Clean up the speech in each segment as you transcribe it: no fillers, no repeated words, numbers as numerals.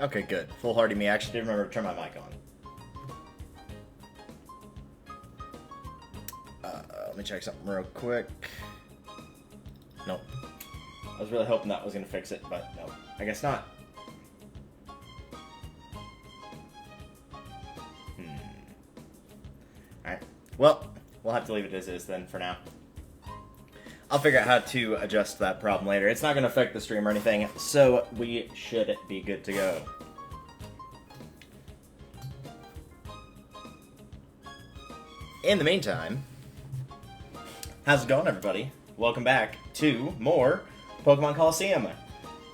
Okay, good. Foolhardy me. I actually did remember to turn my mic on. Let me check something real quick. Nope. I was really hoping that was going to fix it, but no. I guess not. Alright. Well, we'll have to leave it as is then for now. I'll figure out how to adjust that problem later. It's not going to affect the stream or anything, so we should be good to go. In the meantime, how's it going, everybody? Welcome back to more Pokemon Colosseum.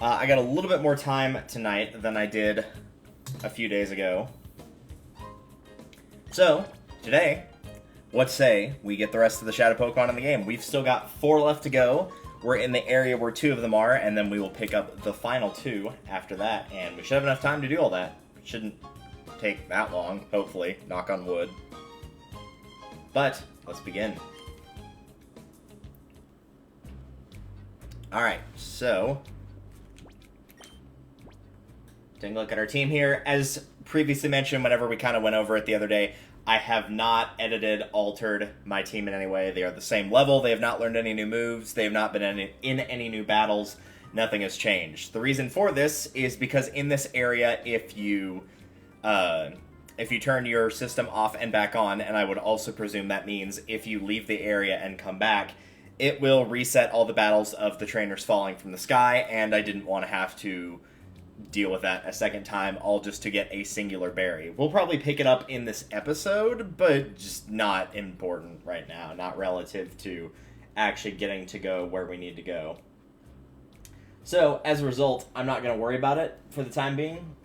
I got a little bit more time tonight than I did a few days ago. So, today, let's say we get the rest of the Shadow Pokemon in the game. We've still got 4 left to go. We're in the area where 2 of them are, and then we will pick up the final 2 after that, and we should have enough time to do all that. It shouldn't take that long, hopefully. Knock on wood. But, let's begin. Alright, so taking a look at our team here. As previously mentioned, whenever we kind of went over it the other day, I have not edited, altered my team in any way. They are the same level. They have not learned any new moves. They have not been in any new battles. Nothing has changed. The reason for this is because in this area, if you turn your system off and back on, and I would also presume that means if you leave the area and come back, it will reset all the battles of the trainers falling from the sky, and I didn't want to have to deal with that a second time, all just to get a singular berry. We'll probably pick it up in this episode, but just not important right now, not relative to actually getting to go where we need to go. So, as a result, I'm not going to worry about it for the time being,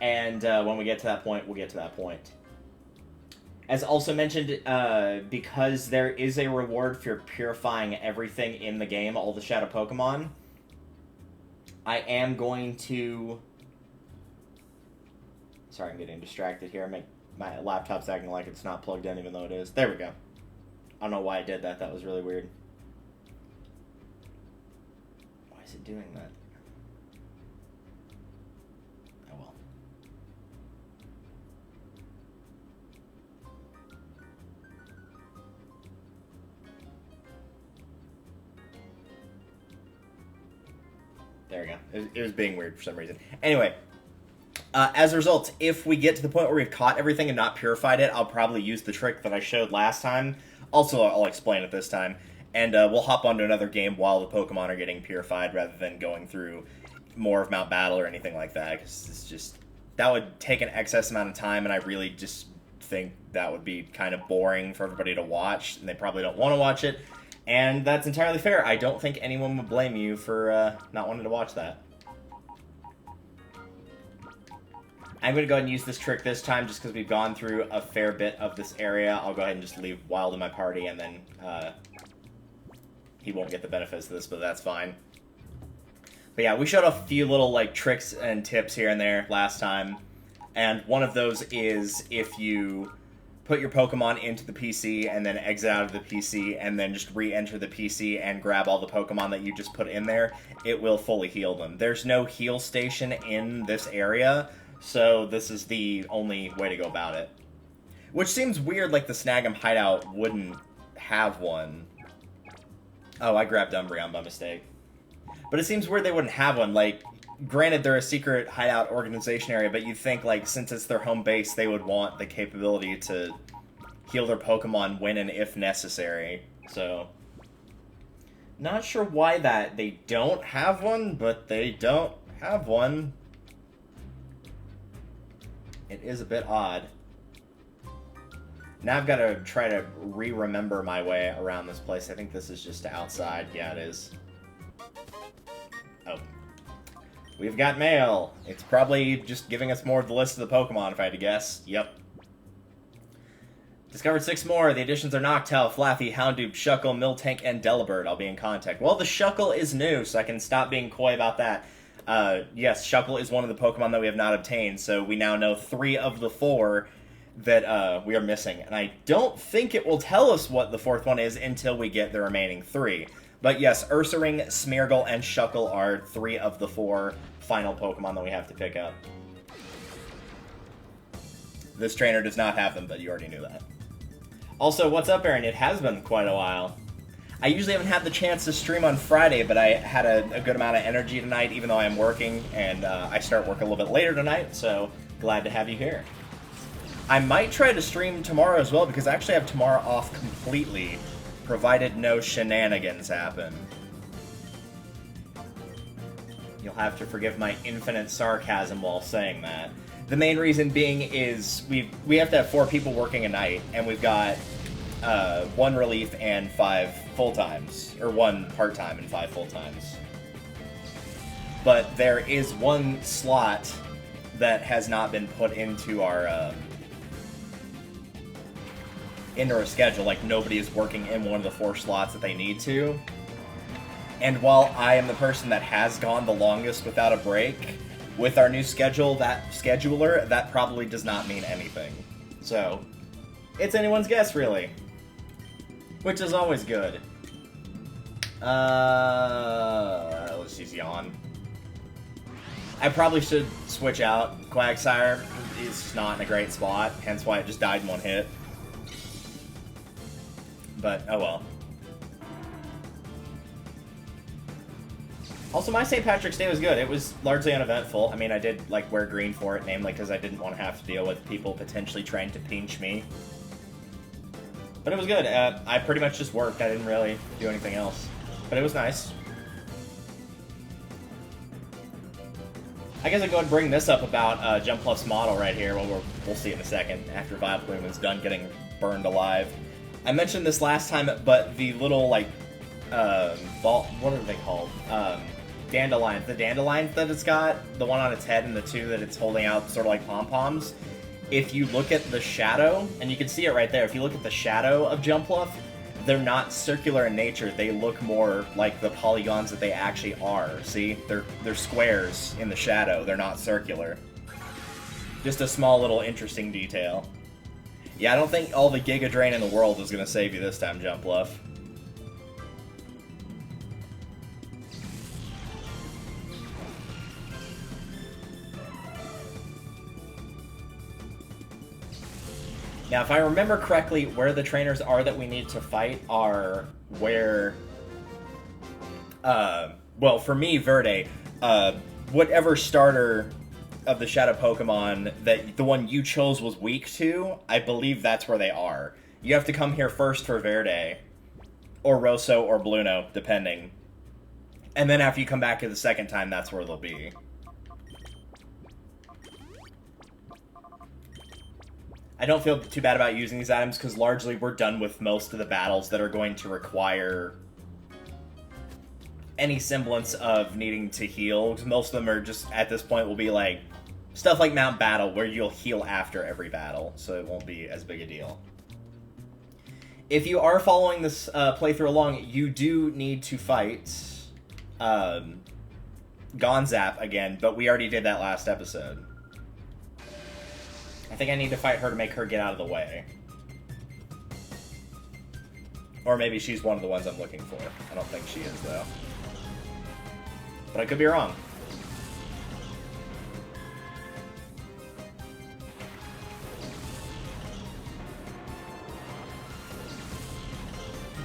and when we get to that point, we'll get to that point. As also mentioned, because there is a reward for purifying everything in the game, all the Shadow Pokemon, I am going to... Sorry, I'm getting distracted here. My laptop's acting like it's not plugged in, even though it is. There we go. I don't know why I did that. That was really weird. Why is it doing that? Oh well. There we go. It was being weird for some reason. Anyway, as a result, if we get to the point where we've caught everything and not purified it, I'll probably use the trick that I showed last time. Also, I'll explain it this time. And we'll hop onto another game while the Pokemon are getting purified rather than going through more of Mount Battle or anything like that. Because it's just... that would take an excess amount of time, and I really just think that would be kind of boring for everybody to watch, and they probably don't want to watch it. And that's entirely fair. I don't think anyone would blame you for not wanting to watch that. I'm going to go ahead and use this trick this time just because we've gone through a fair bit of this area. I'll go ahead and just leave Wild in my party, and then he won't get the benefits of this, but that's fine. But yeah, we showed a few little like tricks and tips here and there last time. And one of those is if you put your Pokemon into the PC and then exit out of the PC and then just re-enter the PC and grab all the Pokemon that you just put in there, it will fully heal them. There's no heal station in this area, so this is the only way to go about it. Which seems weird, like the Snagem hideout wouldn't have one. Oh, I grabbed Umbreon by mistake. But it seems weird they wouldn't have one, like... Granted, they're a secret hideout organization area, but you'd think, like, since it's their home base, they would want the capability to heal their Pokemon when and if necessary. So, not sure why that they don't have one, but they don't have one. It is a bit odd. Now I've got to try to re-remember my way around this place. I think this is just outside. Yeah, it is. Oh. We've got mail. It's probably just giving us more of the list of the Pokemon, if I had to guess. Yep. Discovered 6 more. The additions are Noctowl, Flaffy, Houndoom, Shuckle, Miltank, and Delibird. I'll be in contact. Well, the Shuckle is new, so I can stop being coy about that. Yes, Shuckle is one of the Pokemon that we have not obtained, so we now know 3 of the 4 that we are missing. And I don't think it will tell us what the 4th one is until we get the remaining 3. But yes, Ursaring, Smeargle, and Shuckle are 3 of the 4 final Pokemon that we have to pick up. This trainer does not have them, but you already knew that. Also, what's up, Aaron? It has been quite a while. I usually haven't had the chance to stream on Friday, but I had a good amount of energy tonight, even though I am working, and I start work a little bit later tonight, so glad to have you here. I might try to stream tomorrow as well, because I actually have tomorrow off completely, provided no shenanigans happen. You'll have to forgive my infinite sarcasm while saying that. The main reason being is we have to have 4 people working a night, and we've got 1 relief and 5 full-times, or 1 part-time and 5 full-times. But there is 1 slot that has not been put into our schedule. Like, nobody is working in one of the 4 slots that they need to. And while I am the person that has gone the longest without a break, with our new schedule, that probably does not mean anything. So, it's anyone's guess, really. Which is always good. Let's just yawn. I probably should switch out Quagsire. It's not in a great spot, hence why it just died in 1 hit. But, oh well. Also, my St. Patrick's Day was good. It was largely uneventful. I mean, I did, like, wear green for it, namely because I didn't want to have to deal with people potentially trying to pinch me. But it was good. I pretty much just worked. I didn't really do anything else. But it was nice. I guess I'll go ahead and bring this up about Jumpluff's model right here. Well, we'll see in a second, after Vileplume is done getting burned alive. I mentioned this last time, but the little, like, what are they called? Dandelions. The dandelions that it's got, the one on its head and the 2 that it's holding out sort of like pom-poms, if you look at the shadow, and you can see it right there, if you look at the shadow of Jumpluff, they're not circular in nature. They look more like the polygons that they actually are. See? They're squares in the shadow. They're not circular. Just a small little interesting detail. Yeah, I don't think all the Giga Drain in the world is going to save you this time, Jumpluff. Now, if I remember correctly, where the trainers are that we need to fight are where... well, for me, Verde, whatever starter of the Shadow Pokemon that the one you chose was weak to, I believe that's where they are. You have to come here first for Verde, or Rosso, or Bluno, depending. And then after you come back to the second time, that's where they'll be. I don't feel too bad about using these items, because largely we're done with most of the battles that are going to require any semblance of needing to heal. Because most of them are just, at this point, will be like, stuff like Mount Battle, where you'll heal after every battle, so it won't be as big a deal. If you are following this playthrough along, you do need to fight Gonzap again, but we already did that last episode. I think I need to fight her to make her get out of the way. Or maybe she's one of the ones I'm looking for. I don't think she is, though. But I could be wrong.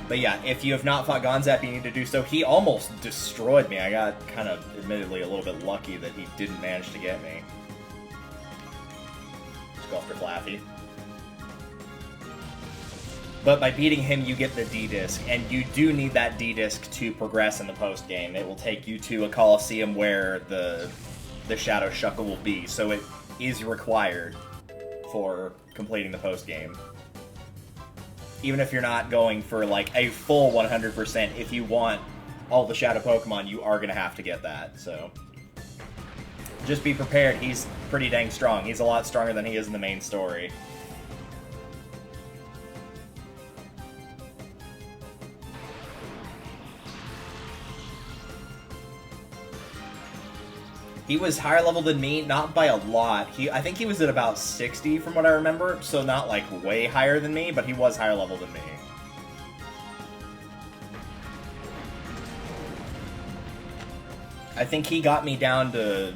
But yeah, if you have not fought Gonzap, you need to do so. He almost destroyed me. I got kind of, admittedly, a little bit lucky that he didn't manage to get me. Go after Flaffy. But by beating him, you get the D-Disc, and you do need that D-Disc to progress in the post-game. It will take you to a Colosseum where the Shadow Shuckle will be, so it is required for completing the post-game. Even if you're not going for, like, a full 100%, if you want all the Shadow Pokemon, you are going to have to get that, so... Just be prepared, he's pretty dang strong. He's a lot stronger than he is in the main story. He was higher level than me, not by a lot. I think he was at about 60 from what I remember, so not like way higher than me, but he was higher level than me. I think he got me down to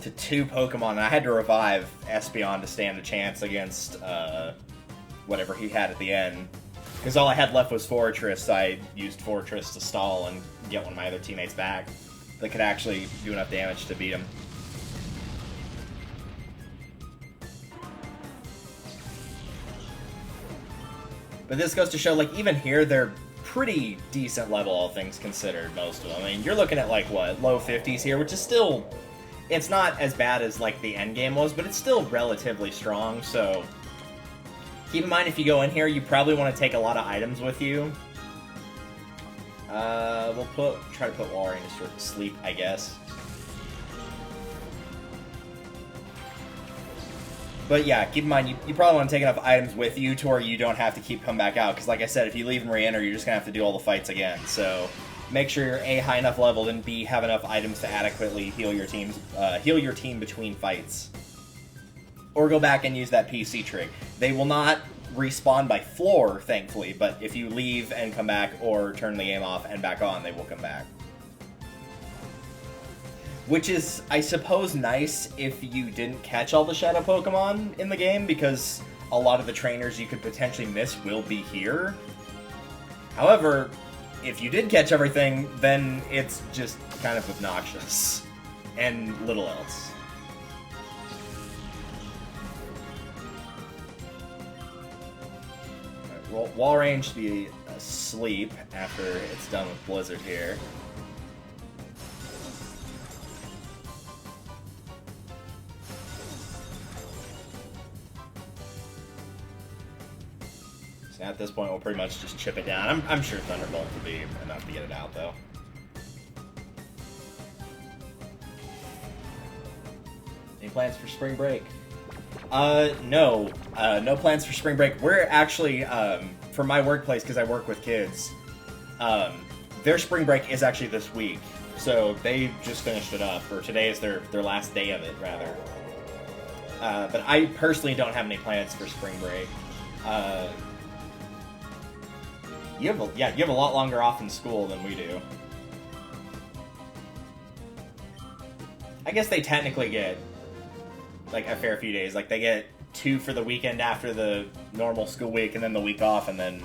2 Pokemon, and I had to revive Espeon to stand a chance against whatever he had at the end. Because all I had left was Fortress, so I used Fortress to stall and get one of my other teammates back that could actually do enough damage to beat him. But this goes to show, like, even here, they're pretty decent level, all things considered, most of them. I mean, you're looking at, like, what, low 50s here, which is still... It's not as bad as, like, the endgame was, but it's still relatively strong, so... Keep in mind, if you go in here, you probably want to take a lot of items with you. We'll try to put Walrein to sleep, I guess. But yeah, keep in mind, you probably want to take enough items with you to where you don't have to keep coming back out. Because like I said, if you leave and re-enter, you're just going to have to do all the fights again. So make sure you're A, high enough leveled, and B, have enough items to adequately heal your team between fights. Or go back and use that PC trick. They will not respawn by floor, thankfully, but if you leave and come back or turn the game off and back on, they will come back. Which is, I suppose, nice if you didn't catch all the Shadow Pokemon in the game, because a lot of the trainers you could potentially miss will be here. However, if you did catch everything, then it's just kind of obnoxious. And little else. Walrein should be asleep after it's done with Blizzard here. So at this point, we'll pretty much just chip it down. I'm sure Thunderbolt will be enough to get it out, though. Any plans for spring break? No. No plans for spring break. We're actually, for my workplace, because I work with kids, their spring break is actually this week. So they just finished it up, or today is their last day of it, rather. But I personally don't have any plans for spring break. You have a lot longer off in school than we do. I guess they technically get like a fair few days. Like they get 2 for the weekend after the normal school week, and then the week off, and then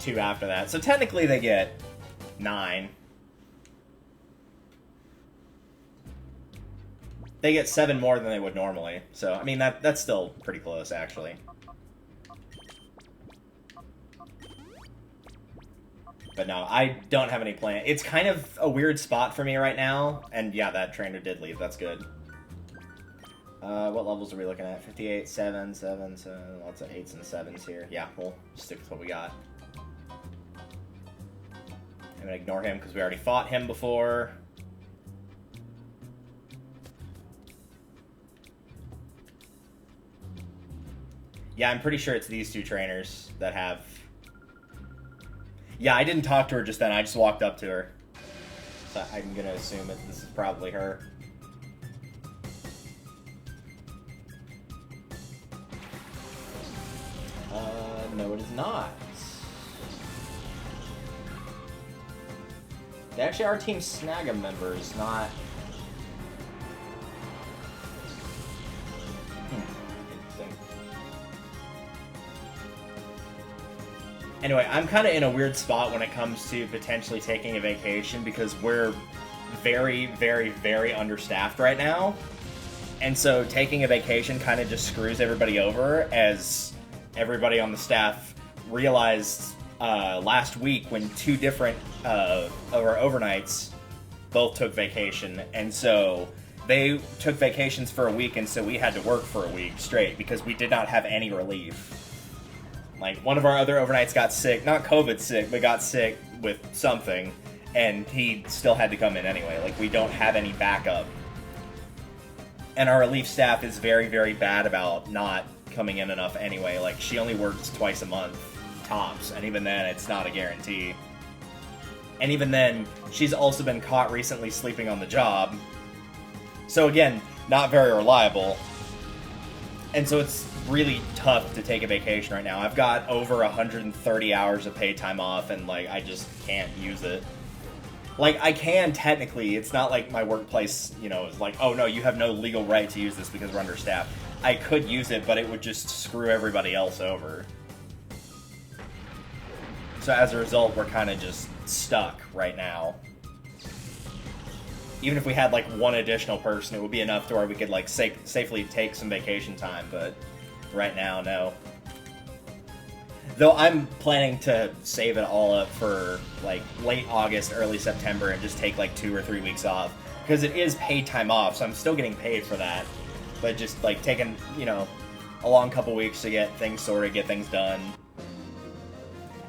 2 after that. So technically they get 9. They get 7 more than they would normally. So I mean that's still pretty close, actually. But no, I don't have any plan. It's kind of a weird spot for me right now, and yeah, that trainer did leave. That's good. What levels are we looking at? 58, 7, 7, 7, lots of 8s and 7s here. Yeah, we'll stick with what we got. I'm gonna ignore him because we already fought him before. Yeah, I'm pretty sure it's these 2 trainers that have... Yeah, I didn't talk to her just then, I just walked up to her. So I'm gonna assume that this is probably her. No, it is not. They actually are Team Snagem members, not... Interesting. Anyway, I'm kind of in a weird spot when it comes to potentially taking a vacation, because we're very, very, very understaffed right now. And so taking a vacation kind of just screws everybody over, as everybody on the staff realized last week when 2 different of our overnights both took vacation. And so they took vacations for a week, and so we had to work for a week straight because we did not have any relief. Like, one of our other overnights got sick, not COVID sick, but got sick with something, and he still had to come in anyway. Like, we don't have any backup. And our relief staff is very, very bad about not coming in enough anyway. Like, she only works twice a month, tops, and even then, it's not a guarantee. And even then, she's also been caught recently sleeping on the job. So again, not very reliable. And so it's really tough to take a vacation right now. I've got over 130 hours of paid time off, and like, I just can't use it. Like, I can technically. It's not like my workplace, you know, is like, oh no, you have no legal right to use this because we're understaffed. I could use it, but it would just screw everybody else over. So as a result, we're kind of just stuck right now. Even if we had, like, one additional person, it would be enough to where we could, like, safely take some vacation time, but right now, no. Though I'm planning to save it all up for, like, late August, early September, and just take, like, 2 or 3 weeks off. Because it is paid time off, so I'm still getting paid for that. But just, like, taking, you know, a long couple weeks to get things sorted, get things done.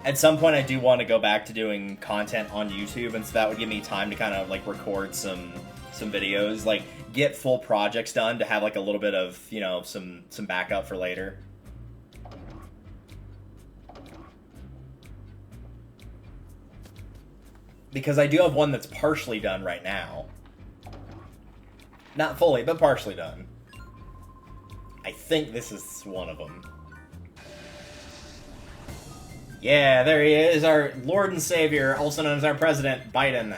At some point, I do want to go back to doing content on YouTube, and so that would give me time to kind of, like, record some videos. Like, get full projects done to have, like, a little bit of, you know, some backup for later. Because I do have one that's partially done right now. Not fully, but partially done. I think this is one of them. Yeah, there he is, our Lord and Savior, also known as our President, Biden.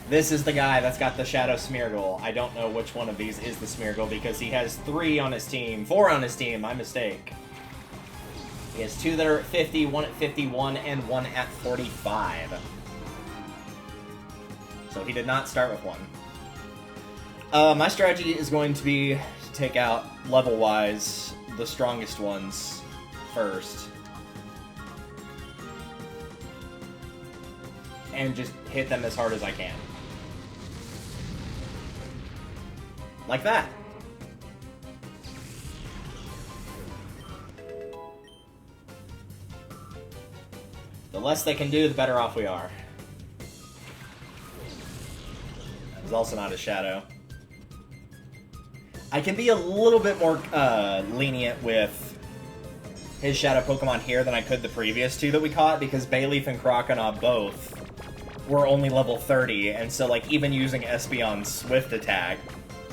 This is the guy that's got the Shadow Smeargle. I don't know which one of these is the Smeargle because he has 3 on his team. 4 on his team, my mistake. He has 2 that are at 50, 1 at 51, and 1 at 45. So he did not start with 1. My strategy is going to be to take out, level-wise, the strongest ones first. And just hit them as hard as I can. Like that. The less they can do, the better off we are. There's also not a shadow. I can be a little bit more lenient with his shadow Pokemon here than I could the previous 2 that we caught, because Bayleaf and Croconaw both were only level 30, and so, like, even using Espeon's Swift Attack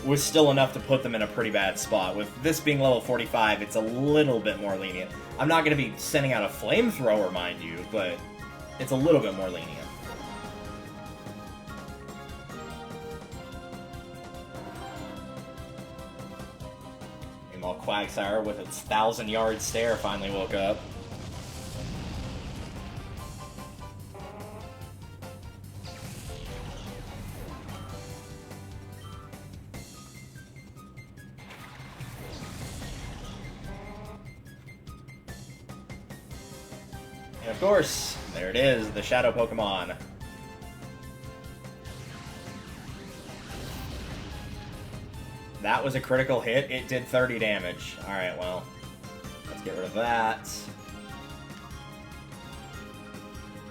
was still enough to put them in a pretty bad spot. With this being level 45, it's a little bit more lenient. I'm not going to be sending out a Flamethrower, mind you, but it's a little bit more lenient. Meanwhile, Quagsire, with its 1,000-yard stare, finally woke up. And of course, there it is, the Shadow Pokemon. That was a critical hit. It did 30 damage. Alright, well, let's get rid of that.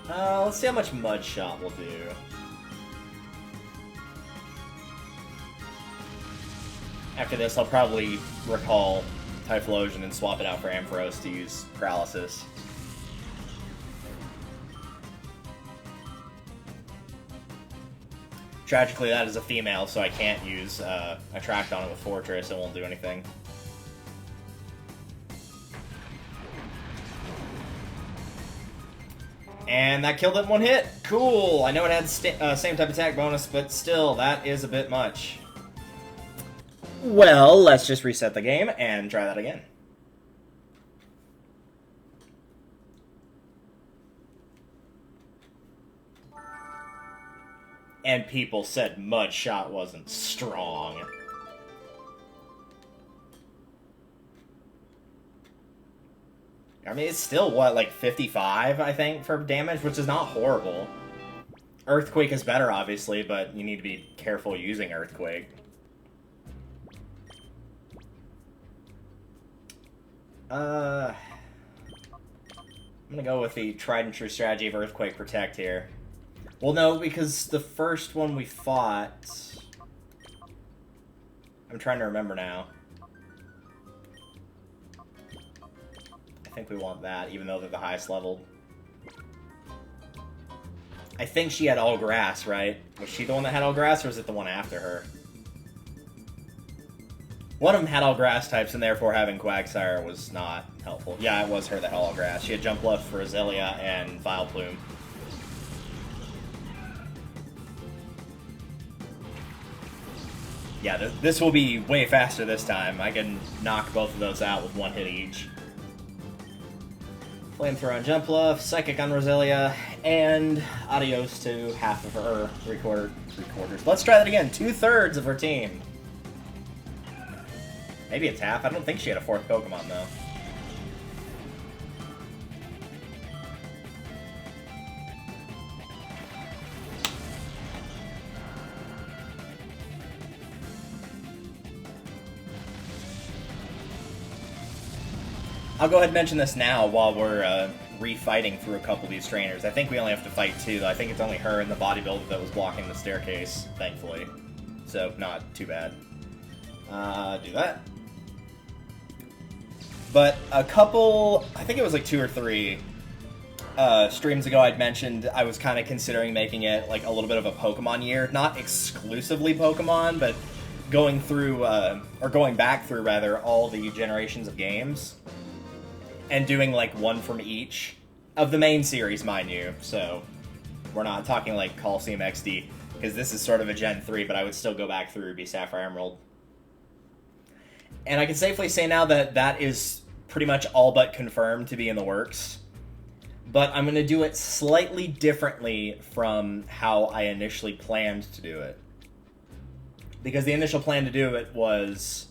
Let's see how much Mud Shot will do. After this, I'll probably recall Typhlosion and swap it out for Ampharos to use Paralysis. Tragically, that is a female, so I can't use Attract on it with Fortress. It won't do anything. And that killed it in 1 hit. Cool! I know it had same type attack bonus, but still, that is a bit much. Well, let's just reset the game and try that again. And people said Mud Shot wasn't strong. I mean, it's still, what, like 55, I think, for damage, which is not horrible. Earthquake is better, obviously, but you need to be careful using Earthquake. I'm gonna go with the tried and true strategy of Earthquake Protect here. Well, no, because the first one we fought... I'm trying to remember now. I think we want that, even though they're the highest leveled. I think she had all grass, right? Was she the one that had all grass, or was it the one after her? One of them had all grass types, and therefore having Quagsire was not helpful. Yeah, it was her that had all grass. She had Jump Left for Azalea and Vileplume. Yeah, this will be way faster this time. I can knock both of those out with one hit each. Flamethrower on Jumpluff, Psychic on Roselia, and adios to half of her three-quarters. Let's try that again. 2/3 of her team. Maybe it's half. I don't think she had a fourth Pokemon, though. I'll go ahead and mention this now while we're refighting through a couple of these trainers. I think we only have to fight 2, though. I think it's only her and the bodybuilder that was blocking the staircase, thankfully. So, not too bad. Do that. But a couple, I think it was like 2 or 3 streams ago I'd mentioned I was kind of considering making it like a little bit of a Pokemon year. Not exclusively Pokemon, but going through, or going back through, rather, all the generations of games. And doing, like, one from each of the main series, mind you. So, we're not talking, like, Colosseum XD, because this is sort of a Gen 3, but I would still go back through Ruby, Sapphire, Emerald. And I can safely say now that that is pretty much all but confirmed to be in the works. But I'm going to do it slightly differently from how I initially planned to do it. Because the initial plan to do it was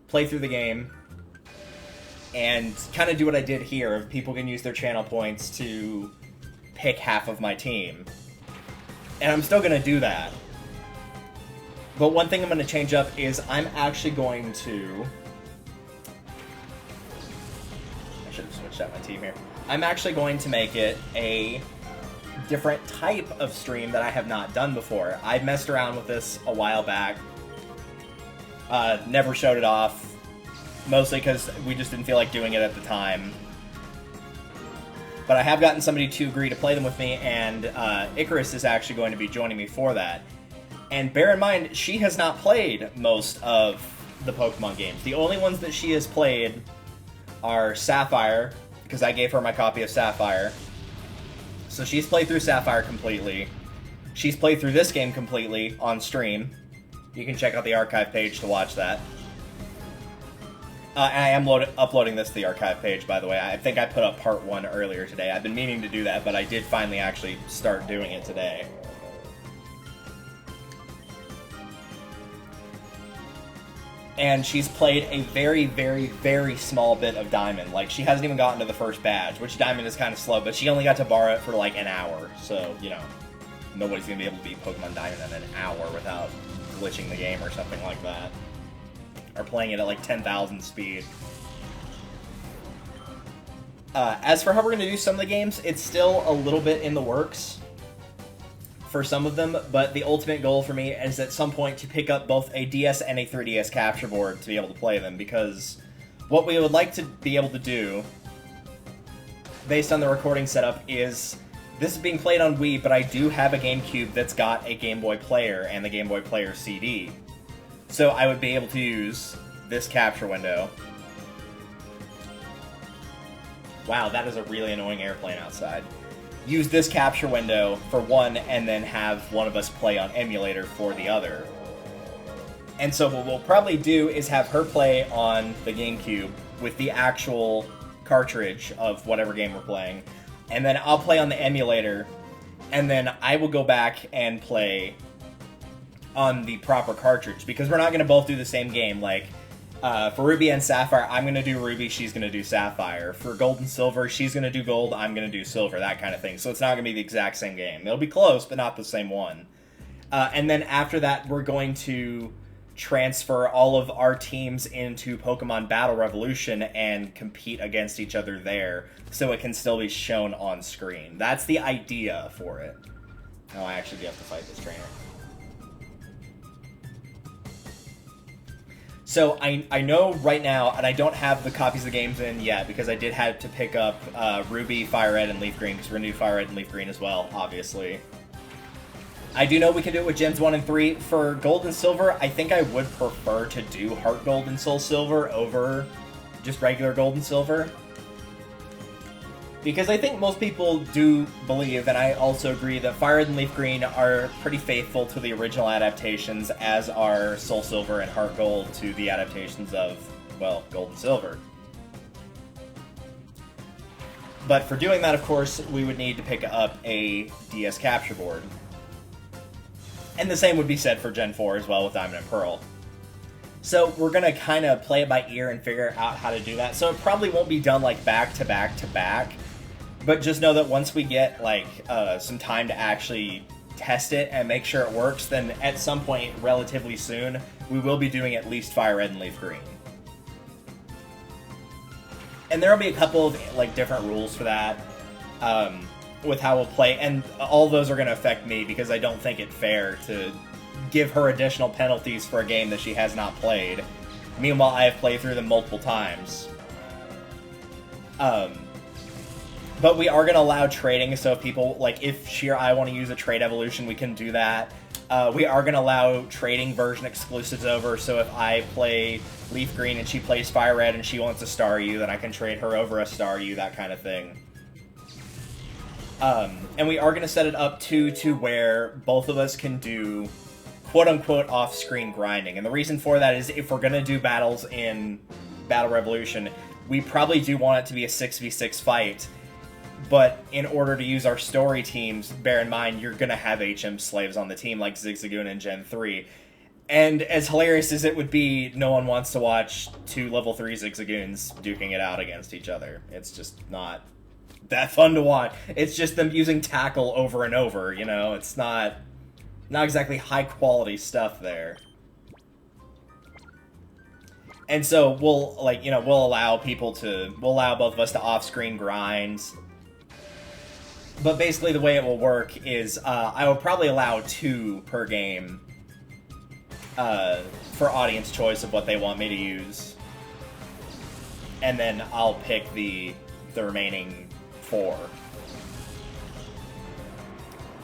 play through the game and kind of do what I did here. People can use their channel points to pick half of my team. And I'm still going to do that. But one thing I'm going to change up is I'm actually going to... I should have switched out my team here. I'm actually going to make it a different type of stream that I have not done before. I messed around with this a while back. Never showed it off. Mostly because we just didn't feel like doing it at the time. But I have gotten somebody to agree to play them with me, and Icarus is actually going to be joining me for that. And bear in mind, she has not played most of the Pokemon games. The only ones that she has played are Sapphire, because I gave her my copy of Sapphire. So she's played through Sapphire completely. She's played through this game completely on stream. You can check out the archive page to watch that. And I am uploading this to the archive page, by the way. I think I put up part 1 earlier today. I've been meaning to do that, but I did finally actually start doing it today. And she's played a very, very, very small bit of Diamond. Like, she hasn't even gotten to the first badge, which Diamond is kind of slow, but she only got to borrow it for like an hour. So, you know, nobody's going to be able to beat Pokemon Diamond in an hour without glitching the game or something like that. Or playing it at like 10,000 speed. As for how we're going to do some of the games, it's still a little bit in the works for some of them, but the ultimate goal for me is at some point to pick up both a DS and a 3DS capture board to be able to play them, because what we would like to be able to do, based on the recording setup, is this is being played on Wii, but I do have a GameCube that's got a Game Boy Player and the Game Boy Player CD. So I would be able to use this capture window. Wow, that is a really annoying airplane outside. Use this capture window for one, and then have one of us play on emulator for the other. And so what we'll probably do is have her play on the GameCube with the actual cartridge of whatever game we're playing, and then I'll play on the emulator, and then I will go back and play on the proper cartridge, because we're not going to both do the same game. Like, for Ruby and Sapphire, I'm going to do Ruby, she's going to do Sapphire. For Gold and Silver, she's going to do Gold, I'm going to do Silver, that kind of thing. So it's not going to be the exact same game. It'll be close, but not the same one. And then after that, we're going to transfer all of our teams into Pokemon Battle Revolution and compete against each other there, so it can still be shown on screen. That's the idea for it. Oh, I actually do have to fight this trainer. So I know right now, and I don't have the copies of the games in yet, because I did have to pick up Ruby, Fire Red, and Leaf Green, because we're going to do Fire Red and Leaf Green as well, obviously. I do know we can do it with Gens 1 and 3. For Gold and Silver, I think I would prefer to do Heart Gold and Soul Silver over just regular Gold and Silver. Because I think most people do believe, and I also agree, that Fire Red and Leaf Green are pretty faithful to the original adaptations, as are Soul Silver and Heart Gold to the adaptations of, well, Gold and Silver. But for doing that, of course, we would need to pick up a DS capture board. And the same would be said for Gen 4 as well with Diamond and Pearl. So we're going to kind of play it by ear and figure out how to do that. So it probably won't be done like back to back to back. But just know that once we get like some time to actually test it and make sure it works, then at some point relatively soon, we will be doing at least Fire Red and Leaf Green. And there will be a couple of like different rules for that with how we'll play. And all those are going to affect me because I don't think it fair to give her additional penalties for a game that she has not played. Meanwhile, I have played through them multiple times. But we are going to allow trading, so if people, like, if she or I want to use a trade evolution, we can do that. We are going to allow trading version exclusives over, so if I play Leaf Green and she plays Fire Red and she wants a Staryu, then I can trade her over a Staryu, that kind of thing. And we are going to set it up, too, to where both of us can do quote-unquote off-screen grinding. And the reason for that is if we're going to do battles in Battle Revolution, we probably do want it to be a 6v6 fight. But in order to use our story teams, bear in mind, you're going to have HM slaves on the team like Zigzagoon in Gen 3. And as hilarious as it would be, no one wants to watch two level 3 Zigzagoons duking it out against each other. It's just not that fun to watch. It's just them using tackle over and over, you know? It's not exactly high-quality stuff there. And so we'll allow both of us to off-screen grind. But basically the way it will work is I will probably allow 2 per game for audience choice of what they want me to use. And then I'll pick the remaining 4.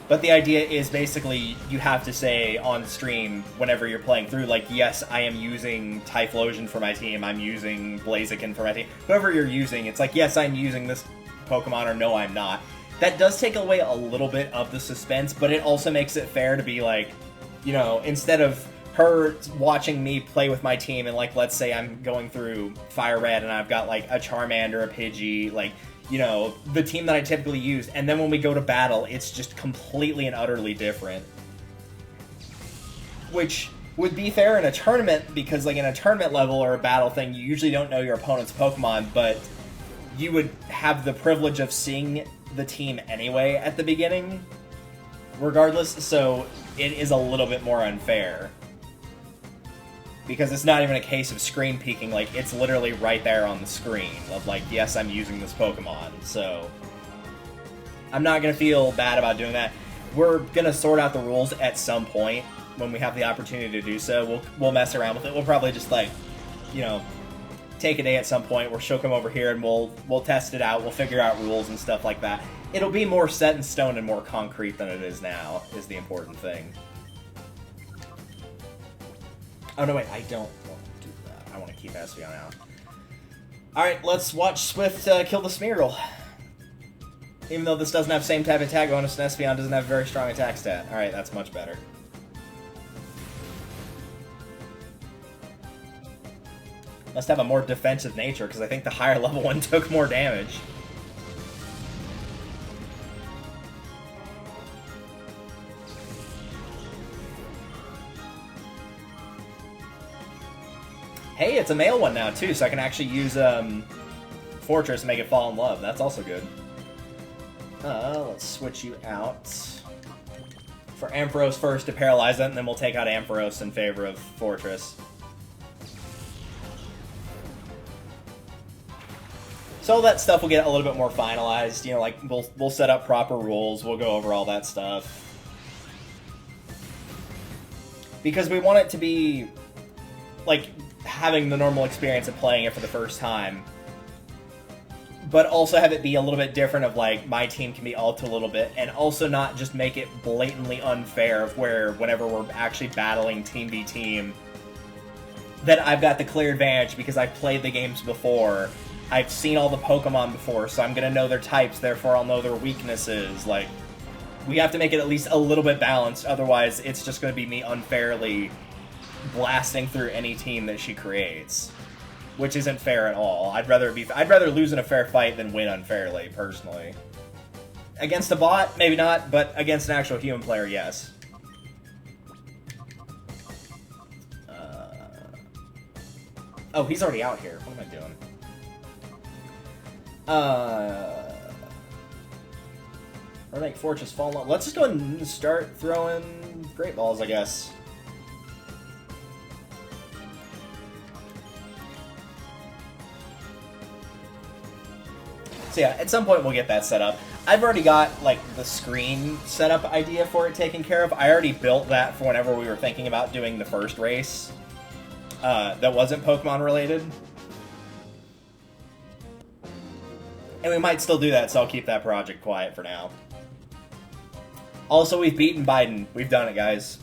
But the idea is basically you have to say on stream whenever you're playing through, like, yes, I am using Typhlosion for my team, I'm using Blaziken for my team. Whoever you're using, it's like, yes, I'm using this Pokemon, or no, I'm not. That does take away a little bit of the suspense, but it also makes it fair to be like, you know, instead of her watching me play with my team and, like, let's say I'm going through Fire Red and I've got, like, a Charmander, a Pidgey, like, you know, the team that I typically use, and then when we go to battle, it's just completely and utterly different. Which would be fair in a tournament, because, like, in a tournament level or a battle thing, you usually don't know your opponent's Pokemon, but you would have the privilege of seeing the team anyway at the beginning, regardless, so it is a little bit more unfair. Because it's not even a case of screen peeking, like, it's literally right there on the screen of, like, yes, I'm using this Pokemon, so I'm not going to feel bad about doing that. We're going to sort out the rules at some point when we have the opportunity to do so. We'll mess around with it. We'll probably just, like, you know, take a day at some point where she'll come over here and we'll test it out, we'll figure out rules and stuff like that. It'll be more set in stone and more concrete than it is now, is the important thing. Oh, no, wait, I don't want to do that. I want to keep Espeon out. Alright, let's watch Swift kill the Smeargle. Even though this doesn't have same type of attack bonus, and Espeon doesn't have a very strong attack stat. Alright, that's much better. Must have a more defensive nature, because I think the higher level one took more damage. Hey, it's a male one now, too, so I can actually use Fortress to make it fall in love. That's also good. Let's switch you out for Ampharos first to paralyze it, and then we'll take out Ampharos in favor of Fortress. So all that stuff will get a little bit more finalized. You know, like, we'll set up proper rules. We'll go over all that stuff. Because we want it to be, like, having the normal experience of playing it for the first time, but also have it be a little bit different of, like, my team can be altered a little bit, and also not just make it blatantly unfair of where whenever we're actually battling team v team, that I've got the clear advantage because I've played the games before, I've seen all the Pokemon before, so I'm gonna know their types, therefore I'll know their weaknesses. Like, we have to make it at least a little bit balanced, otherwise it's just gonna be me unfairly blasting through any team that she creates. Which isn't fair at all. I'd rather lose in a fair fight than win unfairly, personally. Against a bot, maybe not, but against an actual human player, yes. Oh, he's already out here. What am I doing? Or Fortress fall off. Let's just go ahead and start throwing Great Balls, I guess. So yeah, at some point we'll get that set up. I've already got, like, the screen setup idea for it taken care of. I already built that for whenever we were thinking about doing the first race. That wasn't Pokemon related. And we might still do that, so I'll keep that project quiet for now. Also, we've beaten Biden. We've done it, guys.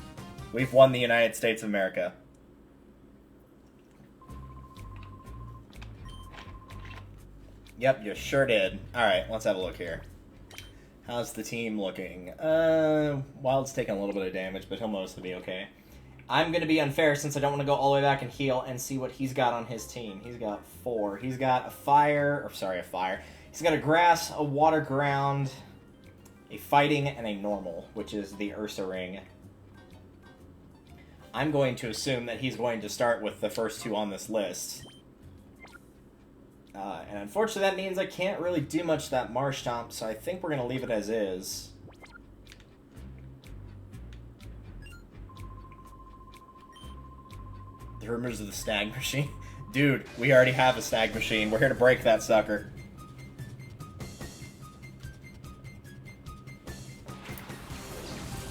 We've won the United States of America. Yep, you sure did. Alright, let's have a look here. How's the team looking? Wild's taking a little bit of damage, but he'll mostly be okay. I'm going to be unfair since I don't want to go all the way back and heal and see what he's got on his team. He's got 4. He's got a fire. He's got a grass, a water ground, a fighting, and a normal, which is the Ursaring. I'm going to assume that he's going to start with the first 2 on this list. And unfortunately that means I can't really do much to that Marshtomp, so I think we're going to leave it as is. The rumors of the Snag Machine. Dude, we already have a Snag Machine. We're here to break that sucker.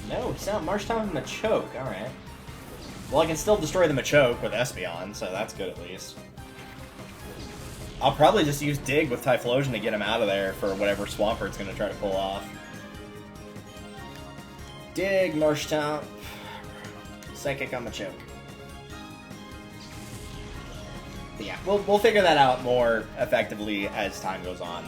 No, it's not Marshtomp and Machoke. Alright. Well, I can still destroy the Machoke with Espeon, so that's good at least. I'll probably just use Dig with Typhlosion to get him out of there for whatever Swampert's going to try to pull off. Dig, Marshtomp. Psychic on Machoke. But yeah, we'll figure that out more effectively as time goes on.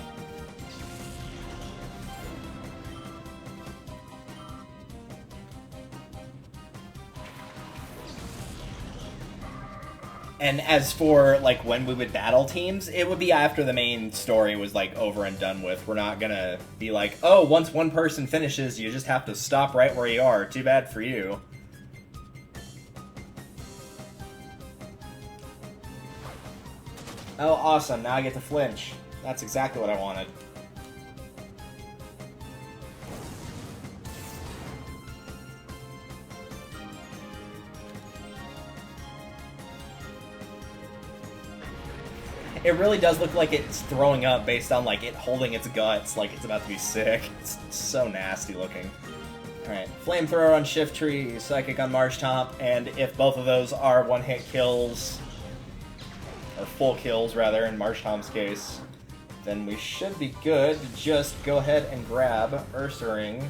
And as for, like, when we would battle teams, it would be after the main story was, like, over and done with. We're not gonna be like, oh, once one person finishes, you just have to stop right where you are. Too bad for you. Oh, awesome. Now I get to flinch. That's exactly what I wanted. It really does look like it's throwing up based on, like, it holding its guts like it's about to be sick. It's so nasty looking. Alright, Flamethrower on Shiftry, Psychic on Marshtomp, and if both of those are one-hit kills, or full kills, rather, in Marshtomp's case, then we should be good to just go ahead and grab Ursaring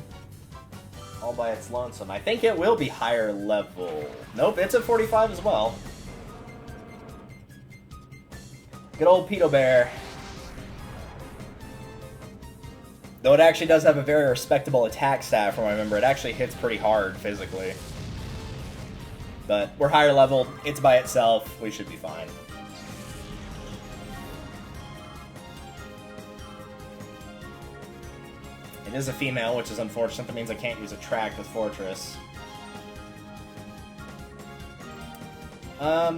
all by its lonesome. I think it will be higher level. Nope, it's at 45 as well. Good old Pedo Bear. Though it actually does have a very respectable attack stat from what I remember. It actually hits pretty hard physically. But we're higher level, it's by itself, we should be fine. It is a female, which is unfortunate. That means I can't use Attract with Fortress. Let's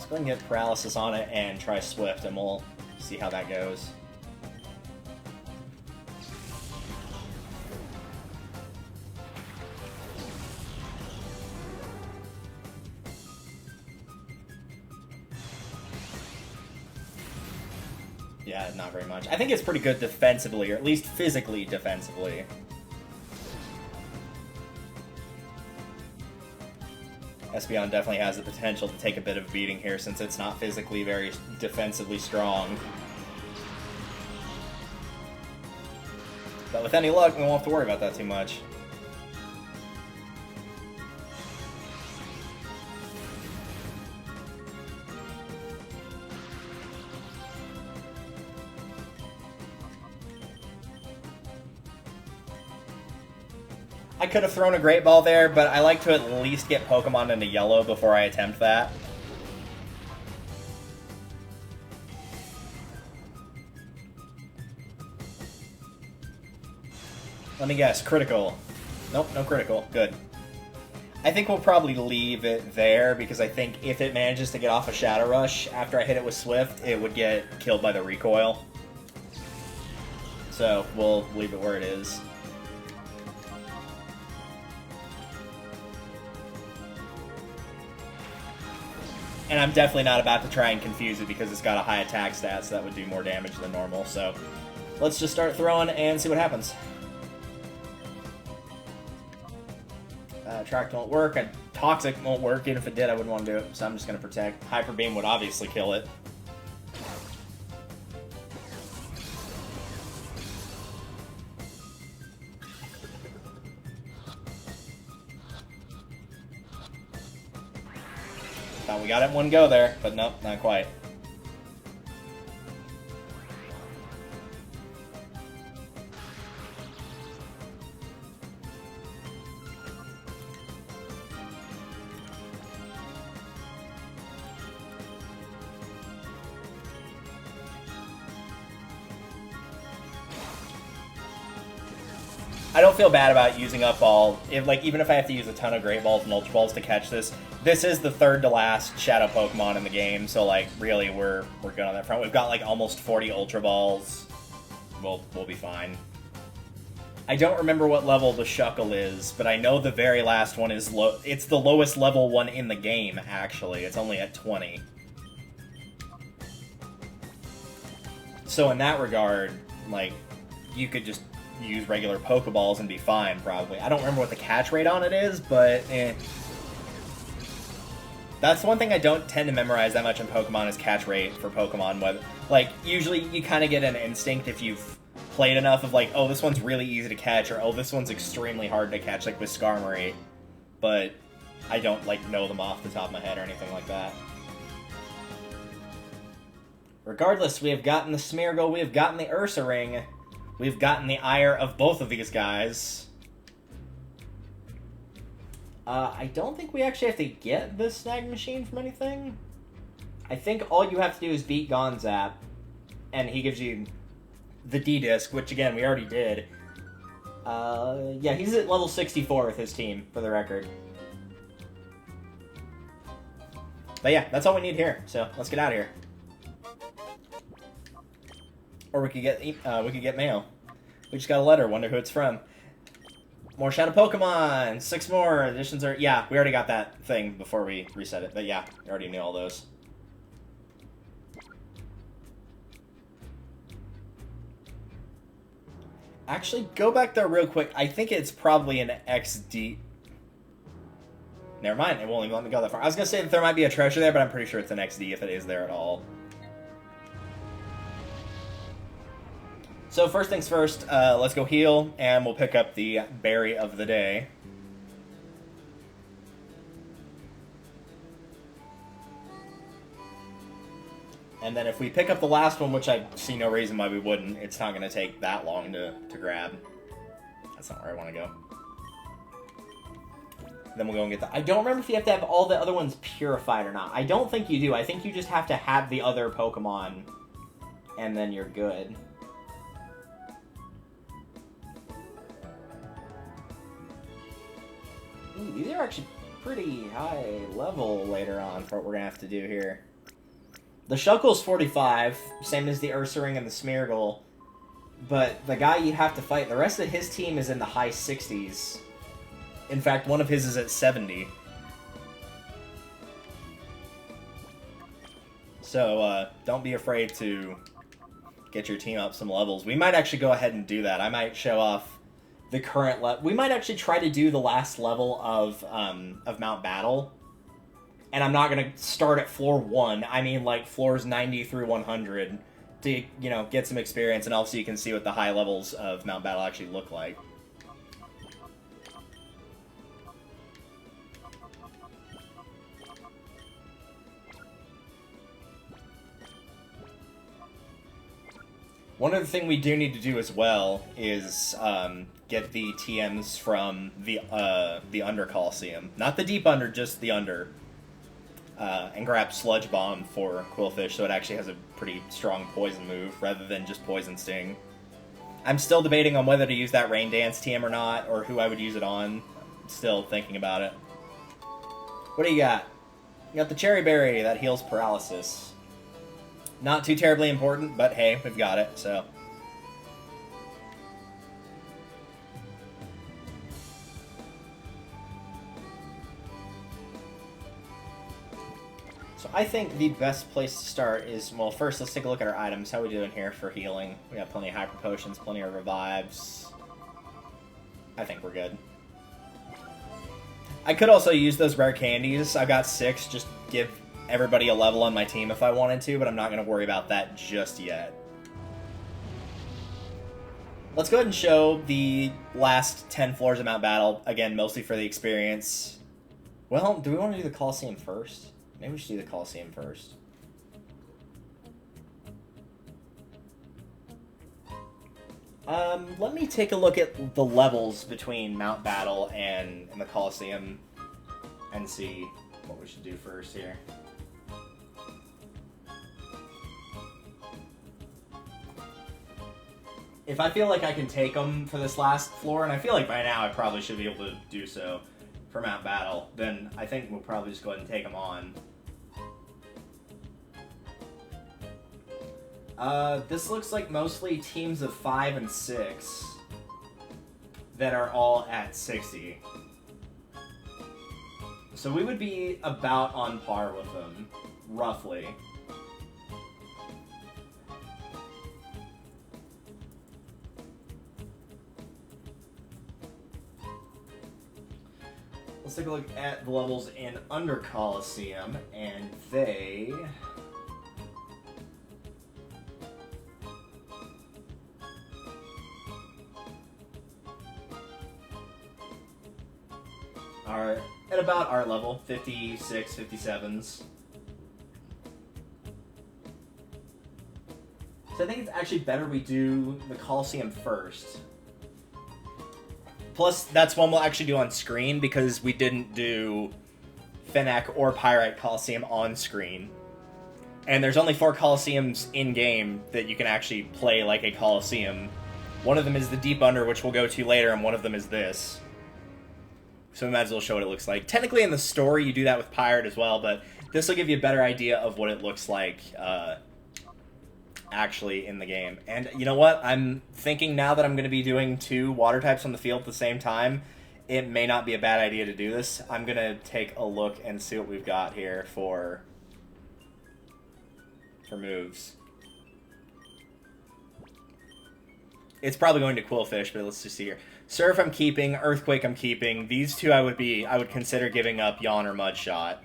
go ahead and get Paralysis on it and try Swift, and we'll see how that goes. Yeah, not very much. I think it's pretty good defensively, or at least physically defensively. Espeon definitely has the potential to take a bit of a beating here since it's not physically very defensively strong. But with any luck, we won't have to worry about that too much. I could have thrown a Great Ball there, but I like to at least get Pokemon into yellow before I attempt that. Let me guess, critical. Nope, no critical. Good. I think we'll probably leave it there, because I think if it manages to get off a Shadow Rush after I hit it with Swift, it would get killed by the recoil. So, we'll leave it where it is. And I'm definitely not about to try and confuse it, because it's got a high attack stat, so that would do more damage than normal. So, let's just start throwing and see what happens. Attract won't work, and Toxic won't work. Even if it did, I wouldn't want to do it, so I'm just going to Protect. Hyper Beam would obviously kill it. Thought we got it in one go there, but nope, not quite. I don't feel bad about using up all, even if I have to use a ton of Great Balls and Ultra Balls to catch this. This is the third to last Shadow Pokemon in the game, so like really we're good on that front. We've got like almost 40 Ultra Balls. We'll be fine. I don't remember what level the Shuckle is, but I know the very last one is low. It's the lowest level one in the game, actually. It's only at 20. So in that regard, like, you could just use regular Pokeballs and be fine, probably. I don't remember what the catch rate on it is, but that's one thing I don't tend to memorize that much in Pokemon is catch rate for Pokemon. Whether, like, usually you kind of get an instinct if you've played enough of, like, oh, this one's really easy to catch, or oh, this one's extremely hard to catch, like with Skarmory. But I don't, like, know them off the top of my head or anything like that. Regardless, we have gotten the Smeargle, we have gotten the Ursaring. We've gotten the ire of both of these guys. I don't think we actually have to get the Snag Machine from anything. I think all you have to do is beat Gonzap, and he gives you the D-Disc, which again, we already did. Yeah, he's at level 64 with his team, for the record. But yeah, that's all we need here, so let's get out of here. Or we could get mail. We just got a letter. Wonder who it's from. More Shadow Pokemon. 6 more additions are. Yeah, we already got that thing before we reset it. But yeah, we already knew all those. Actually, go back there real quick. I think it's probably an XD. Never mind. It won't even let me go that far. I was gonna say that there might be a treasure there, but I'm pretty sure it's an XD if it is there at all. So first things first, let's go heal, and we'll pick up the berry of the day. And then if we pick up the last one, which I see no reason why we wouldn't, it's not going to take that long to grab. That's not where I want to go. Then we'll go and get the... I don't remember if you have to have all the other ones purified or not. I don't think you do. I think you just have to have the other Pokemon, and then you're good. Ooh, these are actually pretty high level later on for what we're going to have to do here. The Shuckle's 45, same as the Ursaring and the Smeargle, but the guy you have to fight, the rest of his team is in the high 60s. In fact, one of his is at 70. So, don't be afraid to get your team up some levels. We might actually go ahead and do that. I might show off the current level. We might actually try to do the last level of Mount Battle. And I'm not going to start at floor 1. I mean, like, floors 90 through 100 to, you know, get some experience. And also you can see what the high levels of Mount Battle actually look like. One other thing we do need to do as well is get the TMs from the Under Colosseum. Not the deep under, just the under. And grab Sludge Bomb for Quillfish, so it actually has a pretty strong poison move, rather than just Poison Sting. I'm still debating on whether to use that Rain Dance TM or not, or who I would use it on. Still thinking about it. What do you got? You got the Cherry Berry, that heals paralysis. Not too terribly important, but hey, we've got it, so... So I think the best place to start is, well, first let's take a look at our items. How are we doing here for healing? We got plenty of Hyper Potions, plenty of Revives. I think we're good. I could also use those rare candies. I've got 6, just give everybody a level on my team if I wanted to, but I'm not going to worry about that just yet. Let's go ahead and show the last 10 floors of Mount Battle, again, mostly for the experience. Well, do we want to do the Colosseum first? Maybe we should do the Colosseum first. Let me take a look at the levels between Mount Battle and the Colosseum and see what we should do first here. If I feel like I can take them for this last floor, and I feel like by now I probably should be able to do so for Mount Battle, then I think we'll probably just go ahead and take them on. This looks like mostly teams of 5 and 6 that are all at 60. So we would be about on par with them, roughly. Let's take a look at the levels in Under Colosseum, and they... are at about our level, 56, 57s. So I think it's actually better we do the Colosseum first. Plus, that's one we'll actually do on screen, because we didn't do Fennec or Pyrite Colosseum on screen. And there's only 4 Colosseums in-game that you can actually play like a Colosseum. One of them is the Deep Under, which we'll go to later, and one of them is this. So we might as well show what it looks like. Technically in the story you do that with Pirate as well, but this will give you a better idea of what it looks like actually in the game. And you know what? I'm thinking now that I'm going to be doing 2 water types on the field at the same time, it may not be a bad idea to do this. I'm going to take a look and see what we've got here for moves. It's probably going to Quillfish, but let's just see here. Surf I'm keeping, Earthquake I'm keeping. These 2 I would consider giving up Yawn or Mud Shot.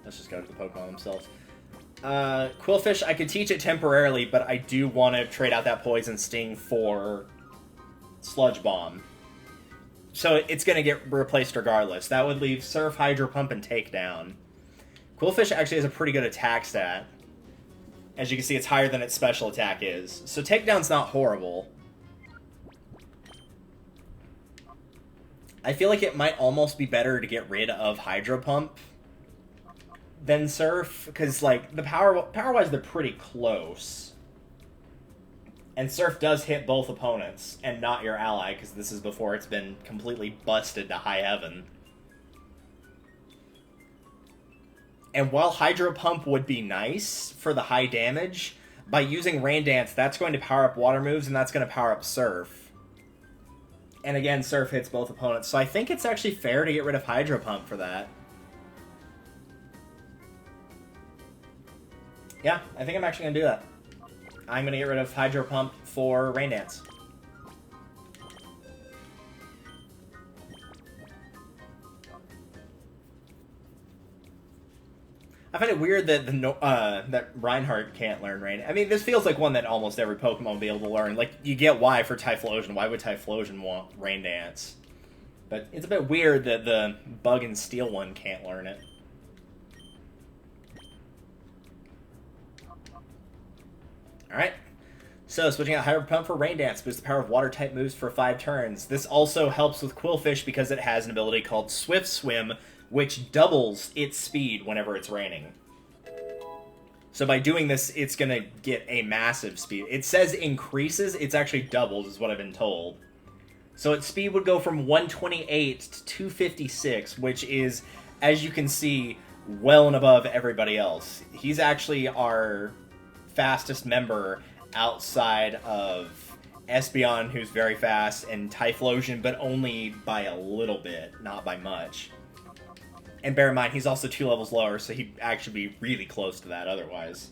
Let's just go to the Pokemon themselves. Quillfish, I could teach it temporarily, but I do want to trade out that Poison Sting for Sludge Bomb. So it's going to get replaced regardless. That would leave Surf, Hydro Pump, and Takedown. Quillfish actually has a pretty good attack stat. As you can see, it's higher than its special attack is. So Takedown's not horrible. I feel like it might almost be better to get rid of Hydro Pump than Surf, because, like, the power-wise, they're pretty close. And Surf does hit both opponents, and not your ally, because this is before it's been completely busted to high heaven. And while Hydro Pump would be nice for the high damage, by using Rain Dance, that's going to power up water moves, and that's going to power up Surf. And again, Surf hits both opponents. So I think it's actually fair to get rid of Hydro Pump for that. Yeah, I think I'm actually going to do that. I'm going to get rid of Hydro Pump for Rain Dance. I find it weird that that Reinhardt can't learn Rain. I mean, this feels like one that almost every Pokemon will be able to learn. Like, you get why for Typhlosion. Why would Typhlosion want Rain Dance? But it's a bit weird that the Bug and Steel one can't learn it. Alright. So, switching out Hyper Pump for Rain Dance, boosts the power of water-type moves for 5 turns. This also helps with Quillfish because it has an ability called Swift Swim, which doubles its speed whenever it's raining. So by doing this, it's going to get a massive speed. It says increases, it's actually doubles, is what I've been told. So its speed would go from 128 to 256, which is, as you can see, well and above everybody else. He's actually our fastest member outside of Espeon, who's very fast, and Typhlosion, but only by a little bit, not by much. And bear in mind, he's also 2 levels lower, so he'd actually be really close to that otherwise.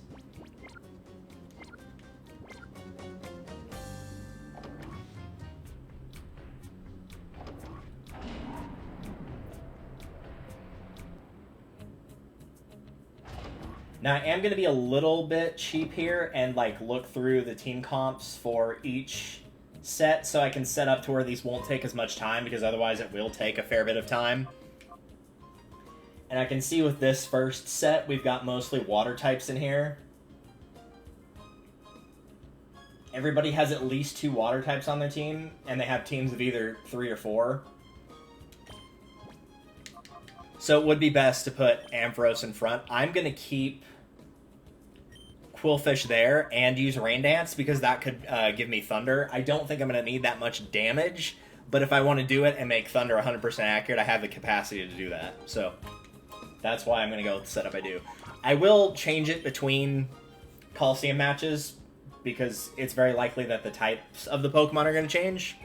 Now, I am going to be a little bit cheap here and like look through the team comps for each set so I can set up to where these won't take as much time, because otherwise it will take a fair bit of time. And I can see with this first set, we've got mostly water types in here. Everybody has at least 2 water types on their team, and they have teams of either 3 or 4. So it would be best to put Ampharos in front. I'm going to keep Quillfish there and use Rain Dance because that could give me Thunder. I don't think I'm going to need that much damage, but if I want to do it and make Thunder 100% accurate, I have the capacity to do that. So that's why I'm going to go with the setup I do. I will change it between Colosseum matches because it's very likely that the types of the Pokemon are going to change.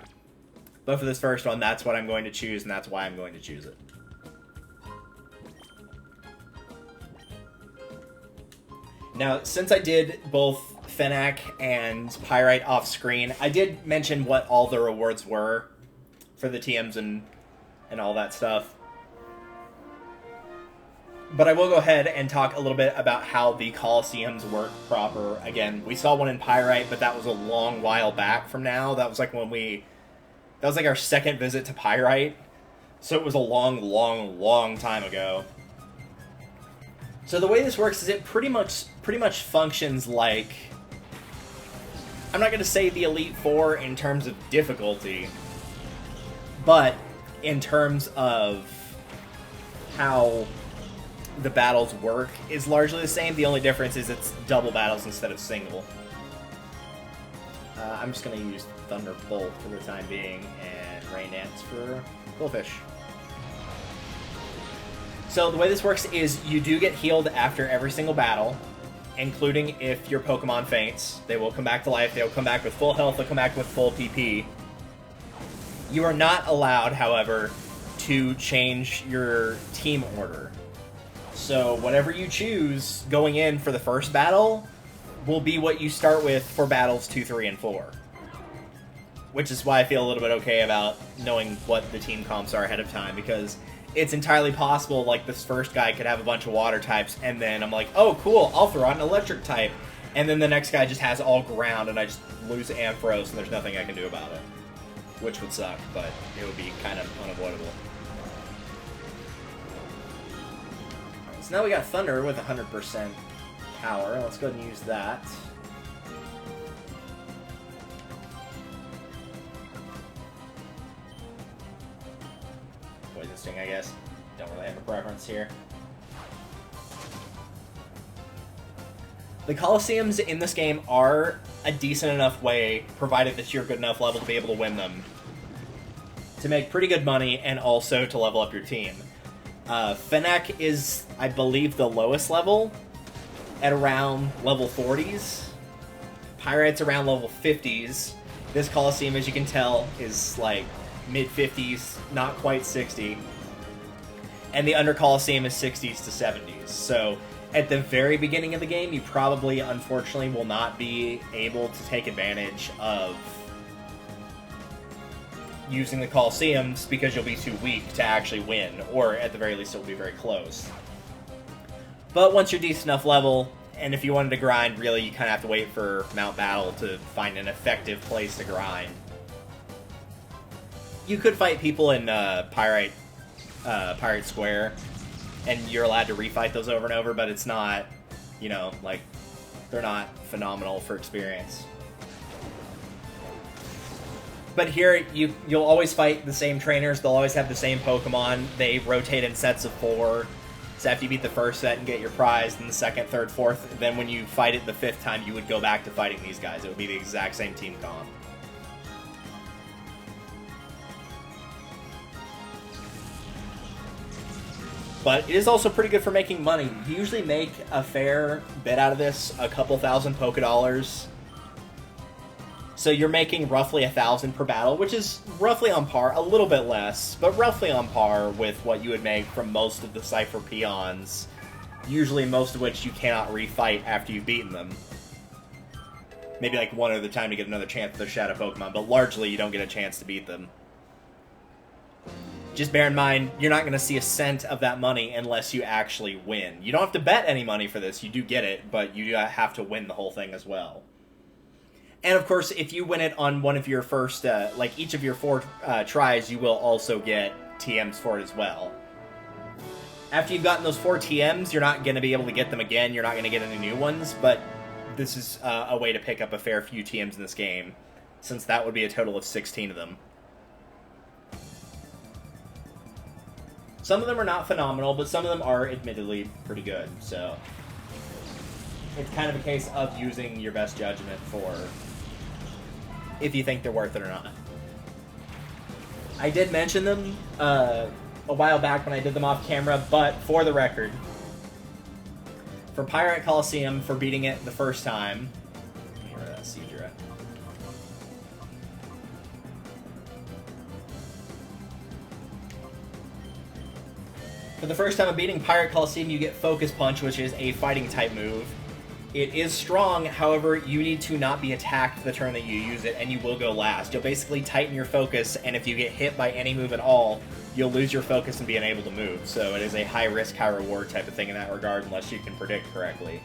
But for this first one, that's what I'm going to choose, and that's why I'm going to choose it. Now, since I did both Fennec and Pyrite off screen, I did mention what all the rewards were for the TMs and all that stuff. But I will go ahead and talk a little bit about how the Colosseums work proper. Again, we saw one in Pyrite, but that was a long while back from now. That was like that was like our second visit to Pyrite. So it was a long time ago. So the way this works is it pretty much functions like, I'm not going to say the Elite Four in terms of difficulty, but in terms of how the battles work is largely the same. The only difference is it's double battles instead of single. I'm just going to use Thunderbolt for the time being and Rain Dance for Quillfish. So the way this works is you do get healed after every single battle, including if your Pokemon faints. They will come back to life, they will come back with full health, they'll come back with full PP. You are not allowed, however, to change your team order. So whatever you choose going in for the first battle will be what you start with for battles 2, 3, and 4. Which is why I feel a little bit okay about knowing what the team comps are ahead of time, because it's entirely possible, like, this first guy could have a bunch of water types, and then I'm like, oh, cool, I'll throw out an electric type. And then the next guy just has all ground, and I just lose Ampharos, and there's nothing I can do about it. Which would suck, but it would be kind of unavoidable. Alright, so now we got Thunder with 100% power. Let's go ahead and use that. Poison Sting, I guess. Don't really have a preference here. The Colosseums in this game are a decent enough way, provided that you're a good enough level to be able to win them, to make pretty good money and also to level up your team. Fennec is, I believe, the lowest level at around level 40s. Pyrite's around level 50s. This Colosseum, as you can tell, is like mid-50s, not quite 60. And the Under Colosseum is 60s to 70s. So at the very beginning of the game, you probably, unfortunately, will not be able to take advantage of using the Colosseums because you'll be too weak to actually win, or at the very least it'll be very close. But once you're decent enough level, and if you wanted to grind, really you kind of have to wait for Mount Battle to find an effective place to grind. You could fight people in Pirate Square, and you're allowed to refight those over and over, but it's not, you know, like, They're not phenomenal for experience. But here, you'll always fight the same trainers. They'll always have the same Pokemon. They rotate in sets of 4. So after you beat the first set and get your prize, then the second, third, fourth, then when you fight it the 5th time, you would go back to fighting these guys. It would be the exact same team comp. But it is also pretty good for making money. You usually make a fair bit out of this, a couple thousand Pokedollars. So you're making roughly 1,000 per battle, which is roughly on par, a little bit less, but roughly on par with what you would make from most of the Cypher peons, usually most of which you cannot refight after you've beaten them. Maybe like one other time to get another chance at their Shadow Pokemon, but largely you don't get a chance to beat them. Just bear in mind, you're not going to see a cent of that money unless you actually win. You don't have to bet any money for this, you do get it, but you have to win the whole thing as well. And of course, if you win it on one of your first, like each of your 4 tries, you will also get TMs for it as well. After you've gotten those 4 TMs, you're not going to be able to get them again, you're not going to get any new ones, but this is a way to pick up a fair few TMs in this game, since that would be a total of 16 of them. Some of them are not phenomenal, but some of them are admittedly pretty good, so it's kind of a case of using your best judgment for if you think they're worth it or not. I did mention them a while back when I did them off camera, but for the record, for Under Colosseum, for beating it the first time, for the first time of beating Under Colosseum, you get Focus Punch, which is a fighting type move. It is strong, however, you need to not be attacked the turn that you use it, and you will go last. You'll basically tighten your focus, and if you get hit by any move at all, you'll lose your focus and be unable to move. So it is a high-risk, high-reward type of thing in that regard, unless you can predict correctly.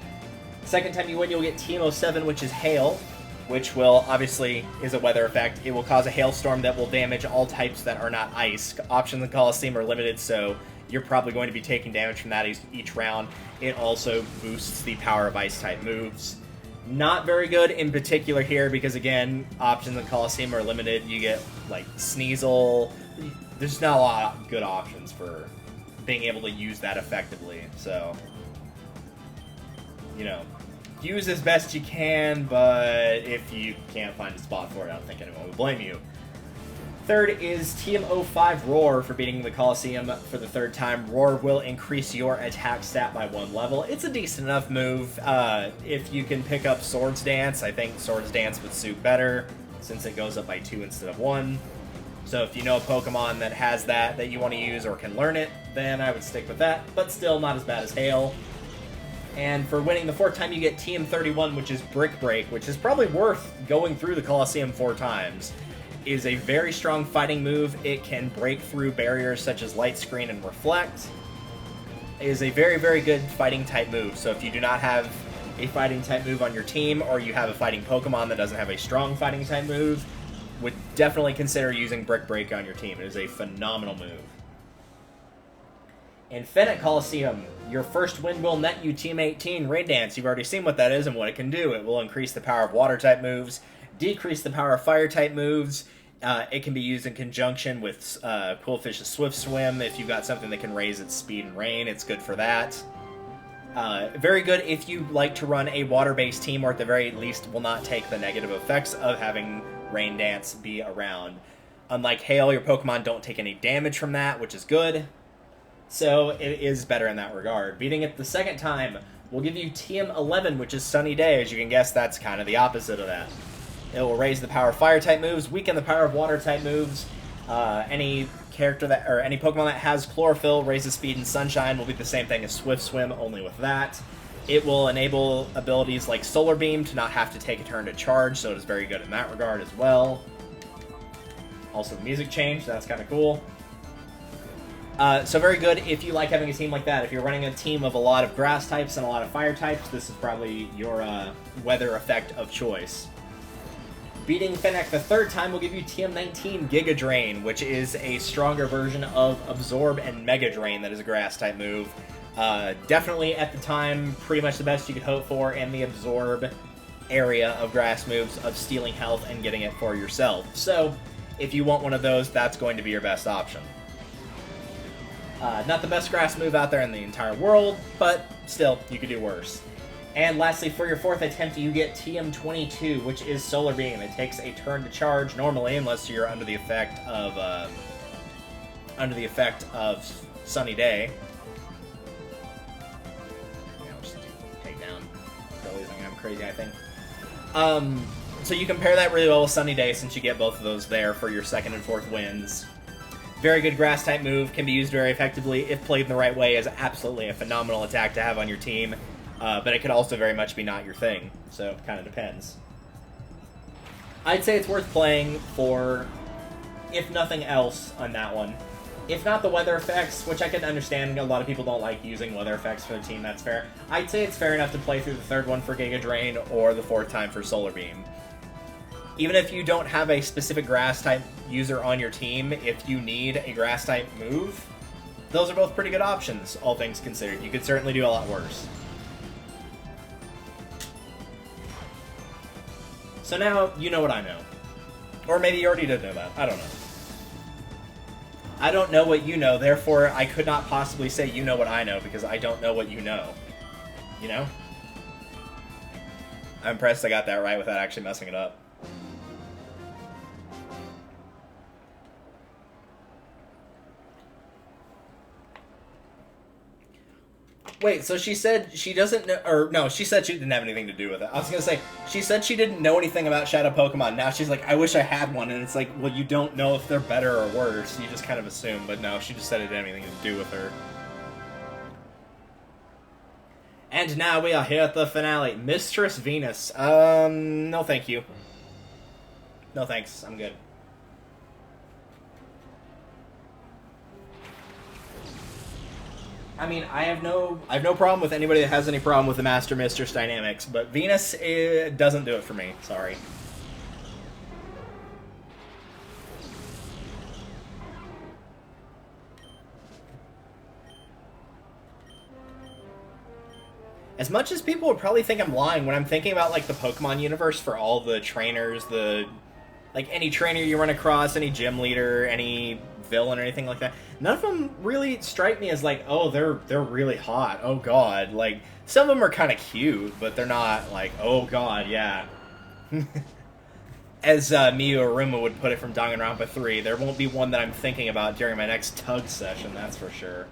Second time you win, you'll get Tm07, which is Hail, which will, obviously, is a weather effect. It will cause a hailstorm that will damage all types that are not ice. Options in Colosseum are limited, so you're probably going to be taking damage from that each round. It also boosts the power of Ice-type moves. Not very good in particular here because, again, options in Colosseum are limited. You get, like, Sneasel. There's not a lot of good options for being able to use that effectively. So, you know, use as best you can, but if you can't find a spot for it, I don't think anyone would blame you. Third is Tm05 Roar for beating the Colosseum for the 3rd time. Roar will increase your attack stat by 1 level. It's a decent enough move. If you can pick up Swords Dance, I think Swords Dance would suit better since it goes up by 2 instead of 1. So if you know a Pokemon that has that you want to use or can learn it, then I would stick with that, but still not as bad as Hail. And for winning the 4th time, you get Tm31, which is Brick Break, which is probably worth going through the Colosseum 4 times. It is a very strong fighting move. It can break through barriers such as Light Screen and Reflect. It is a very, very good fighting type move. So if you do not have a fighting type move on your team, or you have a fighting Pokemon that doesn't have a strong fighting type move, would definitely consider using Brick Break on your team. It is a phenomenal move. In Fennec Colosseum, your first win will net you Tm18 Rain Dance. You've already seen what that is and what it can do. It will increase the power of Water-type moves, decrease the power of Fire-type moves. It can be used in conjunction with Quillfish's Swift Swim. If you've got something that can raise its speed and rain, it's good for that. Very good if you like to run a water-based team, or at the very least will not take the negative effects of having Rain Dance be around. Unlike Hail, your Pokemon don't take any damage from that, which is good. So it is better in that regard. Beating it the 2nd time will give you Tm11, which is Sunny Day. As you can guess, that's kind of the opposite of that. It will raise the power of Fire-type moves, weaken the power of Water-type moves. Any Pokemon that has Chlorophyll raises speed and Sunshine will be the same thing as Swift Swim, only with that. It will enable abilities like Solar Beam to not have to take a turn to charge, so it is very good in that regard as well. Also the music change, that's kind of cool. So very good if you like having a team like that. If you're running a team of a lot of grass types and a lot of fire types, this is probably your weather effect of choice. Beating Fennec the 3rd time will give you Tm19 Giga Drain, which is a stronger version of Absorb and Mega Drain that is a grass type move. Definitely at the time, pretty much the best you could hope for in the absorb area of grass moves of stealing health and getting it for yourself. So, if you want one of those, that's going to be your best option. Not the best grass move out there in the entire world, but still, you could do worse. And lastly, for your fourth attempt, you get Tm05, which is Solar Beam. It takes a turn to charge normally, unless you're under the effect of Sunny Day. Take down. I'm crazy, I think. So you can pair that really well with Sunny Day, since you get both of those there for your second and fourth wins. Very good grass type move, can be used very effectively if played in the right way, is absolutely a phenomenal attack to have on your team. But it could also very much be not your thing, so it kind of depends. I'd say it's worth playing for, if nothing else, on that one. If not the weather effects, which I can understand, a lot of people don't like using weather effects for the team, that's fair. I'd say it's fair enough to play through the third one for Giga Drain, or the fourth time for Solar Beam. Even if you don't have a specific grass-type user on your team, if you need a grass-type move, those are both pretty good options, all things considered. You could certainly do a lot worse. So now, you know what I know. Or maybe you already did know that. I don't know. I don't know what you know, therefore I could not possibly say you know what I know, because I don't know what you know. You know? I'm impressed I got that right without actually messing it up. Wait, so she said she doesn't know, or no, she said she didn't have anything to do with it. I was going to say, she said she didn't know anything about Shadow Pokemon. Now she's like, I wish I had one, and it's like, well, you don't know if they're better or worse. You just kind of assume, but no, she just said it didn't have anything to do with her. And now we are here at the finale. Mistress Venus. No thank you. No thanks, I'm good. I mean, I have no problem with anybody that has any problem with the Master Mistress dynamics, but Venus doesn't do it for me. Sorry. As much as people would probably think I'm lying when I'm thinking about, like, the Pokemon universe for all the trainers, like, any trainer you run across, any gym leader, any villain or anything like that, none of them really strike me as like, oh, they're really hot, oh god. Like, some of them are kind of cute, but they're not like, oh god, yeah. As Miyu Aruma would put it from Danganronpa 3, there won't be one that I'm thinking about during my next tug session, that's for sure.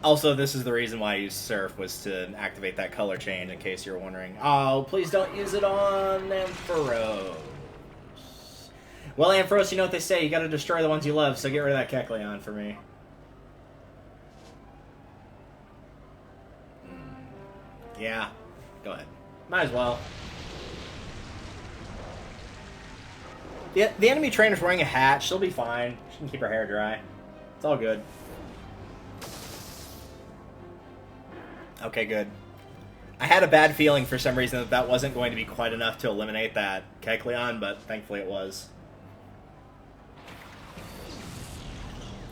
Also, this is the reason why I used Surf, was to activate that color change, in case you're wondering. Oh, please don't use it on Ampharos. Well, Ampharos, you know what they say, you gotta destroy the ones you love, so get rid of that Kecleon for me. Yeah, go ahead. Might as well. The enemy trainer's wearing a hat, she'll be fine. She can keep her hair dry. It's all good. Okay, good. I had a bad feeling for some reason that that wasn't going to be quite enough to eliminate that Kecleon, but thankfully it was.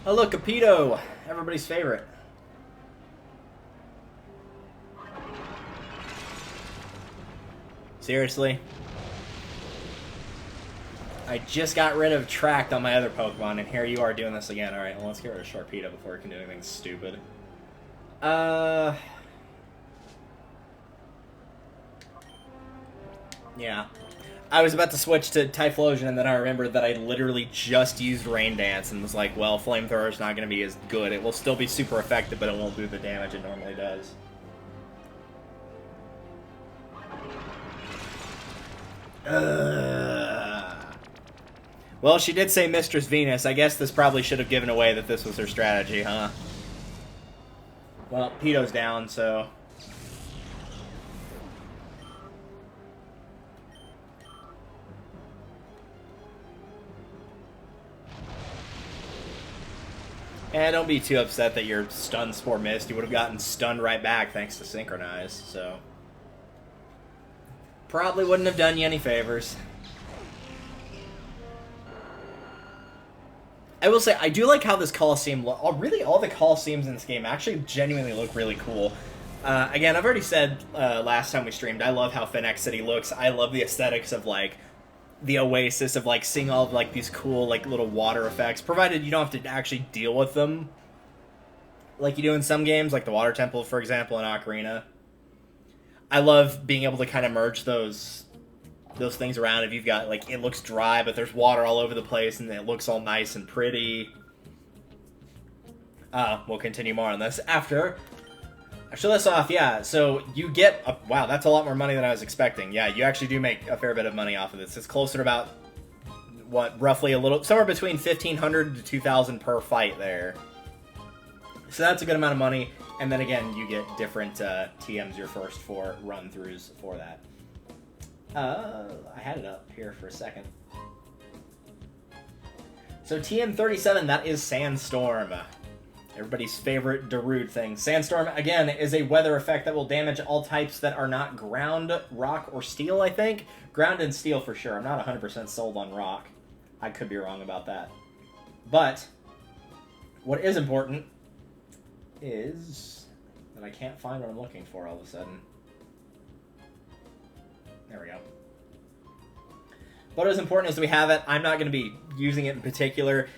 Oh look, Capito! Everybody's favorite. Seriously? I just got rid of Tract on my other Pokemon, and here you are doing this again. Alright, well, let's get rid of Sharpedo before it can do anything stupid. Yeah. I was about to switch to Typhlosion, and then I remembered that I literally just used Rain Dance, and was like, well, Flamethrower's not going to be as good. It will still be super effective, but it won't do the damage it normally does. Well, she did say Mistress Venus. I guess this probably should have given away that this was her strategy, huh? Well, Pito's down, so... don't be too upset that your stun spore missed. You would have gotten stunned right back thanks to Synchronize, so... Probably wouldn't have done you any favors. I will say, I do like how this Colosseum really, all the Colosseums in this game actually genuinely look really cool. Again, I've already said last time we streamed, I love how Fennec City looks. I love the aesthetics of, like, the Oasis, of, like, seeing all of, like, these cool, like, little water effects, provided you don't have to actually deal with them like you do in some games, like the Water Temple, for example, in Ocarina. I love being able to kind of merge those things around. If you've got, like, it looks dry, but there's water all over the place, and it looks all nice and pretty. We'll continue more on this after I show this off. Yeah, so you get... wow, that's a lot more money than I was expecting. Yeah, you actually do make a fair bit of money off of this. It's closer to about, what, roughly somewhere between 1,500 to 2,000 per fight there. So that's a good amount of money. And then again, you get different TMs your first 4 run-throughs for that. I had it up here for a second. So TM37, that is Sandstorm. Everybody's favorite Darude thing. Sandstorm, again, is a weather effect that will damage all types that are not ground, rock, or steel, I think. Ground and steel for sure. I'm not 100% sold on rock. I could be wrong about that. But what is important is that I can't find what I'm looking for all of a sudden. There we go. What is important is we have it. I'm not going to be using it in particular.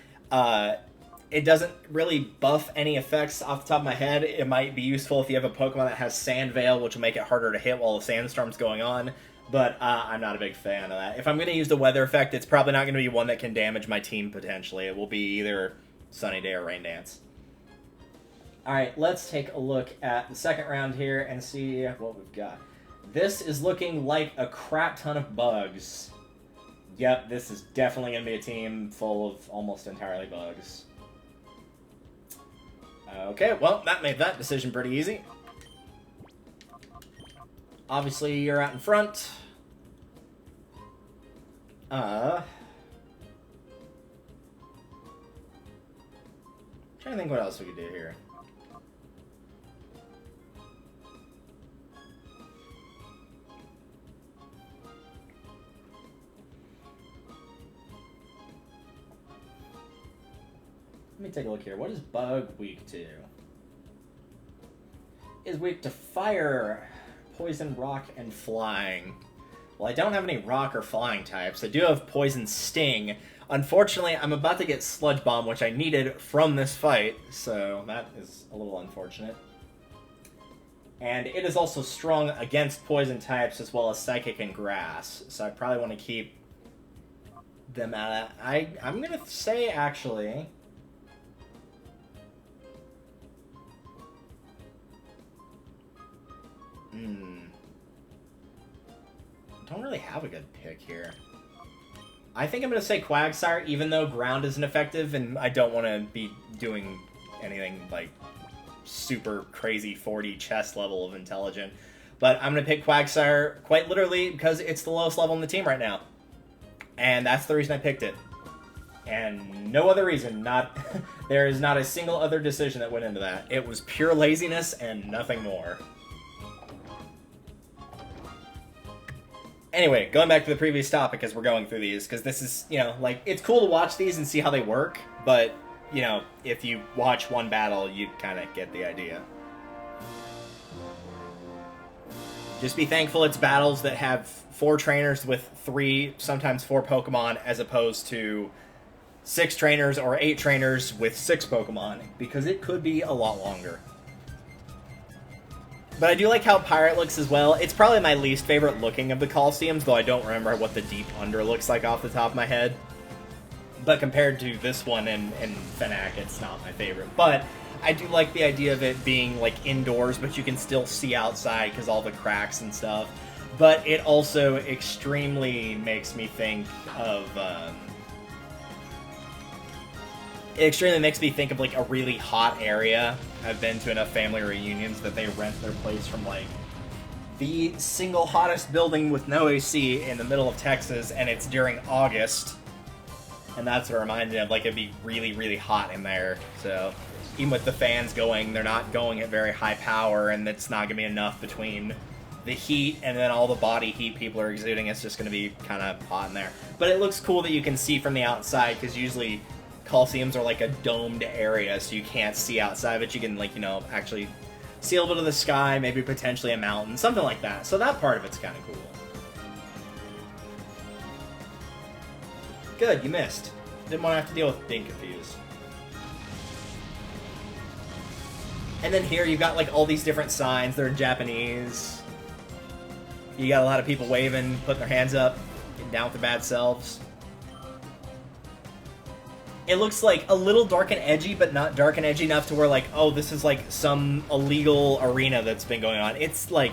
It doesn't really buff any effects off the top of my head. It might be useful if you have a Pokemon that has Sand Veil, which will make it harder to hit while the sandstorm's going on. But I'm not a big fan of that. If I'm going to use the weather effect, it's probably not going to be one that can damage my team potentially. It will be either Sunny Day or Rain Dance. Alright, let's take a look at the second round here and see what we've got. This is looking like a crap ton of bugs. Yep, this is definitely going to be a team full of almost entirely bugs. Okay, well, that made that decision pretty easy. Obviously, you're out in front. I'm trying to think what else we could do here. Let me take a look here. What is Bug weak to? Is weak to Fire, Poison, Rock, and Flying. Well, I don't have any Rock or Flying types. I do have Poison Sting. Unfortunately, I'm about to get Sludge Bomb, which I needed from this fight, so that is a little unfortunate. And it is also strong against Poison types as well as Psychic and Grass, so I probably want to keep them out of that. I'm going to say, actually... I don't really have a good pick here. I think I'm going to say Quagsire, even though Ground isn't effective, and I don't want to be doing anything, like, super crazy 40 chess level of intelligent. But I'm going to pick Quagsire quite literally because it's the lowest level in the team right now. And that's the reason I picked it. And no other reason. There is not a single other decision that went into that. It was pure laziness and nothing more. Anyway, going back to the previous topic as we're going through these, because this is, you know, like, it's cool to watch these and see how they work, but, you know, if you watch one battle, you kind of get the idea. Just be thankful it's battles that have 4 trainers with 3, sometimes 4 Pokemon, as opposed to 6 trainers or 8 trainers with 6 Pokemon, because it could be a lot longer. But I do like how Pirate looks as well. It's probably my least favorite looking of the Colosseums, though I don't remember what the Deep Under looks like off the top of my head. But compared to this one and Fennec, it's not my favorite. But I do like the idea of it being, like, indoors, but you can still see outside because all the cracks and stuff. But it also extremely makes me think of... It extremely makes me think of, like, a really hot area. I've been to enough family reunions that they rent their place from, like, the single hottest building with no AC in the middle of Texas, and it's during August. And that's what it reminds me of. Like, it'd be really, really hot in there. So, even with the fans going, they're not going at very high power, and it's not going to be enough between the heat and then all the body heat people are exuding. It's just going to be kind of hot in there. But it looks cool that you can see from the outside, because usually... Colosseums are like a domed area, so you can't see outside of it. You can, like, you know, actually see a little bit of the sky, maybe potentially a mountain, something like that. So that part of it's kind of cool. Good, you missed. Didn't want to have to deal with being confused. And then here you've got like all these different signs. They're in Japanese. You got a lot of people waving, putting their hands up, getting down with their bad selves. It looks like a little dark and edgy, but not dark and edgy enough to where like, oh, this is like some illegal arena that's been going on. It's like,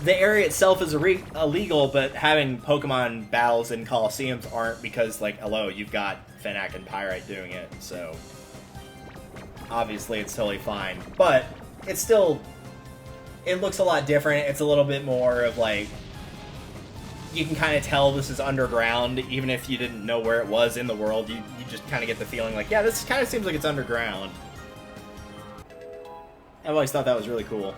the area itself is illegal, but having Pokemon battles in Colosseums aren't because, like, hello, you've got Fnac and Pyrite doing it, so obviously it's totally fine. But it's still, it looks a lot different. It's a little bit more of, like, you can kind of tell this is underground, even if you didn't know where it was in the world. You just kind of get the feeling like, yeah, this kind of seems like it's underground. I've always thought that was really cool.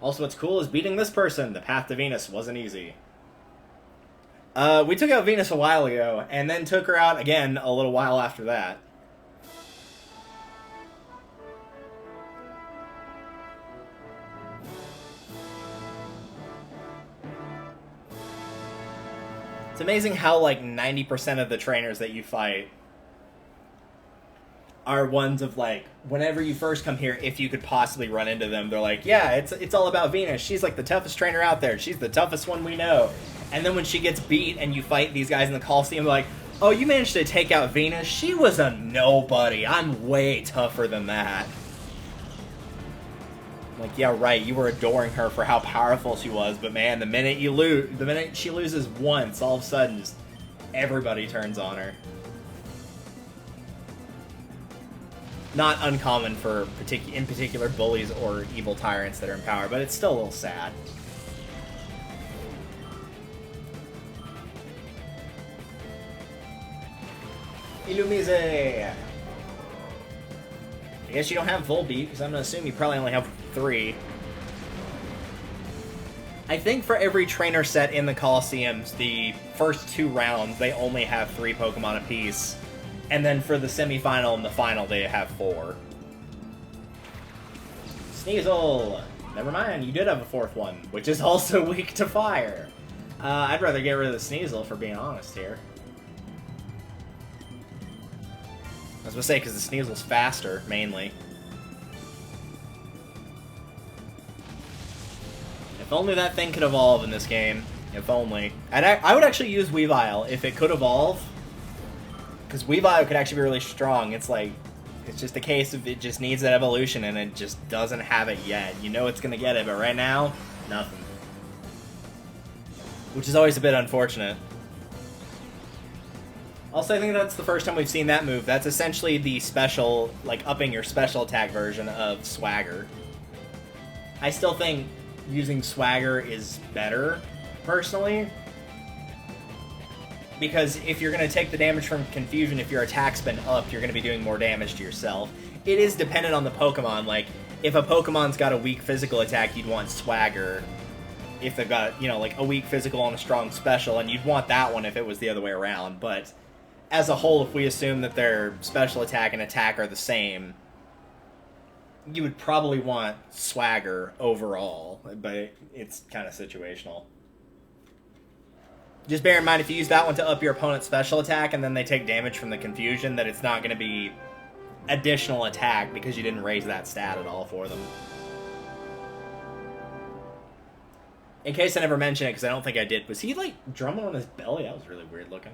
Also, what's cool is beating this person. The path to Venus wasn't easy. We took out Venus a while ago, and then took her out again a little while after that. It's amazing how, like, 90% of the trainers that you fight are ones of, like, whenever you first come here, if you could possibly run into them, they're like, yeah, it's all about Venus. She's, like, the toughest trainer out there. She's the toughest one we know. And then when she gets beat and you fight these guys in the Colosseum, they're like, oh, you managed to take out Venus? She was a nobody. I'm way tougher than that. Like, yeah, right, you were adoring her for how powerful she was, but man, the minute she loses once, all of a sudden, just everybody turns on her. Not uncommon for in particular bullies or evil tyrants that are in power, but it's still a little sad. Illumise! I guess you don't have Volbeat, because I'm going to assume you probably only have 3. I think for every trainer set in the Colosseums, the first 2 rounds, they only have 3 Pokemon apiece. And then for the semifinal and the final, they have 4. Sneasel! Never mind, you did have a 4th one, which is also weak to fire. I'd rather get rid of the Sneasel, for being honest here. I was going to say, because the Sneasel's faster, mainly. If only that thing could evolve in this game. If only. I would actually use Weavile if it could evolve. Because Weavile could actually be really strong. It's like, it's just a case of it just needs that evolution, and it just doesn't have it yet. You know it's going to get it, but right now, nothing. Which is always a bit unfortunate. Also, I think that's the first time we've seen that move. That's essentially the special, like, upping your special attack version of Swagger. I still think using Swagger is better, personally. Because if you're going to take the damage from Confusion, if your attack's been upped, you're going to be doing more damage to yourself. It is dependent on the Pokemon. Like, if a Pokemon's got a weak physical attack, you'd want Swagger. If they've got, you know, like, a weak physical and a strong special, and you'd want that one if it was the other way around. But as a whole, if we assume that their special attack and attack are the same, you would probably want Swagger overall. But it's kind of situational. Just bear in mind, if you use that one to up your opponent's special attack and then they take damage from the Confusion, that it's not going to be additional attack because you didn't raise that stat at all for them. In case I never mentioned it, because I don't think I did, was he, like, drumming on his belly? That was really weird looking.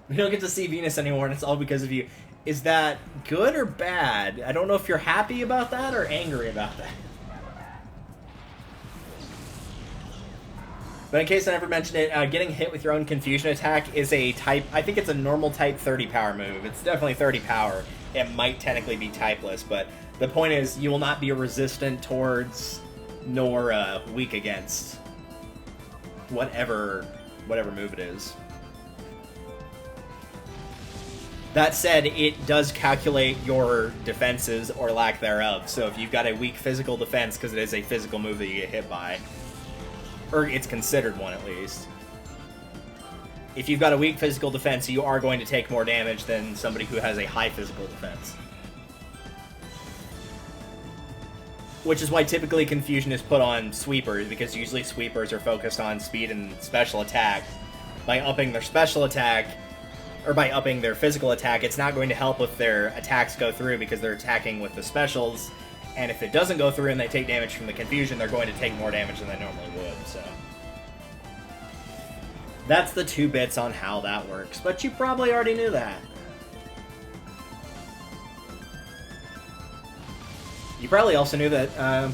We don't get to see Venus anymore, and it's all because of you. Is that good or bad? I don't know if you're happy about that or angry about that. But in case I never mentioned it, getting hit with your own Confusion attack is a type... I think it's a normal type 30 power move. It's definitely 30 power. It might technically be typeless, but the point is you will not be resistant towards nor weak against whatever move it is. That said, it does calculate your defenses or lack thereof. So if you've got a weak physical defense, because it is a physical move that you get hit by, Or it's considered one, at least. If you've got a weak physical defense, you are going to take more damage than somebody who has a high physical defense. Which is why typically Confusion is put on sweepers, because usually sweepers are focused on speed and special attack. By upping their special attack, or by upping their physical attack, it's not going to help if their attacks go through because they're attacking with the specials, and if it doesn't go through and they take damage from the Confusion, they're going to take more damage than they normally would, so... That's the 2 bits on how that works, but you probably already knew that. You probably also knew that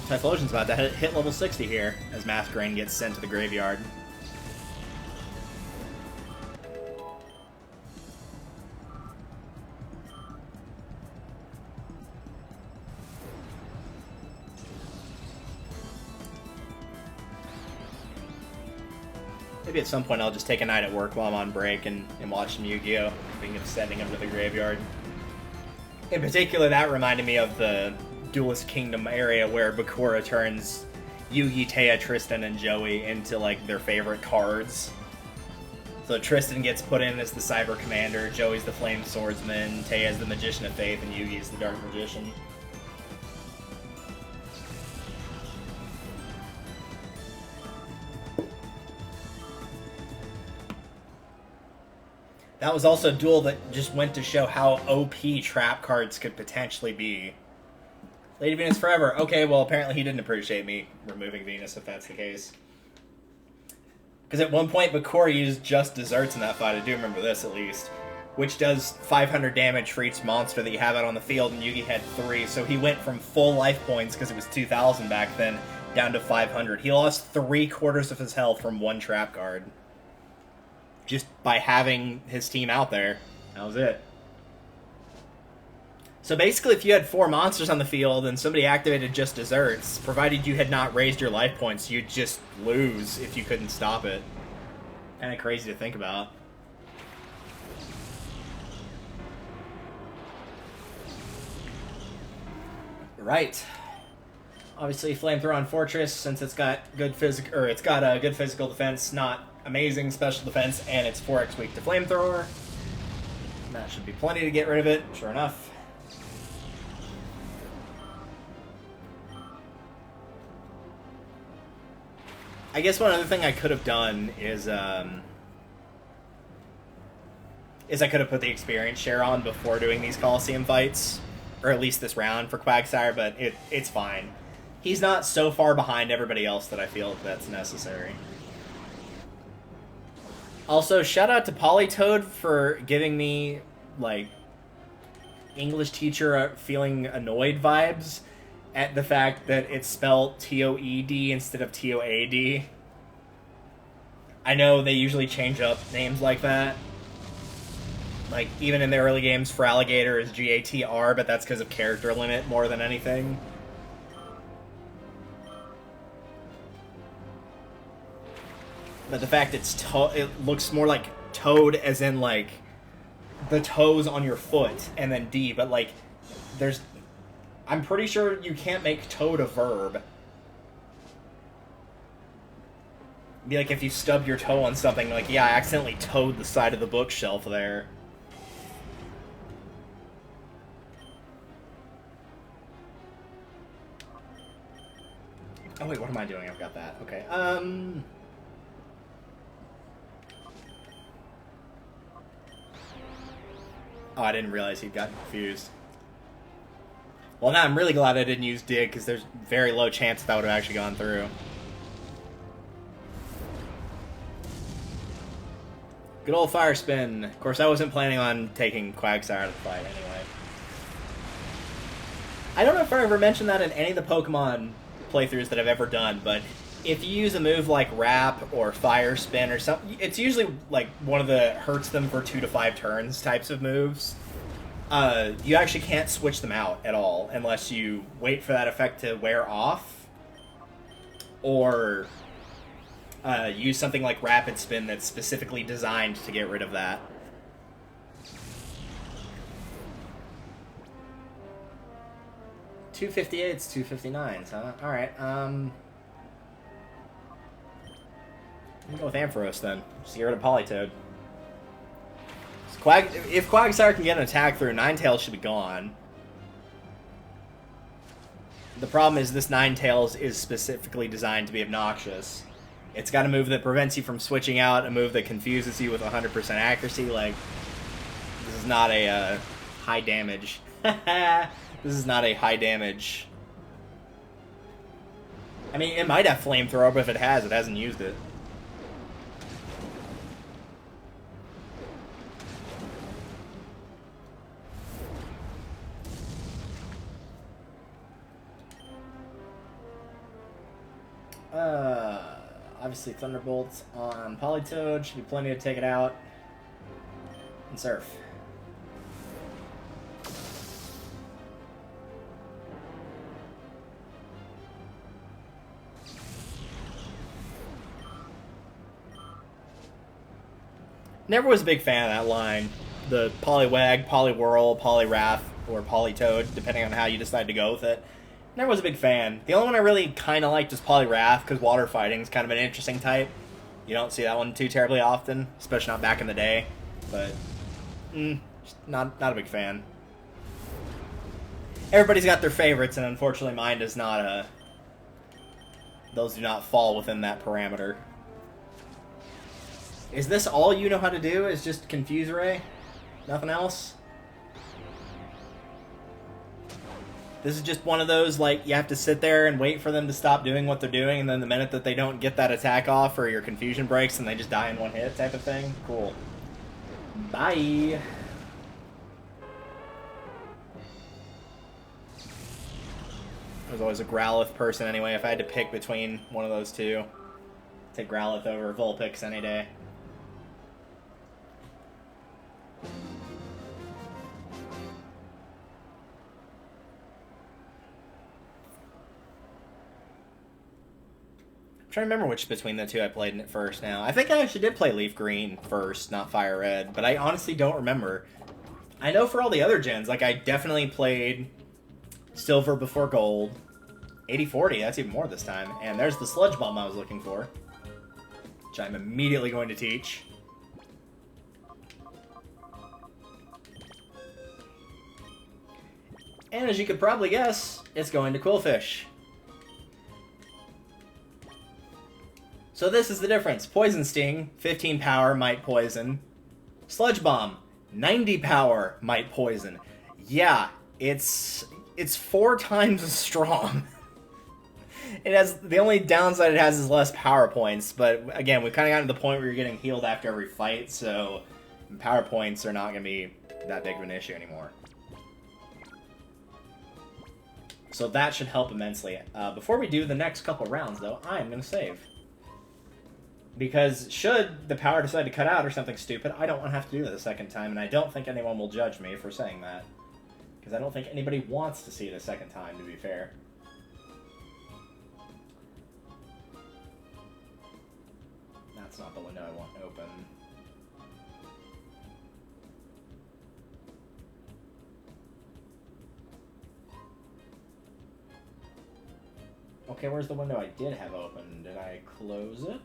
Typhlosion's about to hit level 60 here, as Masquerain gets sent to the graveyard. Maybe at some point I'll just take a night at work while I'm on break and watch some Yu-Gi-Oh! Thinking of sending him to the graveyard. In particular, that reminded me of the Duelist Kingdom area where Bakura turns Yugi, Taya, Tristan, and Joey into, like, their favorite cards. So Tristan gets put in as the Cyber Commander, Joey's the Flame Swordsman, Taya's the Magician of Faith, and Yugi's the Dark Magician. That was also a duel that just went to show how OP trap cards could potentially be. Lady Venus Forever. Okay, well, apparently he didn't appreciate me removing Venus, if that's the case. Because at one point, Bakura used just desserts in that fight. I do remember this, at least. Which does 500 damage for each monster that you have out on the field, and Yugi had 3. So he went from full life points, because it was 2,000 back then, down to 500. He lost 3/4 of his health from 1 trap card. Just by having his team out there. That was it. So basically, if you had 4 monsters on the field and somebody activated just desserts, provided you had not raised your life points, you'd just lose if you couldn't stop it. Kind of crazy to think about. Right. Obviously, Flamethrower on Fortress, since it's got good good physical defense, not amazing special defense, and it's 4x weak to Flamethrower. That should be plenty to get rid of it, sure enough. I guess one other thing I could have done is I could have put the experience share on before doing these Colosseum fights, or at least this round for Quagsire, but it's fine. He's not so far behind everybody else that I feel that's necessary. Also, shout out to Polytoad for giving me, like, English teacher feeling annoyed vibes at the fact that it's spelled T-O-E-D instead of T-O-A-D. I know they usually change up names like that. Like, even in the early games, for Alligator is G-A-T-R, but that's because of character limit more than anything. But the fact it looks more like toad as in, like, the toes on your foot, and then D, but, like, I'm pretty sure you can't make toad a verb. It'd be like if you stub your toe on something, like, yeah, I accidentally toed the side of the bookshelf there. Oh wait, what am I doing? I've got that. Okay, Oh, I didn't realize he'd gotten confused. Well, now I'm really glad I didn't use Dig, because there's very low chance that would have actually gone through. Good old Fire Spin. Of course, I wasn't planning on taking Quagsire to the fight anyway. I don't know if I ever mentioned that in any of the Pokemon playthroughs that I've ever done, but if you use a move like Wrap or Fire Spin or something, it's usually like one of the hurts them for 2 to 5 turns types of moves. You actually can't switch them out at all unless you wait for that effect to wear off, or use something like Rapid Spin that's specifically designed to get rid of that. $258's $259's, huh? Alright, I'll go with Ampharos then. Just get rid of Politoed. If Quagsire can get an attack through, Ninetales should be gone. The problem is this Ninetales is specifically designed to be obnoxious. It's got a move that prevents you from switching out, a move that confuses you with 100% accuracy. Like, this is not a high damage. This is not a high damage. I mean, it might have Flamethrower, but if it has, it hasn't used it. Obviously Thunderbolts on Politoed. Should be plenty to take it out. And Surf. Never was a big fan of that line. The Poliwag, Poliwhirl, Poliwrath, or Politoed, depending on how you decide to go with it. Never was a big fan. The only one I really kind of liked was Poliwrath, because water fighting is kind of an interesting type. You don't see that one too terribly often, especially not back in the day. But, not a big fan. Everybody's got their favorites, and unfortunately mine does not, those do not fall within that parameter. Is this all you know how to do, is just Confuse Ray? Nothing else? This is just one of those, like, you have to sit there and wait for them to stop doing what they're doing, and then the minute that they don't get that attack off, or your confusion breaks, and they just die in one hit type of thing? Cool. Bye! I was always a Growlithe person anyway. If I had to pick between one of those two, I'd take Growlithe over Vulpix any day. I'm trying to remember which between the two I played in it first now. I think I actually did play Leaf Green first, not Fire Red, but I honestly don't remember. I know for all the other gens, like I definitely played Silver before Gold. 80-40, that's even more this time. And there's the Sludge Bomb I was looking for, which I'm immediately going to teach. And as you could probably guess, it's going to Quillfish. So this is the difference. Poison Sting, 15 power, might poison. Sludge Bomb, 90 power, might poison. Yeah, it's 4 times as strong. It has, the only downside it has is less power points, but again, we've kind of gotten to the point where you're getting healed after every fight, so power points are not going to be that big of an issue anymore. So that should help immensely. Before we do the next couple rounds, though, I'm going to save. Because should the power decide to cut out or something stupid, I don't want to have to do that a second time, and I don't think anyone will judge me for saying that. Because I don't think anybody wants to see it a second time, to be fair. That's not the window I want open. Okay, where's the window I did have open? Did I close it?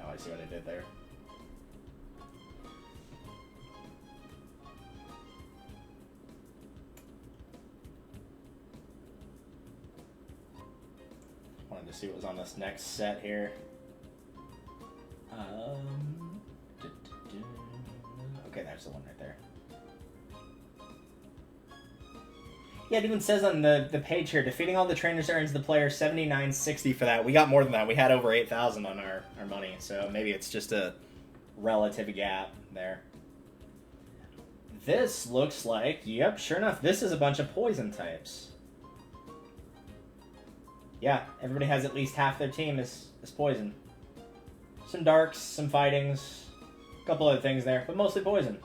Oh, I see what I did there. Wanted to see what was on this next set here. Okay, there's the one right there. Yeah, it even says on the page here, defeating all the trainers earns the player $79.60 for that. We got more than that. We had over 8,000 on our money, so maybe it's just a relative gap there. This looks like, yep, sure enough, this is a bunch of poison types. Yeah, everybody has at least half their team is poison. Some darks, some fightings, a couple other things there, but mostly poison.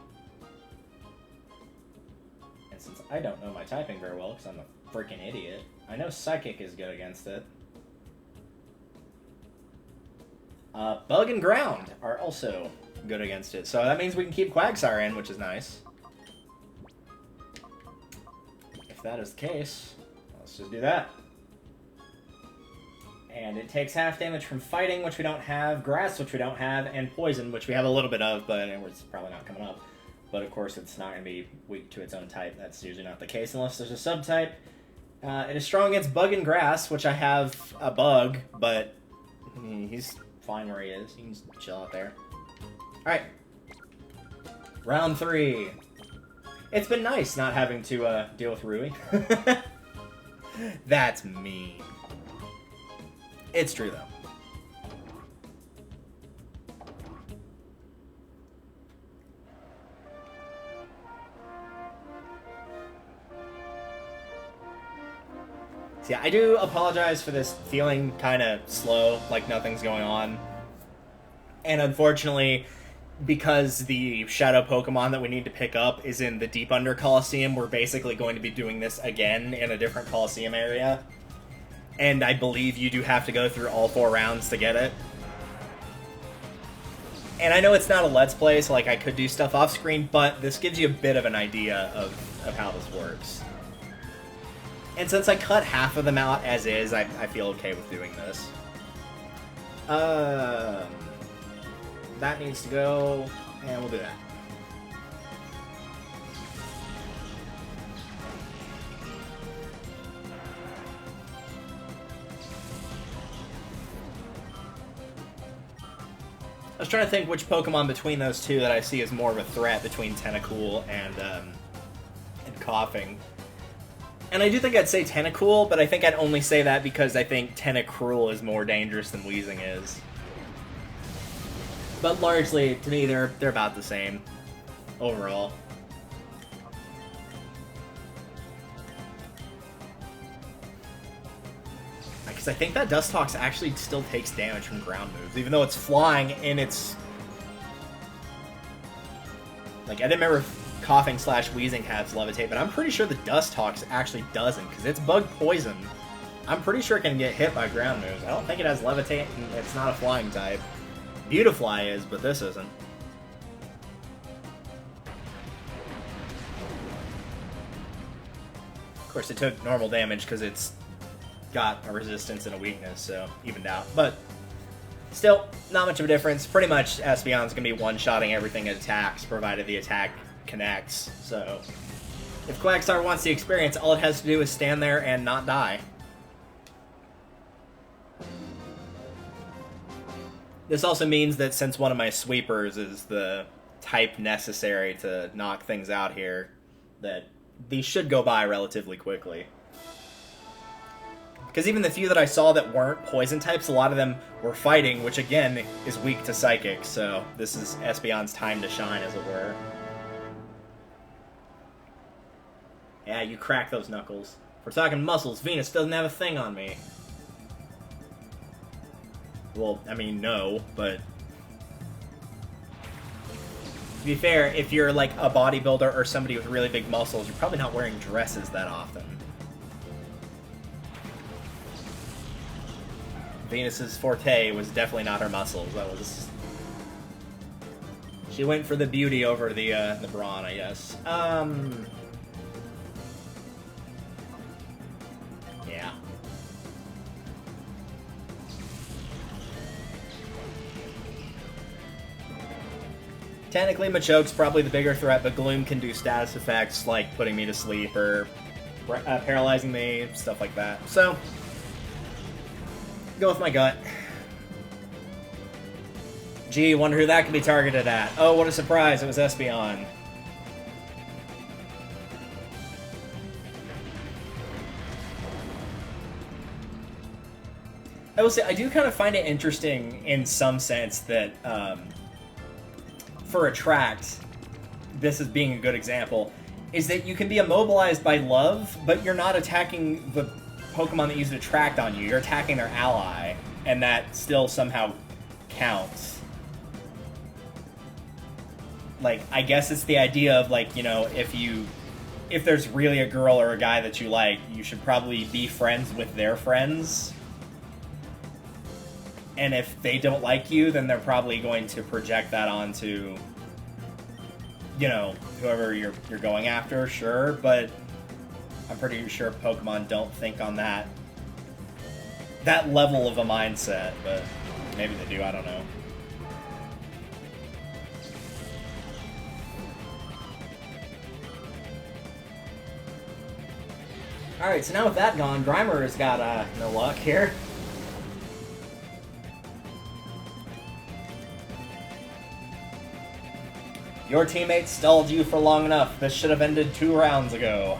And since I don't know my typing very well, because I'm a freaking idiot, I know Psychic is good against it. Bug and Ground are also good against it, so that means we can keep Quagsire in, which is nice. If if that is the case, let's just do that. And it takes half damage from fighting, which we don't have, grass, which we don't have, and poison, which we have a little bit of, but it's probably not coming up. But of course, it's not going to be weak to its own type. That's usually not the case unless there's a subtype. It is strong against bug and grass, which I have a bug, but he's fine where he is. He can just chill out there. Alright. Round 3. It's been nice not having to deal with Rui. That's mean. It's true, though. So yeah, I do apologize for this feeling kind of slow, like nothing's going on. And unfortunately, because the shadow Pokemon that we need to pick up is in the deep Under Colosseum, we're basically going to be doing this again in a different Colosseum area. And I believe you do have to go through all 4 rounds to get it. And I know it's not a Let's Play, so like I could do stuff off screen, but this gives you a bit of an idea of how this works. And since I cut half of them out as is, I feel okay with doing this. That needs to go, and we'll do that. I was trying to think which Pokemon between those two that I see as more of a threat between Tentacool and Coughing. And I do think I'd say Tentacool, but I think I'd only say that because I think Tentacruel is more dangerous than Weezing is. But largely, to me, they're about the same overall. Because I think that Dustox actually still takes damage from ground moves, even though it's flying and it's... Like, I didn't remember if Coughing / Weezing has Levitate, but I'm pretty sure the Dustox actually doesn't, because it's bug poison. I'm pretty sure it can get hit by ground moves. I don't think it has Levitate, and it's not a flying type. Beautifly is, but this isn't. Of course, it took normal damage because it's got a resistance and a weakness, so evened out. But still, not much of a difference. Pretty much, Espeon's going to be one-shotting everything it attacks, provided the attack connects. So if Quagstar wants the experience, all it has to do is stand there and not die. This also means that since one of my sweepers is the type necessary to knock things out here, that these should go by relatively quickly. Because even the few that I saw that weren't poison types, a lot of them were fighting, which again is weak to psychic, so this is Espeon's time to shine, as it were. Yeah, you crack those knuckles. If we're talking muscles, Venus doesn't have a thing on me. Well, I mean, no, but... To be fair, if you're like a bodybuilder or somebody with really big muscles, you're probably not wearing dresses that often. Venus's forte was definitely not her muscles. That was... She went for the beauty over the brawn, I guess. Yeah. Technically, Machoke's probably the bigger threat, but Gloom can do status effects like putting me to sleep or paralyzing me, stuff like that. So, go with my gut. Gee, wonder who that could be targeted at. Oh, what a surprise, it was Espeon. I will say, I do kind of find it interesting in some sense that, for Attract, this is being a good example, is that you can be immobilized by love, but you're not attacking the Pokemon that used Attract on you. You're attacking their ally, and that still somehow counts. Like, I guess it's the idea of, like, you know, if there's really a girl or a guy that you like, you should probably be friends with their friends. And if they don't like you, then they're probably going to project that onto, you know, whoever you're going after, sure. But I'm pretty sure Pokemon don't think on that level of a mindset, but maybe they do, I don't know. Alright, so now with that gone, Grimer has got no luck here. Your teammate stalled you for long enough. This should have ended 2 rounds ago.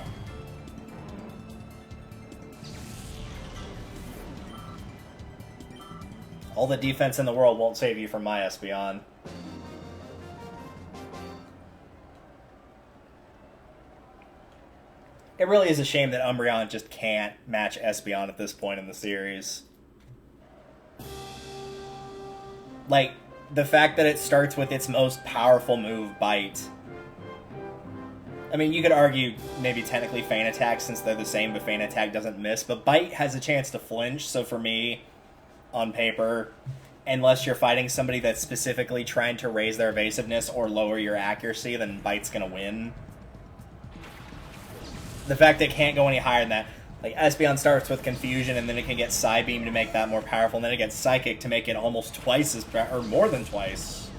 All the defense in the world won't save you from my Espeon. It really is a shame that Umbreon just can't match Espeon at this point in the series. Like, the fact that it starts with its most powerful move, Bite. I mean, you could argue maybe technically Feint Attack since they're the same, but Feint Attack doesn't miss. But Bite has a chance to flinch, so for me, on paper, unless you're fighting somebody that's specifically trying to raise their evasiveness or lower your accuracy, then Bite's gonna win. The fact that it can't go any higher than that. Like, Espeon starts with Confusion, and then it can get Psybeam to make that more powerful, and then it gets Psychic to make it almost twice as, or more than twice.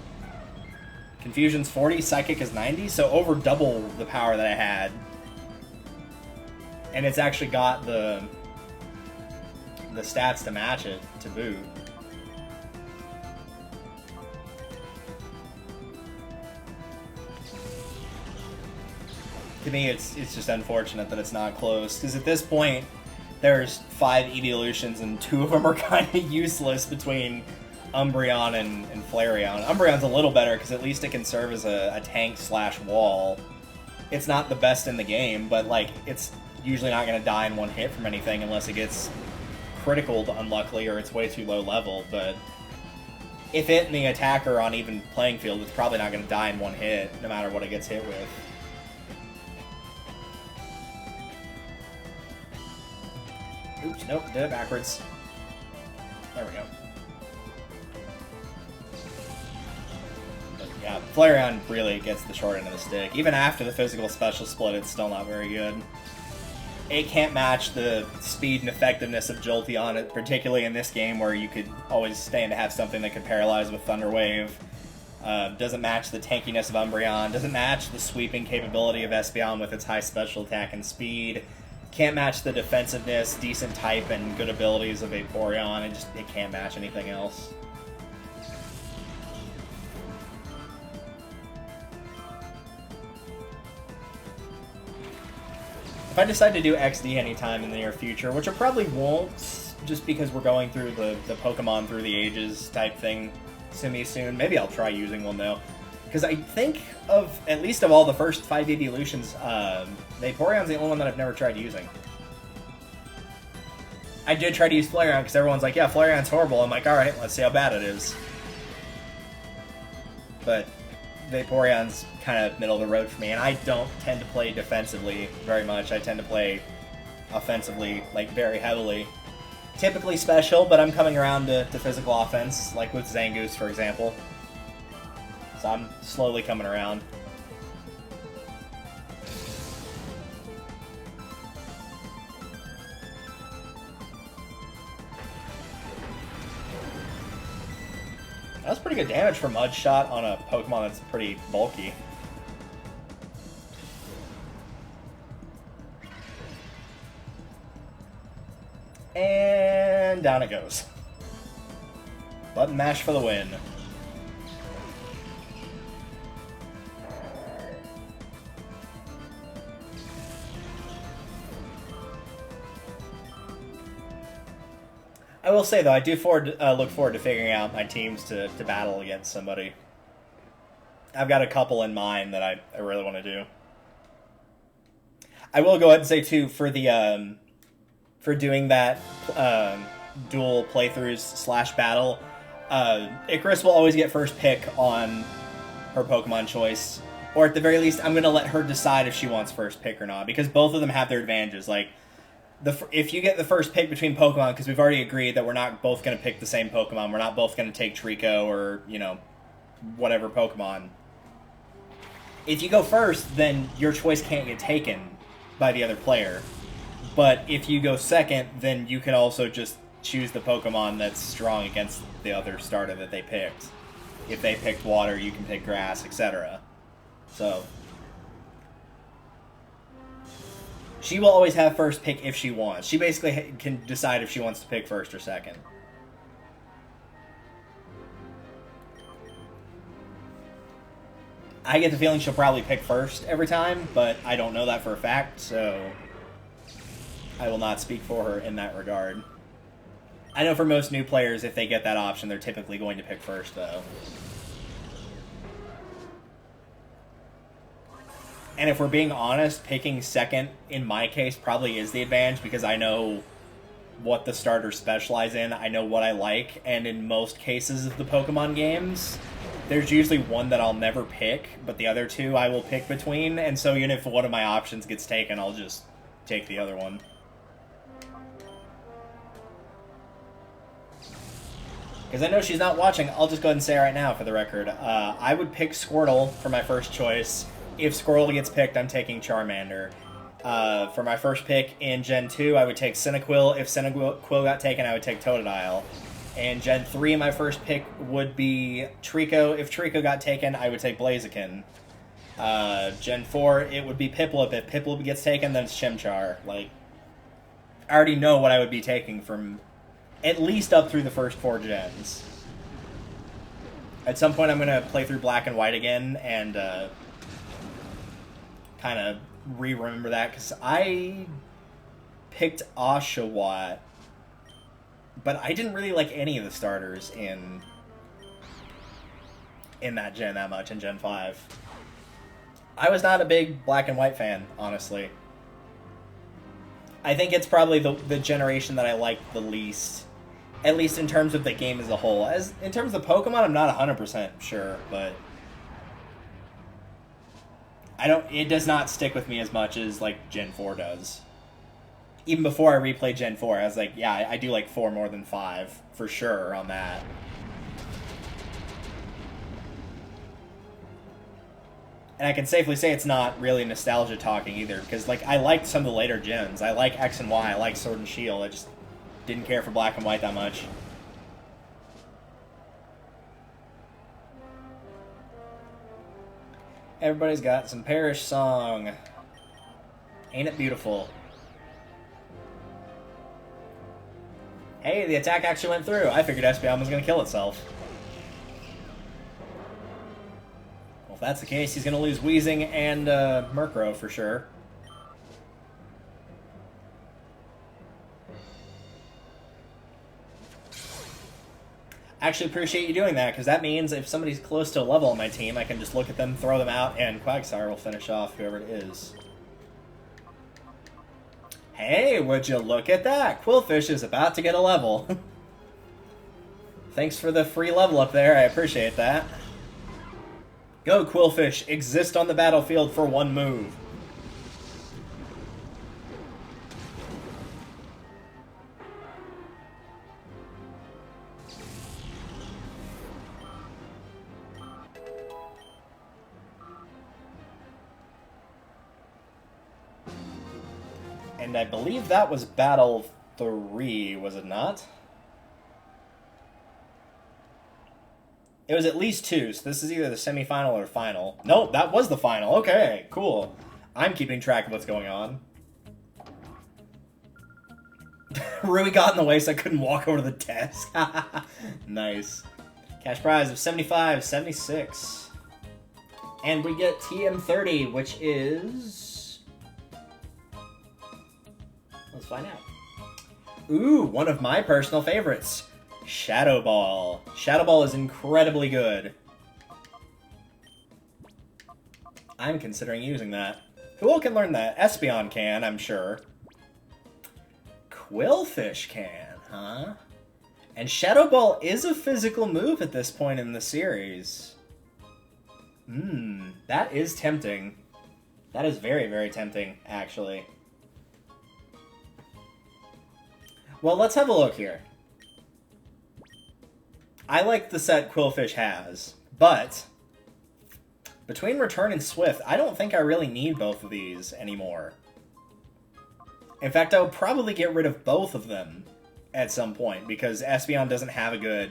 Confusion's 40, Psychic is 90, so over double the power that I had. And it's actually got the stats to match it, to boot. To me, it's just unfortunate that it's not close, because at this point, there's 5 Evolutions, and 2 of them are kind of useless between Umbreon and Flareon. Umbreon's a little better, because at least it can serve as a tank/wall. It's not the best in the game, but, like, it's usually not going to die in one hit from anything unless it gets criticaled, unluckily, or it's way too low level, but if it and the attacker are on even playing field, it's probably not going to die in one hit, no matter what it gets hit with. Oops, nope, did it backwards. There we go. But yeah, Flareon really gets the short end of the stick. Even after the physical special split, it's still not very good. It can't match the speed and effectiveness of Jolteon, particularly in this game where you could always stand to have something that could paralyze with Thunder Wave. Doesn't match the tankiness of Umbreon. Doesn't match the sweeping capability of Espeon with its high special attack and speed. Can't match the defensiveness, decent type, and good abilities of Vaporeon. It can't match anything else. If I decide to do XD anytime in the near future, which I probably won't, just because we're going through the Pokemon through the ages type thing semi-soon, maybe I'll try using one though. Because I think of, at least of all the first 5 evolutions, Vaporeon's the only one that I've never tried using. I did try to use Flareon because everyone's like, yeah, Flareon's horrible. I'm like, alright, let's see how bad it is. But Vaporeon's kind of middle of the road for me, and I don't tend to play defensively very much. I tend to play offensively, like, very heavily. Typically special, but I'm coming around to physical offense, like with Zangoose, for example. So I'm slowly coming around. That was pretty good damage for Mud Shot on a Pokemon that's pretty bulky. And down it goes. Button mash for the win. I will say, though, I do look forward to figuring out my teams to battle against somebody. I've got a couple in mind that I really want to do. I will go ahead and say, too, for the for doing that dual playthroughs / battle, Icarus will always get first pick on her Pokemon choice. Or at the very least, I'm going to let her decide if she wants first pick or not, because both of them have their advantages. Like, if you get the first pick between Pokemon, because we've already agreed that we're not both going to pick the same Pokemon, we're not both going to take Trico or, you know, whatever Pokemon. If you go first, then your choice can't get taken by the other player. But if you go second, then you can also just choose the Pokemon that's strong against the other starter that they picked. If they picked water, you can pick grass, etc. So she will always have first pick if she wants. She basically can decide if she wants to pick first or second. I get the feeling she'll probably pick first every time, but I don't know that for a fact, so I will not speak for her in that regard. I know for most new players, if they get that option, they're typically going to pick first, though. And if we're being honest, picking second, in my case, probably is the advantage, because I know what the starters specialize in, I know what I like, and in most cases of the Pokemon games, there's usually one that I'll never pick, but the other two I will pick between, and so even if one of my options gets taken, I'll just take the other one. Because I know she's not watching, I'll just go ahead and say right now, for the record, I would pick Squirtle for my first choice. If Squirtle gets picked, I'm taking Charmander. For my first pick in Gen 2, I would take Cyndaquil. If Cyndaquil got taken, I would take Totodile. In Gen 3, my first pick would be Trico. If Trico got taken, I would take Blaziken. Gen 4, it would be Piplup. If Piplup gets taken, then it's Chimchar. Like, I already know what I would be taking from at least up through the first 4 gens. At some point, I'm going to play through Black and White again and kind of re-remember that, because I picked Oshawott, but I didn't really like any of the starters in that gen that much, in Gen 5. I was not a big Black and White fan, honestly. I think it's probably the generation that I liked the least, at least in terms of the game as a whole. As in terms of Pokemon, I'm not 100% sure, but it does not stick with me as much as, like, Gen 4 does. Even before I replayed Gen 4, I was like, yeah, I do like 4 more than 5, for sure, on that. And I can safely say it's not really nostalgia talking either, because, like, I liked some of the later gens. I like X and Y, I like Sword and Shield, I just didn't care for Black and White that much. Everybody's got some Parish song. Ain't it beautiful? Hey, the attack actually went through. I figured Espeon was going to kill itself. Well, if that's the case, he's going to lose Weezing and Murkrow for sure. I actually appreciate you doing that, because that means if somebody's close to a level on my team, I can just look at them, throw them out, and Quagsire will finish off whoever it is. Hey, would you look at that? Quillfish is about to get a level. Thanks for the free level up there, I appreciate that. Go, Quillfish, exist on the battlefield for one move. And I believe that was Battle 3, was it not? It was at least 2, so this is either the semifinal or final. Nope, that was the final. Okay, cool. I'm keeping track of what's going on. Rui got in the way so I couldn't walk over to the desk. Nice. Cash prize of 75.76. And we get TM30, which is... Let's find out. Ooh, one of my personal favorites. Shadow Ball. Shadow Ball is incredibly good. I'm considering using that. Who all can learn that? Espeon can, I'm sure. Quillfish can, huh? And Shadow Ball is a physical move at this point in the series. That is tempting. That is very, very tempting, actually. Well, let's have a look here. I like the set Quillfish has, but between Return and Swift, I don't think I really need both of these anymore. In fact, I would probably get rid of both of them at some point, because Espeon doesn't have a good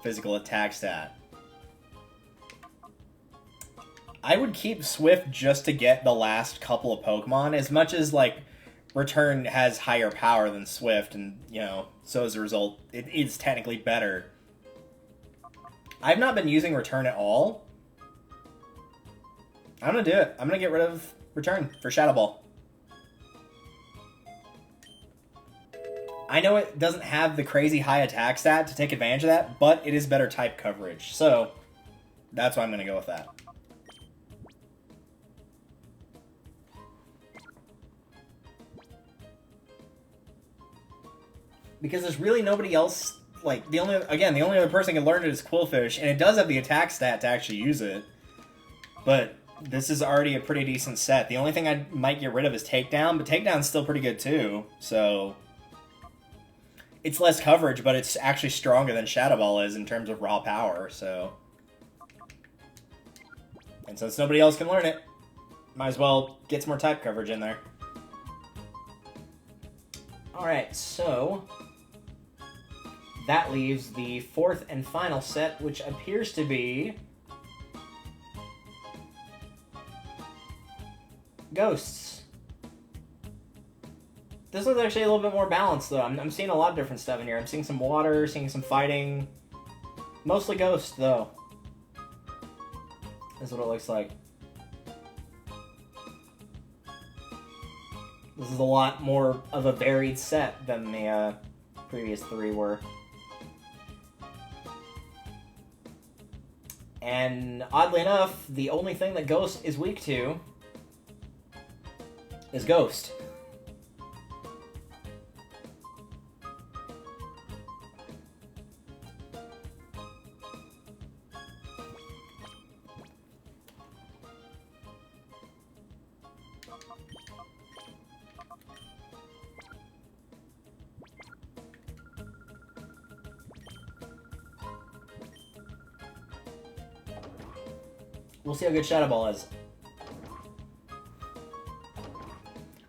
physical attack stat. I would keep Swift just to get the last couple of Pokemon, as much as, like, Return has higher power than Swift, and, you know, so as a result, it is technically better. I've not been using Return at all. I'm gonna do it. I'm gonna get rid of Return for Shadow Ball. I know it doesn't have the crazy high attack stat to take advantage of that, but it is better type coverage, so that's why I'm gonna go with that. Because there's really nobody else, like, the only other person who can learn it is Quillfish, and it does have the attack stat to actually use it. But this is already a pretty decent set. The only thing I might get rid of is Takedown, but Takedown's still pretty good too, so... It's less coverage, but it's actually stronger than Shadow Ball is in terms of raw power, so... And since nobody else can learn it, might as well get some more type coverage in there. Alright, so... that leaves the fourth and final set, which appears to be... Ghosts. This looks actually a little bit more balanced, though. I'm seeing a lot of different stuff in here. I'm seeing some water, seeing some fighting. Mostly ghosts, though. This is what it looks like. This is a lot more of a varied set than the previous three were. And oddly enough, the only thing that Ghost is weak to is Ghost. We'll see how good Shadow Ball is.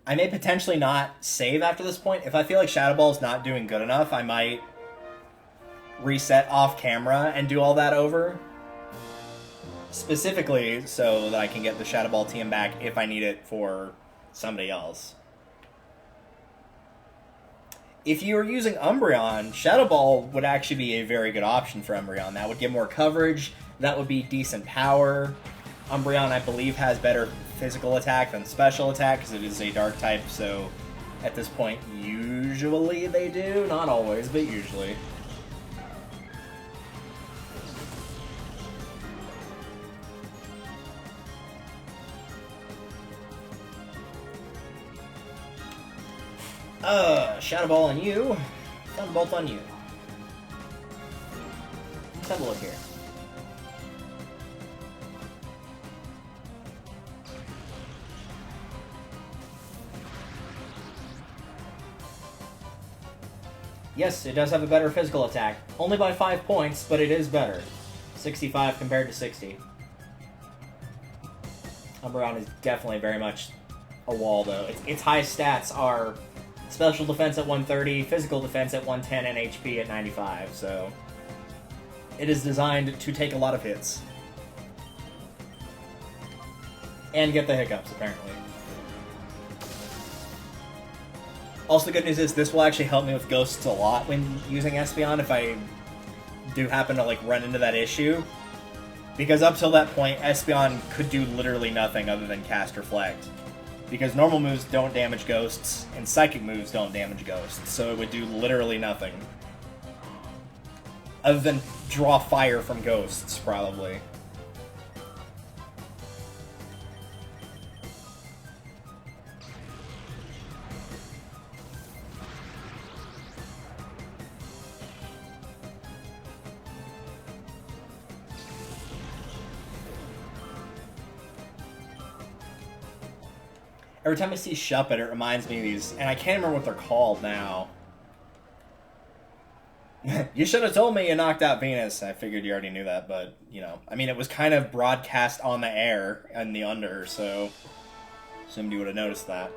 I may potentially not save after this point. If I feel like Shadow Ball's not doing good enough, I might reset off camera and do all that over. Specifically so that I can get the Shadow Ball TM back if I need it for somebody else. If you were using Umbreon, Shadow Ball would actually be a very good option for Umbreon. That would get more coverage. That would be decent power. Umbreon, I believe, has better physical attack than special attack because it is a dark type, so at this point, usually they do. Not always, but usually. Shadow Ball on you. Thunderbolt on you. Let's have a look here. Yes, it does have a better physical attack. Only by 5 points, but it is better. 65 compared to 60. Umbreon is definitely very much a wall, though. Its highest stats are special defense at 130, physical defense at 110, and HP at 95, so... It is designed to take a lot of hits. And get the hiccups, apparently. Also, the good news is this will actually help me with ghosts a lot when using Espeon if I do happen to, like, run into that issue. Because up till that point, Espeon could do literally nothing other than cast Reflect. Because normal moves don't damage ghosts, and psychic moves don't damage ghosts, so it would do literally nothing. Other than draw fire from ghosts, probably. Every time I see Shuppet, it reminds me of these, and I can't remember what they're called now. You should have told me you knocked out Venus. I figured you already knew that, but, you know. I mean, it was kind of broadcast on the air in the Under, so assumed you would have noticed that.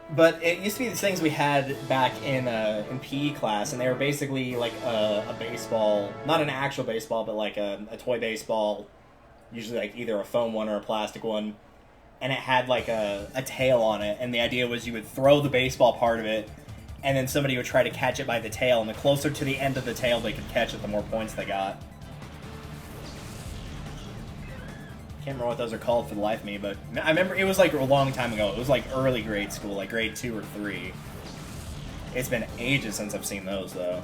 But it used to be these things we had back in PE class, and they were basically like a baseball, not an actual baseball, but like a toy baseball, usually like either a foam one or a plastic one, and it had like a tail on it, and the idea was you would throw the baseball part of it, and then somebody would try to catch it by the tail, and the closer to the end of the tail they could catch it, the more points they got. Can't remember what those are called for the life of me, but I remember it was like a long time ago. It was like early grade school, like grade 2 or 3. It's been ages since I've seen those, though.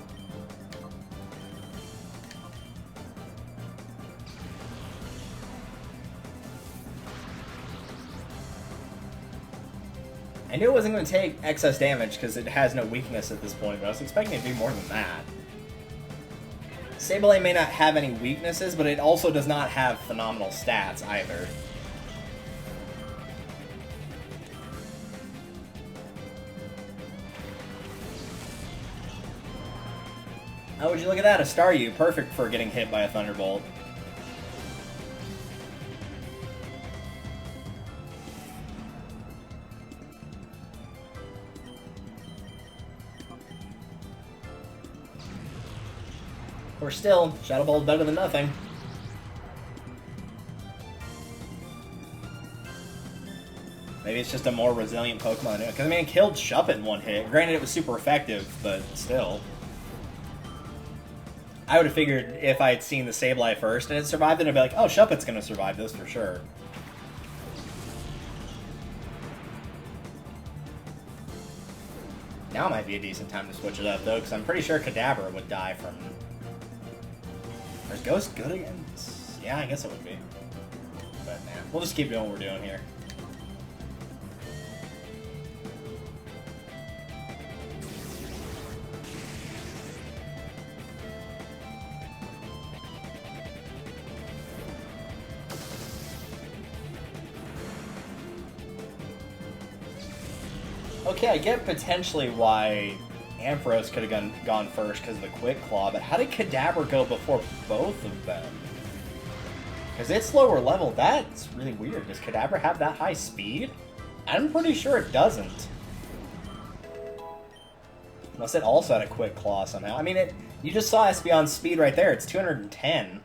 I knew it wasn't going to take excess damage because it has no weakness at this point, but I was expecting it to do more than that. Sableye may not have any weaknesses, but it also does not have phenomenal stats either. Oh, would you look at that? A Staryu, perfect for getting hit by a Thunderbolt. Or still, Shadow Ball is better than nothing. Maybe it's just a more resilient Pokemon. Because, I mean, it killed Shuppet in one hit. Granted, it was super effective, but still. I would have figured if I had seen the Sableye first and it survived, then I'd be like, oh, Shuppet's going to survive this for sure. Now might be a decent time to switch it up, though, because I'm pretty sure Kadabra would die from... Is Ghost good against... Yeah, I guess it would be. But, nah, we'll just keep doing what we're doing here. Okay, I get potentially why Ampharos could have gone first because of the Quick Claw, but how did Kadabra go before both of them? Because it's lower level. That's really weird. Does Kadabra have that high speed? I'm pretty sure it doesn't. Unless it also had a Quick Claw somehow. I mean, you just saw Espeon's speed right there. It's 210.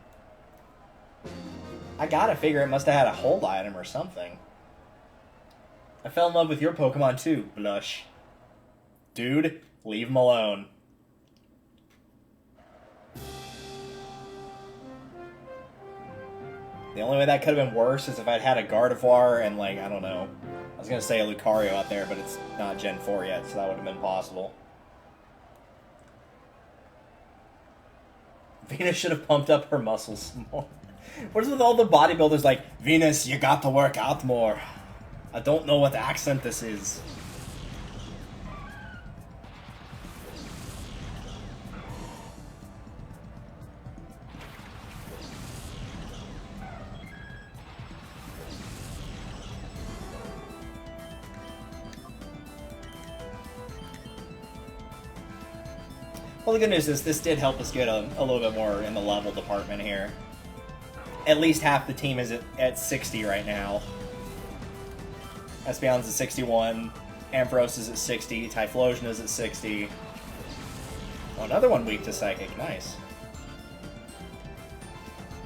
I gotta figure it must have had a hold item or something. I fell in love with your Pokemon too, Blush. Dude, leave him alone. The only way that could have been worse is if I'd had a Gardevoir and, like, I don't know. I was going to say a Lucario out there, but it's not Gen 4 yet, so that would have been possible. Venus should have pumped up her muscles more. What is with all the bodybuilders like, Venus, you got to work out more. I don't know what accent this is. Well, the good news is this did help us get a little bit more in the level department here. At least half the team is at 60 right now. Espeon's at 61, Ampharos is at 60, Typhlosion is at 60. Oh, another one weak to Psychic, nice.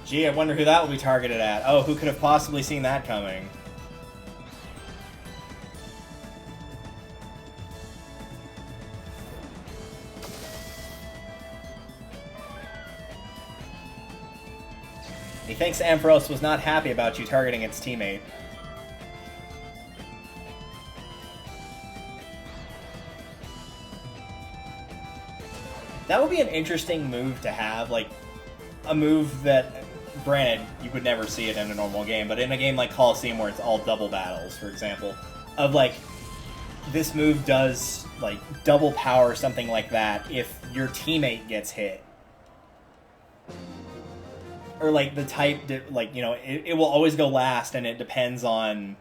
Gee, I wonder who that will be targeted at. Oh, who could have possibly seen that coming? He thinks Ampharos was not happy about you targeting its teammate. That would be an interesting move to have, like, a move that, granted, you would never see it in a normal game, but in a game like Colosseum where it's all double battles, for example, of, like, this move does, like, double power or something like that if your teammate gets hit. Or, like, the type, like, you know, it will always go last, and it depends on...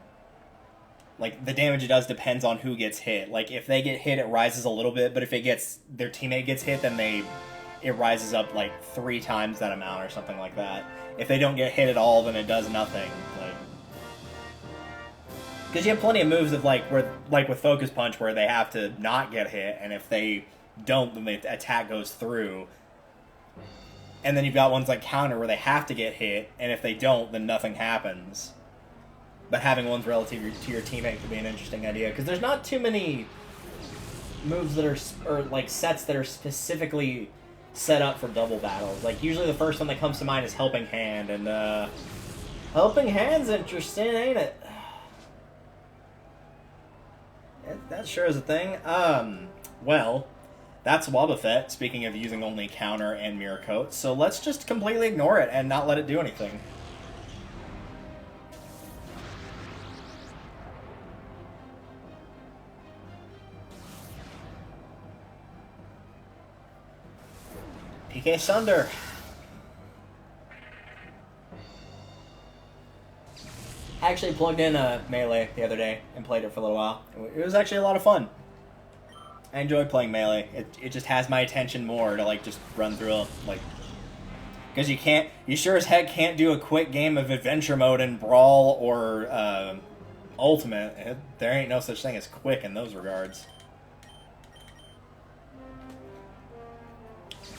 Like, the damage it does depends on who gets hit. Like, if they get hit, it rises a little bit, but if their teammate gets hit, then it rises up, like, 3 times that amount or something like that. If they don't get hit at all, then it does nothing. Like, Because you have plenty of moves of like with Focus Punch where they have to not get hit, and if they don't, then the attack goes through. And then you've got ones like Counter where they have to get hit, and if they don't, then nothing happens. But having ones relative to your teammate could be an interesting idea, because there's not too many moves that are, or like sets that are specifically set up for double battles. Like usually the first one that comes to mind is Helping Hand, and Helping Hand's interesting, ain't it? That sure is a thing. Well, that's Wobbuffet, speaking of using only Counter and Mirror Coat, so let's just completely ignore it and not let it do anything. PK Sunder. I actually plugged in Melee the other day and played it for a little while. It was actually a lot of fun. I enjoyed playing Melee. It just has my attention more to like just run through a, like, because you sure as heck can't do a quick game of Adventure Mode in Brawl or Ultimate. There ain't no such thing as quick in those regards.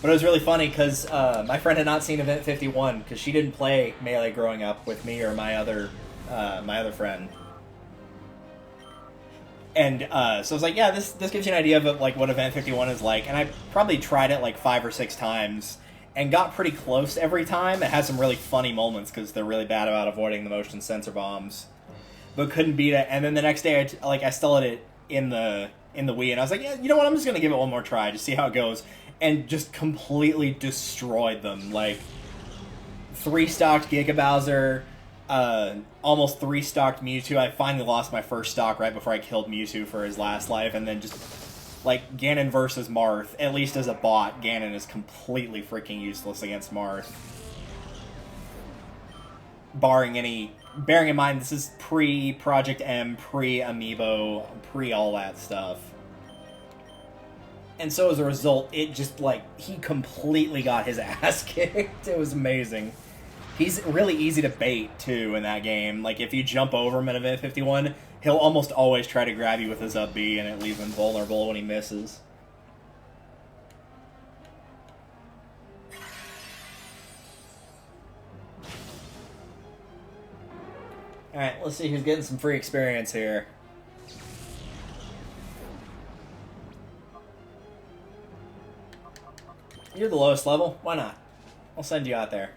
But it was really funny because my friend had not seen Event 51 because she didn't play Melee growing up with me or my other friend. And so I was like, yeah, this gives you an idea of like what Event 51 is like. And I probably tried it like 5 or 6 times and got pretty close every time. It has some really funny moments because they're really bad about avoiding the motion sensor bombs, but couldn't beat it. And then the next day, I still had it in the Wii, and I was like, yeah, you know what? I'm just gonna give it one more try, just see how it goes. And just completely destroyed them. Like, 3-stocked Giga Bowser, almost 3-stocked Mewtwo. I finally lost my first stock right before I killed Mewtwo for his last life, and then just, like, Ganon versus Marth. At least as a bot, Ganon is completely freaking useless against Marth. Bearing in mind, this is pre-Project M, pre-Amiibo, pre-all that stuff. And so as a result, it just, like, he completely got his ass kicked. It was amazing. He's really easy to bait, too, in that game. Like, if you jump over him in Event 51, he'll almost always try to grab you with his up B, and it leaves him vulnerable when he misses. Alright, let's see who's getting some free experience here. You're the lowest level. Why not? I'll send you out there.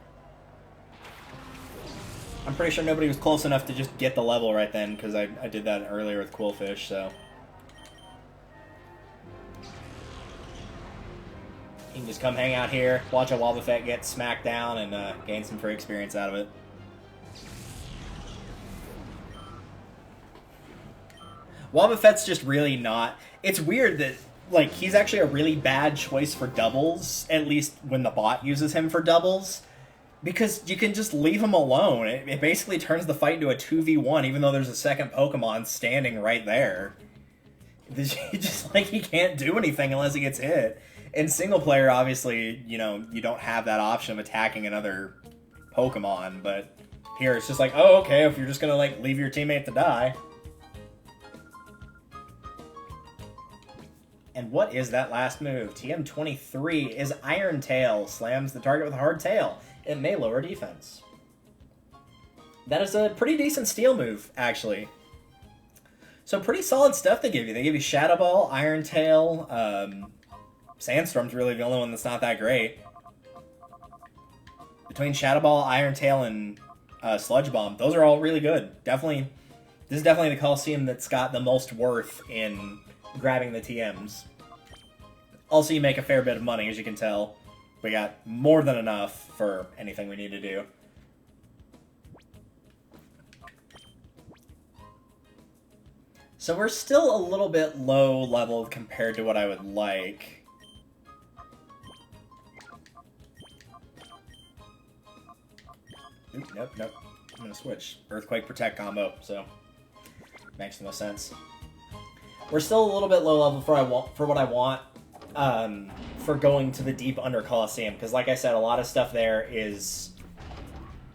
I'm pretty sure nobody was close enough to just get the level right then, because I did that earlier with Quillfish, so. You can just come hang out here, watch a Wobbuffet get smacked down, and gain some free experience out of it. Wobbuffet's just really not... It's weird that, like, he's actually a really bad choice for doubles, at least when the bot uses him for doubles, because you can just leave him alone. It basically turns the fight into a 2v1, even though there's a second Pokemon standing right there. Just, like, he can't do anything unless he gets hit. In single player, obviously, you know, you don't have that option of attacking another Pokemon, but here it's just like, oh, okay, if you're just gonna, like, leave your teammate to die. And what is that last move? Tm03 is Iron Tail. Slams the target with a hard tail. It may lower defense. That is a pretty decent steal move, actually. So pretty solid stuff they give you. They give you Shadow Ball, Iron Tail. Sandstorm's really the only one that's not that great. Between Shadow Ball, Iron Tail, and Sludge Bomb, those are all really good. Definitely, this is definitely the Colosseum that's got the most worth in grabbing the TMs. Also, you make a fair bit of money, as you can tell. We got more than enough for anything we need to do. So we're still a little bit low level compared to what I would like. Oop, nope. I'm gonna switch. Earthquake Protect combo, so makes the most sense. We're still a little bit low level for what I want for going to the deep Under Colosseum, because like I said, a lot of stuff there is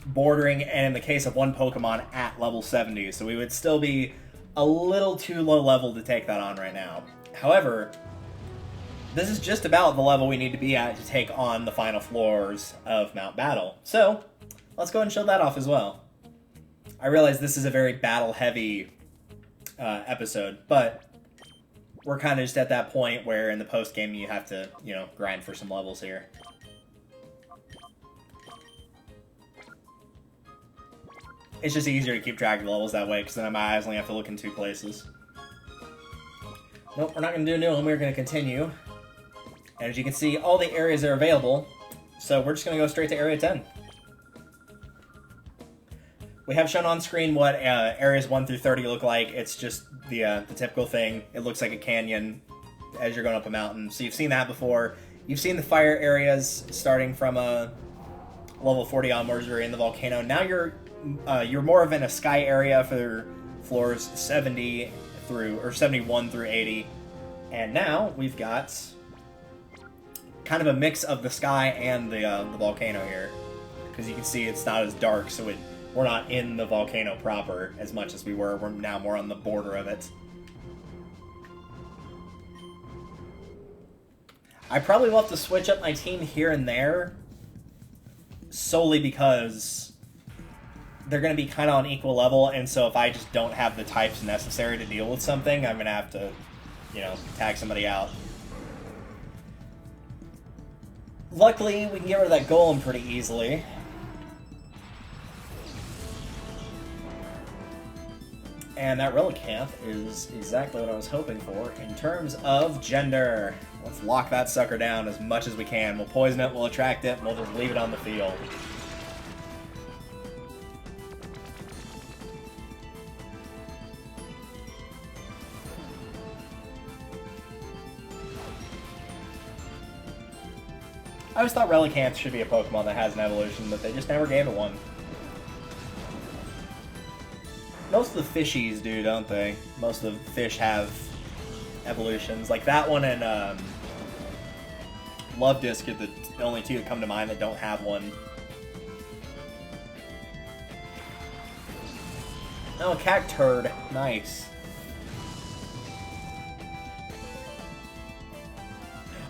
bordering, and in the case of one Pokemon, at level 70, so we would still be a little too low level to take that on right now. However, this is just about the level we need to be at to take on the final floors of Mount Battle. So, let's go ahead and show that off as well. I realize this is a very battle-heavy episode, but we're kind of just at that point where in the post-game you have to, you know, grind for some levels here. It's just easier to keep track of the levels that way, because then my eyes only have to look in two places. Nope, we're not going to do a new one. We're going to continue. And as you can see, all the areas are available. So we're just going to go straight to Area 10. We have shown on screen what areas 1 through 30 look like. It's just the typical thing. It looks like a canyon as you're going up a mountain. So you've seen that before. You've seen the fire areas starting from level 40 onwards. You're in the volcano. Now you're more of in a sky area for floors 70 through, or 71 through 80. And now we've got kind of a mix of the sky and the volcano here. Because you can see it's not as dark, so we're not in the volcano proper as much as we were. We're now more on the border of it. I probably will have to switch up my team here and there, solely because they're going to be kind of on equal level, and so if I just don't have the types necessary to deal with something, I'm going to have to, you know, tag somebody out. Luckily, we can get rid of that golem pretty easily. And that relic camp is exactly what I was hoping for in terms of gender. Let's lock that sucker down as much as we can. We'll poison it, we'll attract it, and we'll just leave it on the field. I always thought Relicanth should be a Pokemon that has an evolution, but they just never gave it one. Most of the fishies do, don't they? Most of the fish have evolutions. Like that one and Love Disc are the only two that come to mind that don't have one. Oh, Cacturd. Nice.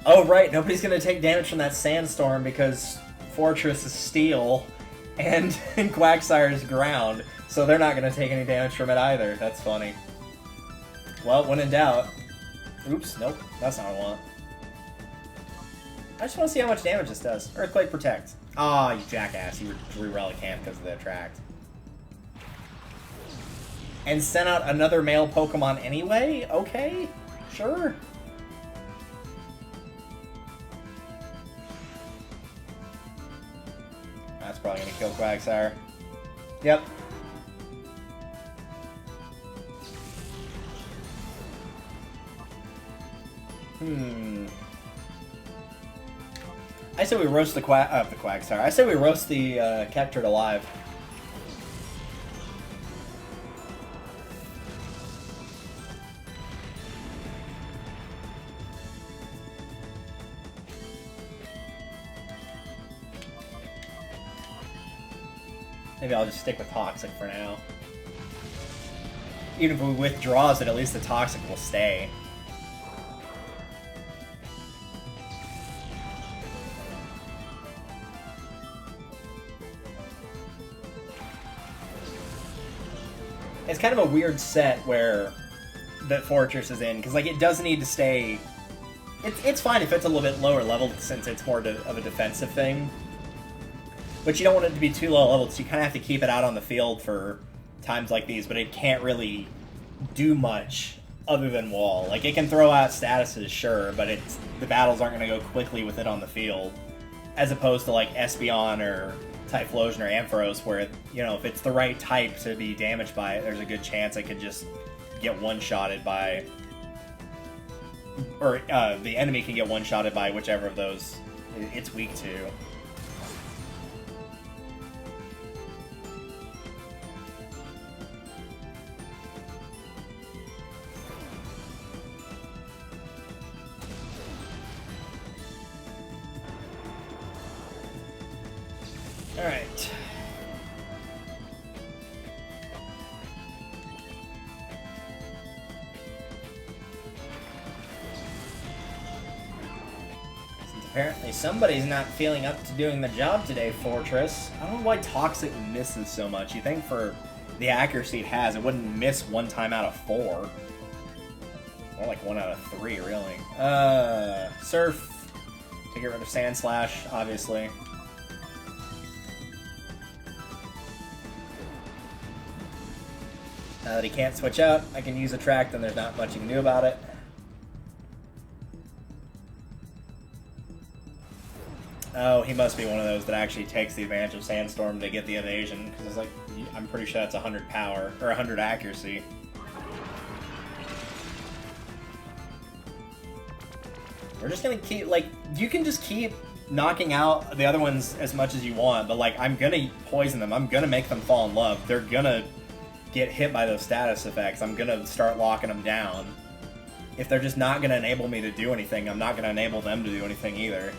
Oh, right. Nobody's going to take damage from that sandstorm because Fortress is steel and Quagsire is ground. So they're not going to take any damage from it either. That's funny. Well, when in doubt. Oops, nope. That's not what I want. I just want to see how much damage this does. Earthquake Protect. Ah, you jackass. You drew Relicanth because of the attract. And sent out another male Pokemon anyway? Okay, sure. That's probably going to kill Quagsire. Yep. I say we roast the Quagsire. I say we roast the Cacturd alive. Maybe I'll just stick with Toxic for now. Even if we withdraws it, at least the Toxic will stay. It's kind of a weird set where that Fortress is in, because like it does need to stay. It's fine if it's a little bit lower level since it's more of a defensive thing. But you don't want it to be too low level, so you kind of have to keep it out on the field for times like these, but it can't really do much other than wall. Like, it can throw out statuses, sure, but the battles aren't going to go quickly with it on the field, as opposed to, like, Espeon or Typhlosion or Ampharos, where, you know, if it's the right type to be damaged by it, there's a good chance it could just get one-shotted by... Or, the enemy can get one-shotted by whichever of those it's weak to. Alright. Apparently somebody's not feeling up to doing the job today, Fortress. I don't know why Toxic misses so much. You think for the accuracy it has, it wouldn't miss 1 time out of 4. More like 1 out of 3, really. Surf to get rid of Sand Slash, obviously. Now that he can't switch out, I can use Attract, and there's not much you can do about it. Oh, he must be one of those that actually takes the advantage of Sandstorm to get the evasion, because it's like, I'm pretty sure that's 100 power, or 100 accuracy. We're just gonna keep, like, you can just keep knocking out the other ones as much as you want, but, like, I'm gonna poison them, I'm gonna make them fall in love, they're gonna get hit by those status effects, I'm gonna start locking them down. If they're just not gonna enable me to do anything, I'm not gonna enable them to do anything either.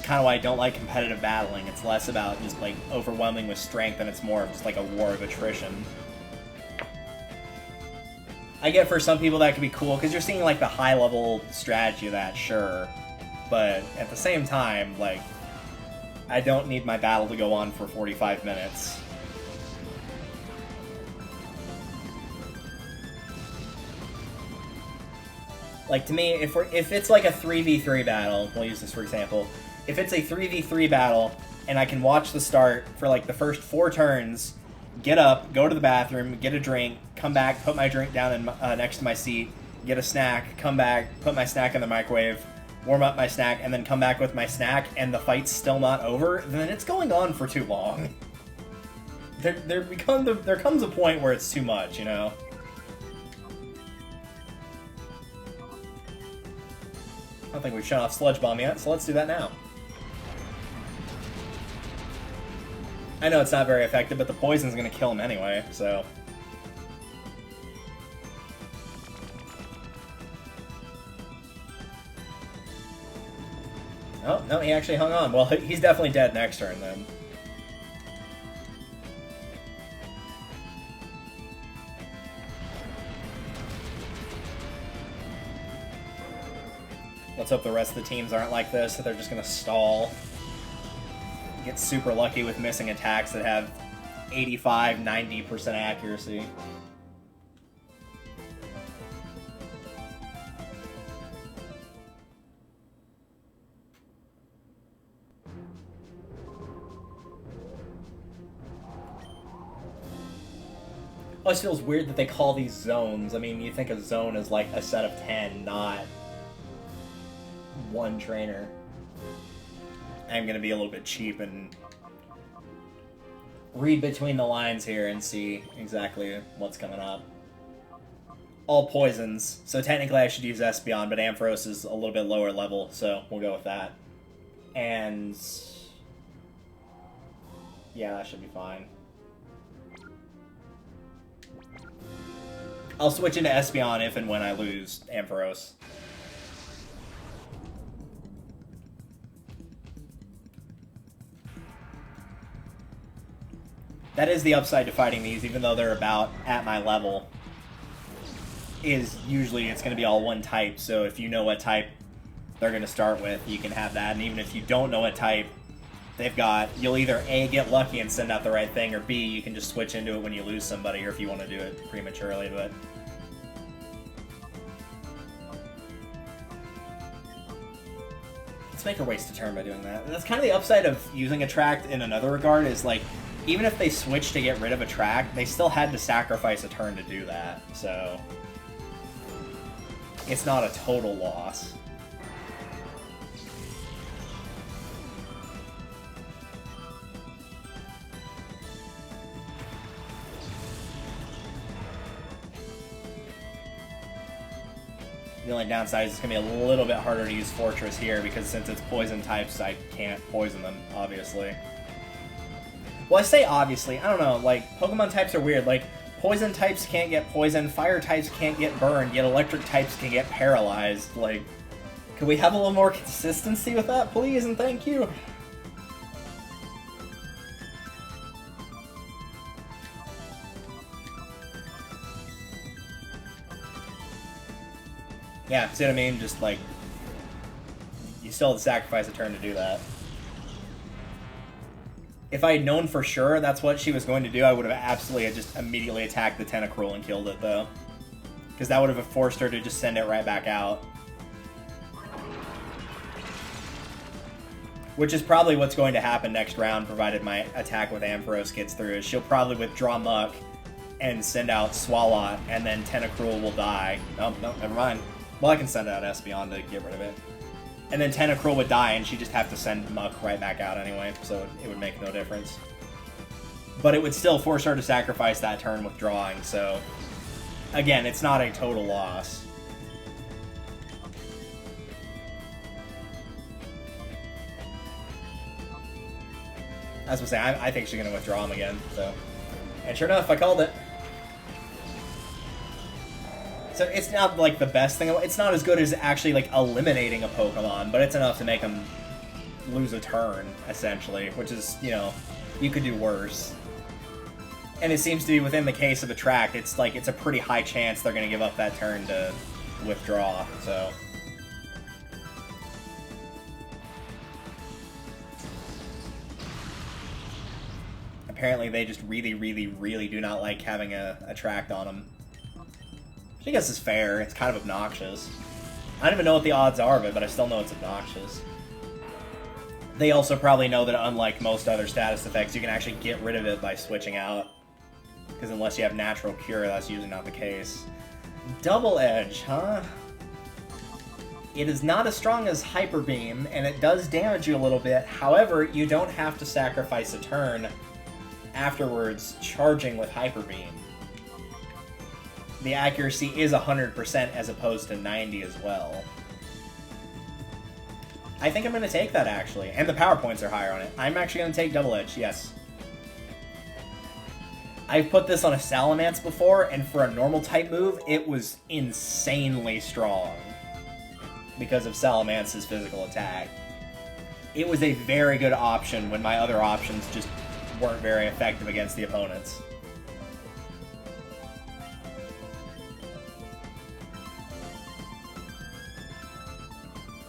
Kind of why I don't like competitive battling. It's less about just like overwhelming with strength and it's more of just like a war of attrition. I get for some people that could be cool because you're seeing like the high level strategy of that, sure, but at the same time, like, I don't need my battle to go on for 45 minutes. Like, to me, if it's like a 3v3 battle, we'll use this for example. If it's a 3v3 battle, and I can watch the start for like the first 4 turns, get up, go to the bathroom, get a drink, come back, put my drink down in, next to my seat, get a snack, come back, put my snack in the microwave, warm up my snack, and then come back with my snack, and the fight's still not over, then it's going on for too long. There comes a point where it's too much, you know? I don't think we've shown off Sludge Bomb yet, so let's do that now. I know it's not very effective, but the poison's gonna kill him anyway, so... Oh, no, he actually hung on. Well, he's definitely dead next turn, then. Let's hope the rest of the teams aren't like this, that they're just gonna stall. Get super lucky with missing attacks that have 85, 90% accuracy. Always feels weird that they call these zones. I mean, you think a zone is like a set of 10, not one trainer. I'm going to be a little bit cheap and read between the lines here and see exactly what's coming up. All poisons, so technically I should use Espeon, but Ampharos is a little bit lower level, so we'll go with that. And yeah, that should be fine. I'll switch into Espeon if and when I lose Ampharos. That is the upside to fighting these, even though they're about at my level, is usually it's going to be all one type, so if you know what type they're going to start with, you can have that, and even if you don't know what type they've got, you'll either A, get lucky and send out the right thing, or B, you can just switch into it when you lose somebody, or if you want to do it prematurely, but... Let's make her waste a turn by doing that. That's kind of the upside of using Attract in another regard, is like, even if they switched to get rid of Attract, they still had to sacrifice a turn to do that, so... It's not a total loss. The only downside is it's going to be a little bit harder to use Fortress here, because since it's poison types, I can't poison them, obviously. Well, I say obviously, I don't know, like, Pokemon types are weird, like, poison types can't get poisoned, fire types can't get burned, yet electric types can get paralyzed, like, could we have a little more consistency with that, please, and thank you? Yeah, see what I mean? Just, like, you still have to sacrifice a turn to do that. If I had known for sure that's what she was going to do, I would have absolutely just immediately attacked the Tentacruel and killed it, though. Because that would have forced her to just send it right back out. Which is probably what's going to happen next round, provided my attack with Ampharos gets through, is she'll probably withdraw Muck and send out Swalot, and then Tentacruel will die. Oh, no, never mind. Well, I can send out Espeon to get rid of it. And then Tentacruel would die, and she'd just have to send Muck right back out anyway, so it would make no difference. But it would still force her to sacrifice that turn withdrawing, so... Again, it's not a total loss. As I was saying, I think she's going to withdraw him again, so... And sure enough, I called it. So it's not, like, the best thing. It's not as good as actually, like, eliminating a Pokemon, but it's enough to make him lose a turn, essentially, which is, you know, you could do worse. And it seems to be within the case of Attract, it's, like, it's a pretty high chance they're going to give up that turn to withdraw, so... Apparently they just really, really, really do not like having a Attract on them. Which I guess is fair. It's kind of obnoxious. I don't even know what the odds are of it, but I still know it's obnoxious. They also probably know that unlike most other status effects, you can actually get rid of it by switching out. Because unless you have Natural Cure, that's usually not the case. Double Edge, huh? It is not as strong as Hyper Beam, and it does damage you a little bit. However, you don't have to sacrifice a turn afterwards charging with Hyper Beam. The accuracy is 100% as opposed to 90 as well. I think I'm going to take that, actually. And the power points are higher on it. I'm actually going to take Double Edge, yes. I've put this on a Salamence before, and for a normal type move, it was insanely strong. Because of Salamance's physical attack. It was a very good option when my other options just weren't very effective against the opponents.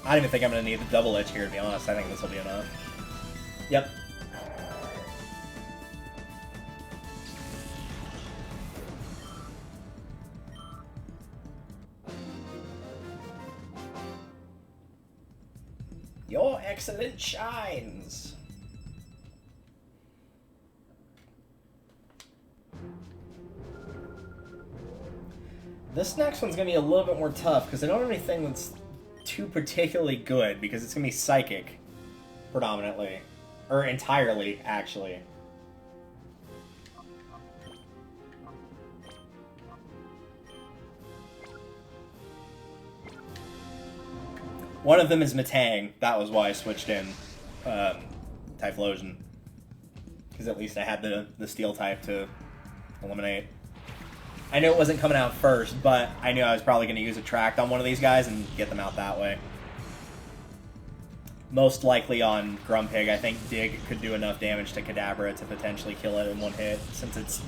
I don't even think I'm going to need the Double Edge here, to be honest. I think this will be enough. Yep. Your excellence shines! This next one's going to be a little bit more tough, because I don't have anything that's too particularly good, because it's going to be Psychic, predominantly. Or entirely, actually. One of them is Metang. That was why I switched in Typhlosion. Because at least I had the Steel type to eliminate. I knew it wasn't coming out first, but I knew I was probably going to use Attract on one of these guys and get them out that way. Most likely on Grumpig, I think Dig could do enough damage to Kadabra to potentially kill it in one hit, since it's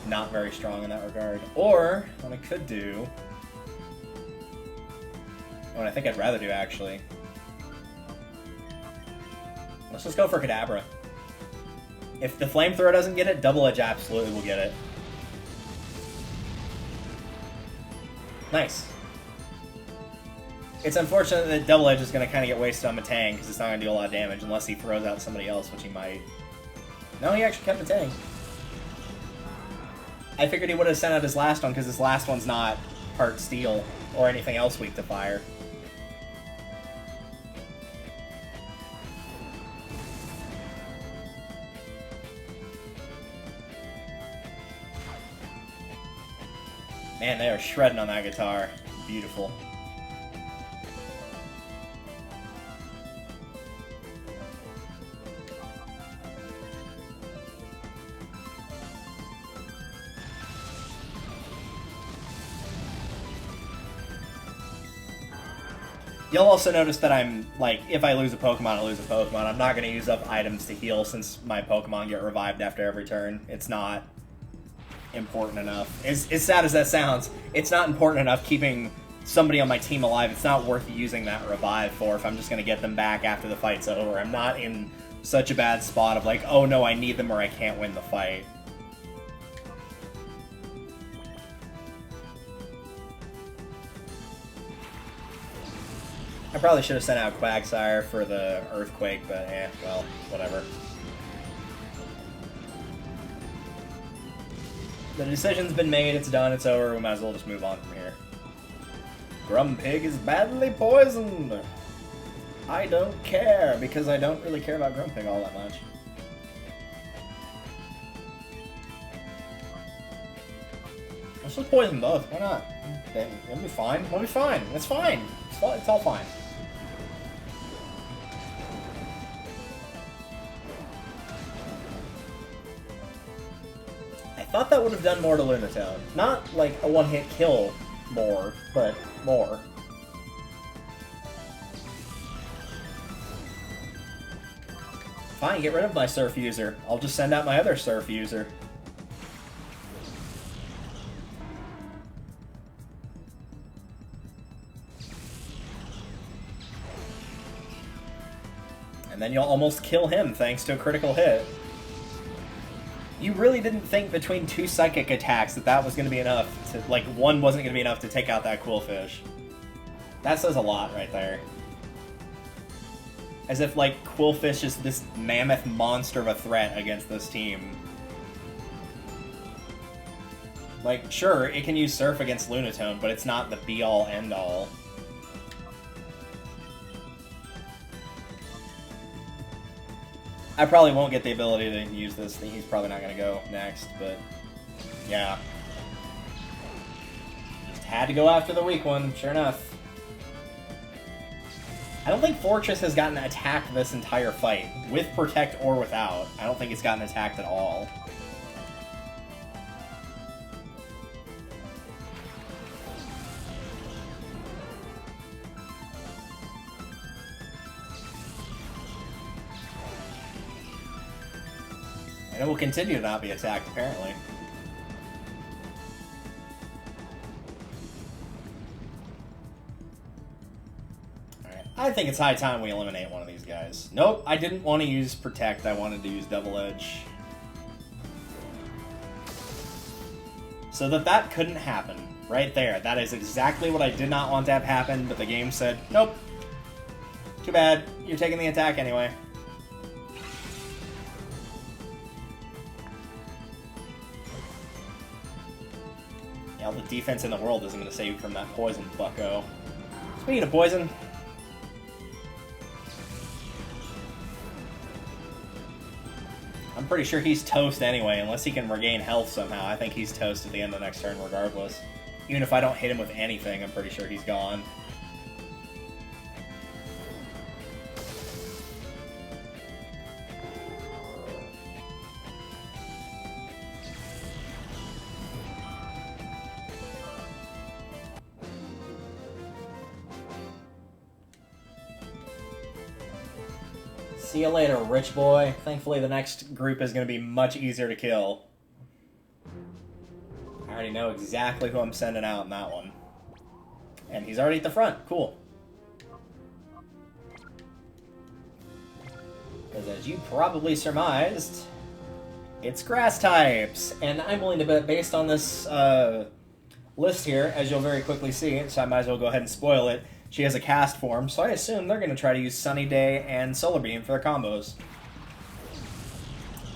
not very strong in that regard. Or, what I could do... What I think I'd rather do, actually. Let's just go for Kadabra. If the Flamethrower doesn't get it, Double Edge absolutely will get it. Nice. It's unfortunate that Double Edge is going to kind of get wasted on Metang, because it's not going to do a lot of damage unless he throws out somebody else, which he might. No, he actually kept Metang. I figured he would have sent out his last one, because his last one's not part Steel or anything else weak to fire. Man, they are shredding on that guitar. Beautiful. You'll also notice that I'm, like, if I lose a Pokemon, I lose a Pokemon. I'm not going to use up items to heal since my Pokemon get revived after every turn. It's not important enough. As sad as that sounds, it's not important enough keeping somebody on my team alive, it's not worth using that revive for if I'm just going to get them back after the fight's over. I'm not in such a bad spot of like, oh no, I need them or I can't win the fight. I probably should have sent out Quagsire for the Earthquake, but well, whatever. The decision's been made, it's done, it's over, we might as well just move on from here. Grumpig is badly poisoned! I don't care, because I don't really care about Grumpig all that much. Let's just poison both, why not? It'll be fine, it'll be fine, it's fine! It's all fine. I thought that would have done more to Lunatone. Not like a one-hit kill more, but more. Fine, get rid of my Surf user. I'll just send out my other Surf user. And then you'll almost kill him thanks to a critical hit. You really didn't think between 2 psychic attacks that was going to be enough to, like, one wasn't going to be enough to take out that Quillfish. That says a lot right there. As if, like, Quillfish is this mammoth monster of a threat against this team. Like, sure, it can use Surf against Lunatone, but it's not the be-all, end-all. I probably won't get the ability to use this thing. He's probably not going to go next, but yeah. Just had to go after the weak one, sure enough. I don't think Fortress has gotten attacked this entire fight, with Protect or without. I don't think it's gotten attacked at all. And it will continue to not be attacked, apparently. Alright, I think it's high time we eliminate one of these guys. Nope, I didn't want to use Protect, I wanted to use Double Edge. So that couldn't happen. Right there. That is exactly what I did not want to have happen, but the game said, nope. Too bad, you're taking the attack anyway. All the defense in the world isn't going to save you from that poison, bucko. Speaking of poison... I'm pretty sure he's toast anyway, unless he can regain health somehow. I think he's toast at the end of the next turn regardless. Even if I don't hit him with anything, I'm pretty sure he's gone. See you later, rich boy. Thankfully, the next group is going to be much easier to kill. I already know exactly who I'm sending out in that one. And he's already at the front. Cool. Because as you probably surmised, it's grass types. And I'm willing to bet, based on this list here, as you'll very quickly see, so I might as well go ahead and spoil it, she has a cast form, so I assume they're going to try to use Sunny Day and Solar Beam for their combos.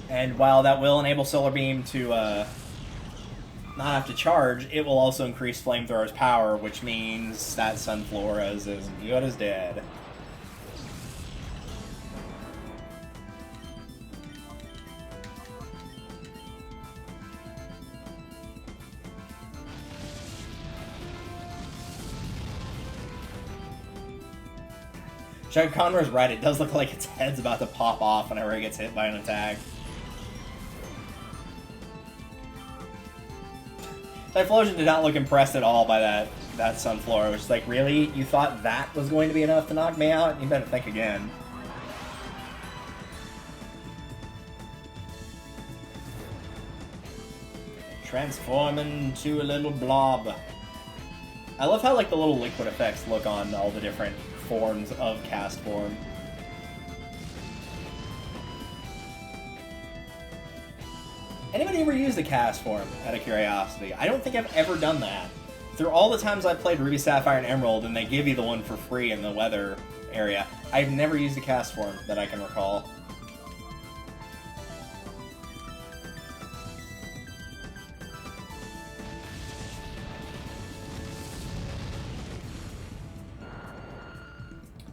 And while that will enable Solar Beam to not have to charge, it will also increase Flamethrower's power, which means that Sunflora is as good as dead. Chuck Connor's right, it does look like its head's about to pop off whenever it gets hit by an attack. Typhlosion did not look impressed at all by that Sunflora, which is like, really? You thought that was going to be enough to knock me out? You better think again. Transform into a little blob. I love how, like, the little liquid effects look on all the different forms of cast form. Anybody ever used a cast form, out of curiosity? I don't think I've ever done that. Through all the times I've played Ruby, Sapphire, and Emerald, and they give you the one for free in the weather area, I've never used a cast form that I can recall.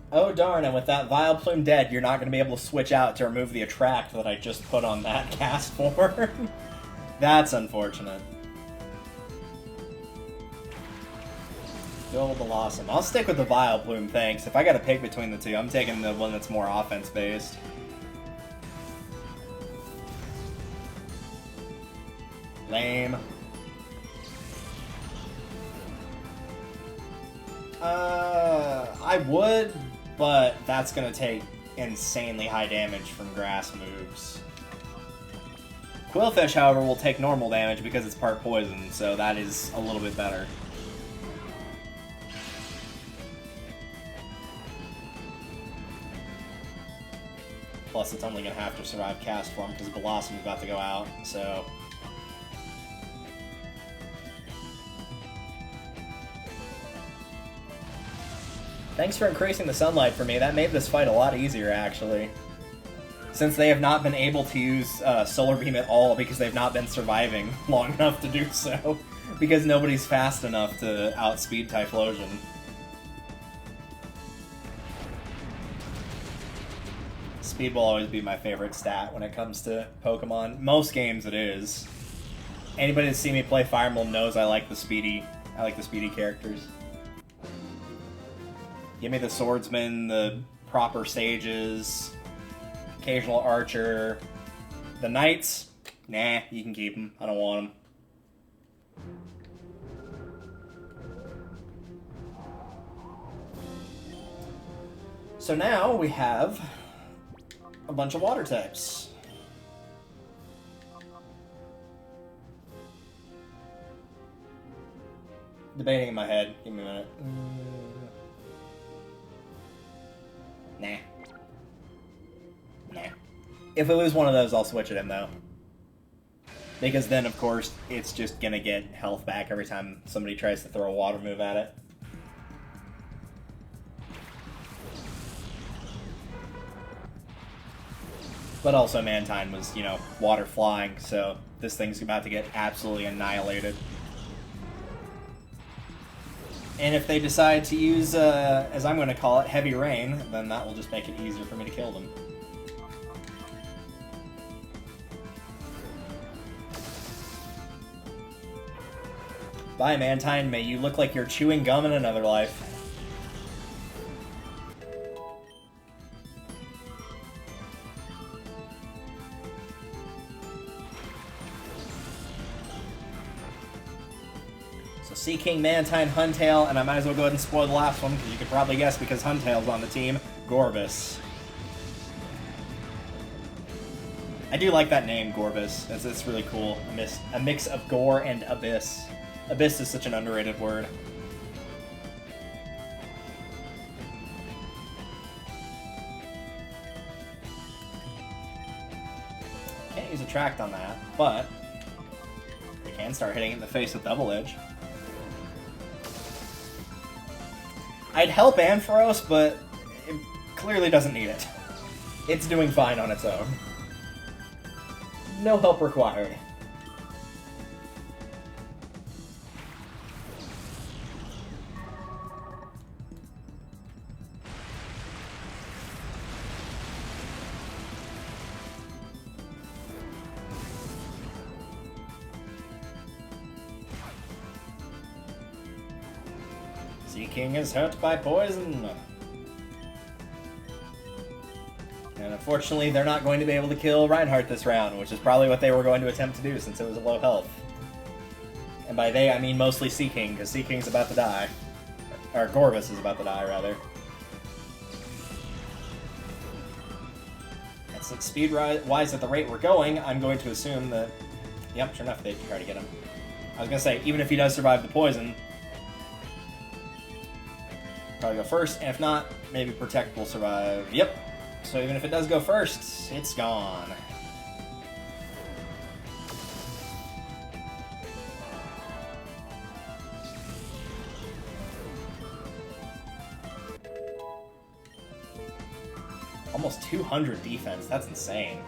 Oh darn, and with that Vile Plume dead, you're not going to be able to switch out to remove the attract that I just put on that cast form. That's unfortunate. Go with the Colosseum. I'll stick with the Vile Plume, thanks. If I gotta pick between the two, I'm taking the one that's more offense-based. Lame. I would, but that's gonna take insanely high damage from grass moves. Quillfish, however, will take normal damage because it's part poison, so that is a little bit better. Plus, it's only going to have to survive cast form because Colosseum is about to go out, so... Thanks for increasing the sunlight for me. That made this fight a lot easier, actually. Since they have not been able to use Solar Beam at all because they've not been surviving long enough to do so. Because nobody's fast enough to outspeed Typhlosion. Speed will always be my favorite stat when it comes to Pokemon. Most games it is. Anybody that's seen me play Fire Emblem knows I like the speedy characters. Give me the swordsman, the proper sages, occasional archer. The knights, nah, you can keep them. I don't want them. So now we have a bunch of water types. Debating in my head. Give me a minute. Nah. Nah. If we lose one of those, I'll switch it in, though. Because then, of course, it's just gonna get health back every time somebody tries to throw a water move at it. But also Mantine was, you know, water flying, so this thing's about to get absolutely annihilated. And if they decide to use, as I'm going to call it, Heavy Rain, then that will just make it easier for me to kill them. Bye, Mantine. May you look like you're chewing gum in another life. Sea King, Mantine, Huntail, and I might as well go ahead and spoil the last one, because you could probably guess because Huntail's on the team, Gorbis. I do like that name, Gorbis. It's really cool. A mix of gore and abyss. Abyss is such an underrated word. Can't use Attract on that, but we can start hitting it in the face with Double Edge. I'd help Ampharos, but it clearly doesn't need it. It's doing fine on its own. No help required. Sea King is hurt by poison. And unfortunately, they're not going to be able to kill Reinhardt this round, which is probably what they were going to attempt to do since it was a low health. And by they, I mean mostly Sea King, because Sea King's about to die. Or Gorbis is about to die, rather. And since speed-wise at the rate we're going, I'm going to assume that... Yep, sure enough, they try to get him. I was going to say, even if he does survive the poison, probably go first, and if not, maybe Protect will survive. Yep. So even if it does go first, it's gone. Almost 200 defense, that's insane.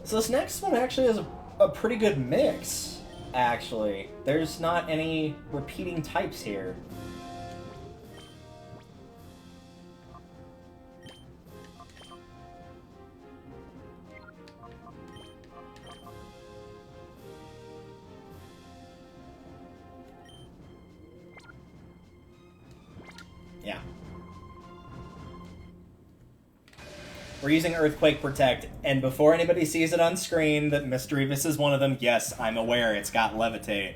So this next one actually is a pretty good mix, actually. There's not any repeating types here. Yeah. We're using Earthquake Protect, and before anybody sees it on screen that Misdreavus is one of them, yes, I'm aware, it's got Levitate.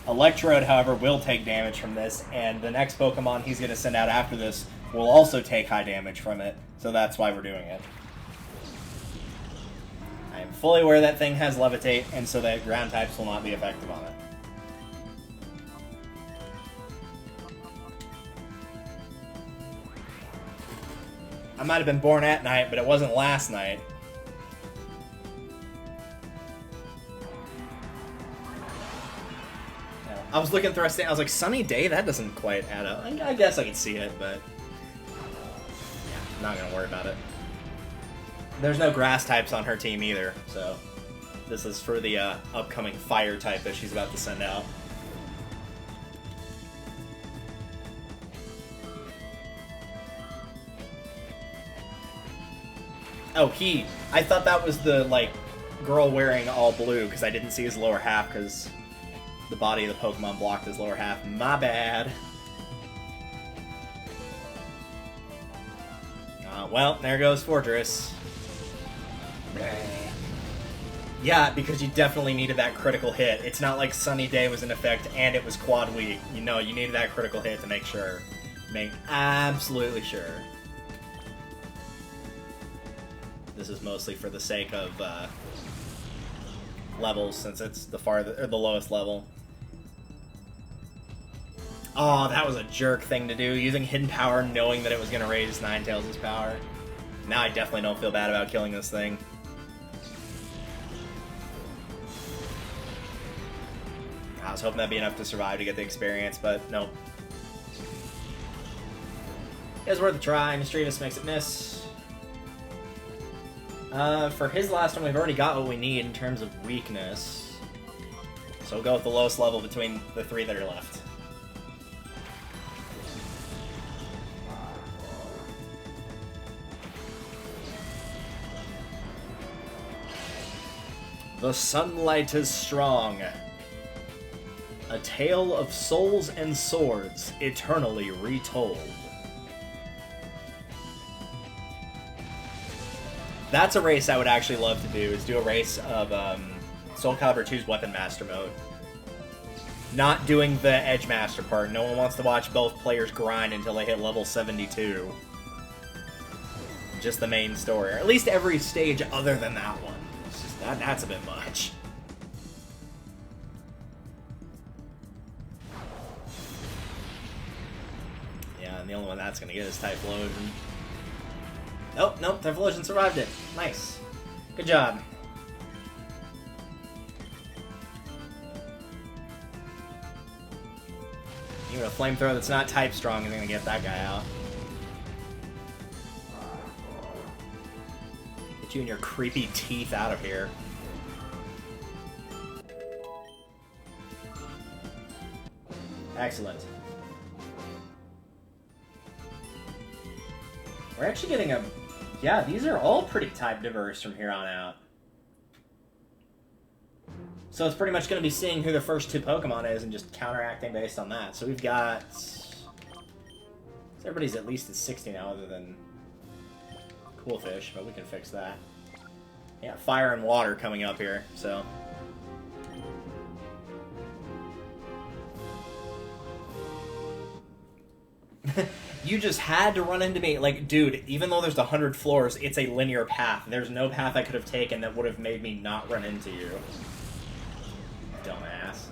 Electrode, however, will take damage from this, and the next Pokemon he's going to send out after this will also take high damage from it, so that's why we're doing it. I am fully aware that thing has Levitate, and so that ground types will not be effective on it. I might have been born at night, but it wasn't last night. Yeah. I was looking through a state, I was like, sunny day? That doesn't quite add up. I guess I can see it, but yeah, I'm not going to worry about it. There's no grass types on her team either, so this is for the upcoming fire type that she's about to send out. Oh, I thought that was the, like, girl wearing all blue, because I didn't see his lower half, because the body of the Pokemon blocked his lower half. My bad. Well, there goes Fortress. Yeah, because you definitely needed that critical hit. It's not like Sunny Day was in effect and it was quad weak. You know, you needed that critical hit to make sure. Make absolutely sure. This is mostly for the sake of levels, since it's the lowest level. Oh, that was a jerk thing to do, using Hidden Power knowing that it was going to raise Ninetales' power. Now I definitely don't feel bad about killing this thing. I was hoping that'd be enough to survive to get the experience, but nope. It was worth a try. Misdreavus makes it miss. For his last one, we've already got what we need in terms of weakness. So we'll go with the lowest level between the three that are left. The sunlight is strong. A tale of souls and swords, eternally retold. That's a race I would actually love to do, is do a race of Soul Calibur 2's Weapon Master mode. Not doing the Edge Master part. No one wants to watch both players grind until they hit level 72. Just the main story. Or at least every stage other than that one. It's just, that's a bit much. Yeah, and the only one that's going to get is Typhlosion. Nope, nope, Typhlosion survived it. Nice. Good job. Even a flamethrower that's not type strong is gonna get that guy out. Get you and your creepy teeth out of here. Excellent. We're actually getting a... Yeah, these are all pretty type diverse from here on out. So it's pretty much going to be seeing who the first two Pokemon is and just counteracting based on that. So we've got... Everybody's at least at 60 now other than Coolfish, but we can fix that. Yeah, Fire and Water coming up here, so... You just had to run into me. Like, dude, even though there's 100 floors, it's a linear path. There's no path I could have taken that would have made me not run into you. Dumbass.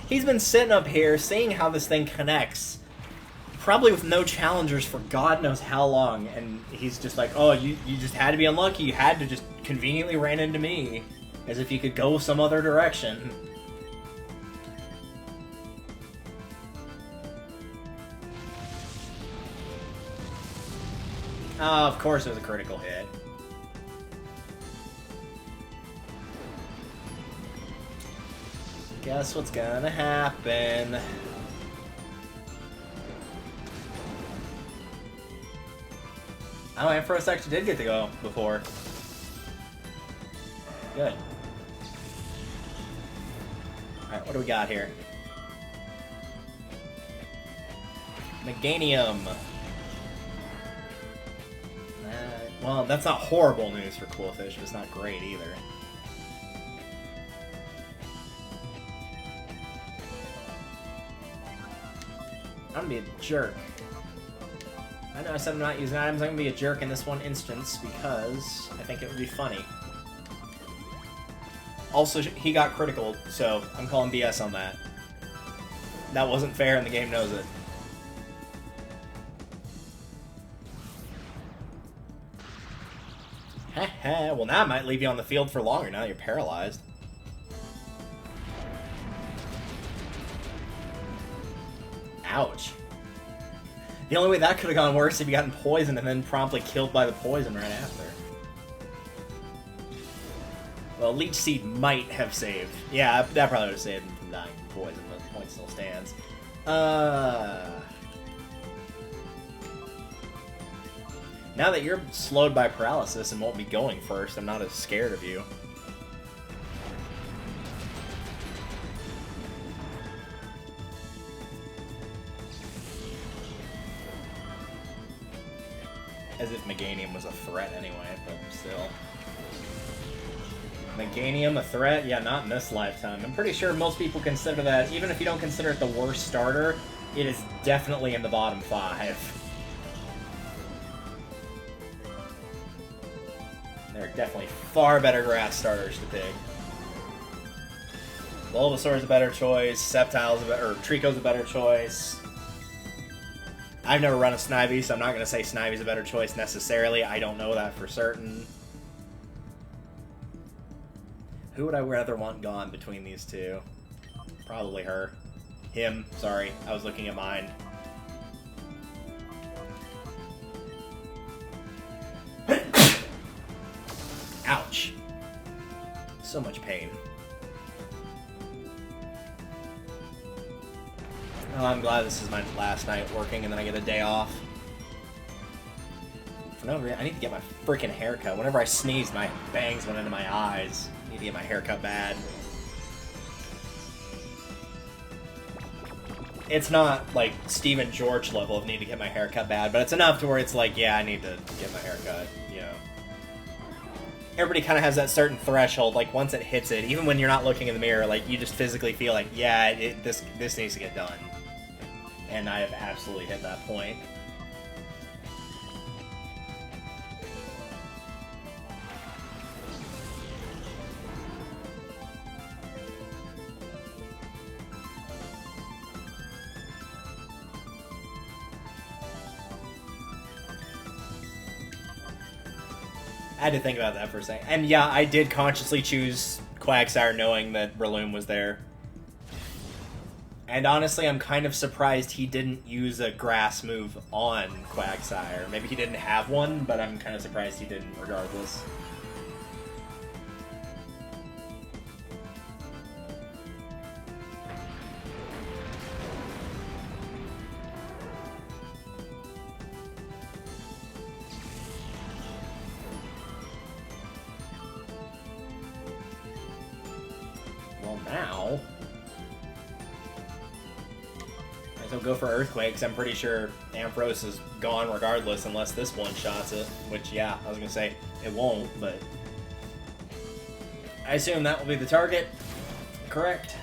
He's been sitting up here, seeing how this thing connects, probably with no challengers for God knows how long, and he's just like, oh, you just had to be unlucky. You had to just conveniently ran into me, as if you could go some other direction. Oh, of course it was a critical hit. Guess what's gonna happen? Oh, Ampharos actually did get to go before. Good. Alright, what do we got here? Meganium. Well, that's not horrible news for Qwilfish, but it's not great either. I'm gonna be a jerk. I know I said I'm not using items, I'm gonna be a jerk in this one instance because I think it would be funny. Also, he got critical, so I'm calling BS on that. That wasn't fair and the game knows it. Heh, well now I might leave you on the field for longer now that you're paralyzed. Ouch. The only way that could have gone worse is if you gotten poisoned and then promptly killed by the poison right after. Well, Leech Seed might have saved. Yeah, that probably would have saved him from dying from poison, but the point still stands. Now that you're slowed by paralysis and won't be going first, I'm not as scared of you. As if Meganium was a threat anyway, but still. Meganium a threat? Yeah, not in this lifetime. I'm pretty sure most people consider that, even if you don't consider it the worst starter, it is definitely in the bottom 5. There are definitely far better grass starters to pick. Bulbasaur's a better choice, Sceptile's a better, or Trico's a better choice. I've never run a Snivy, so I'm not going to say Snivy's a better choice necessarily. I don't know that for certain. Who would I rather want gone between these two? Probably her. Him, sorry. I was looking at mine. Ouch. So much pain. Oh, I'm glad this is my last night working and then I get a day off. For no reason, I need to get my freaking haircut. Whenever I sneezed, my bangs went into my eyes. I need to get my haircut bad. It's not like Steven George level of need to get my haircut bad, but it's enough to where it's like, yeah, I need to get my haircut, you know. Everybody kind of has that certain threshold, like once it hits it, even when you're not looking in the mirror, like you just physically feel like, yeah, this needs to get done. And I have absolutely hit that point. I had to think about that for a second. And yeah, I did consciously choose Quagsire knowing that Breloom was there. And honestly, I'm kind of surprised he didn't use a grass move on Quagsire. Maybe he didn't have one, but I'm kind of surprised he didn't regardless. Well, now I'll go for Earthquake, because I'm pretty sure Ampharos is gone regardless unless this one-shots it, which, yeah, I was going to say it won't, but I assume that will be the target. Correct.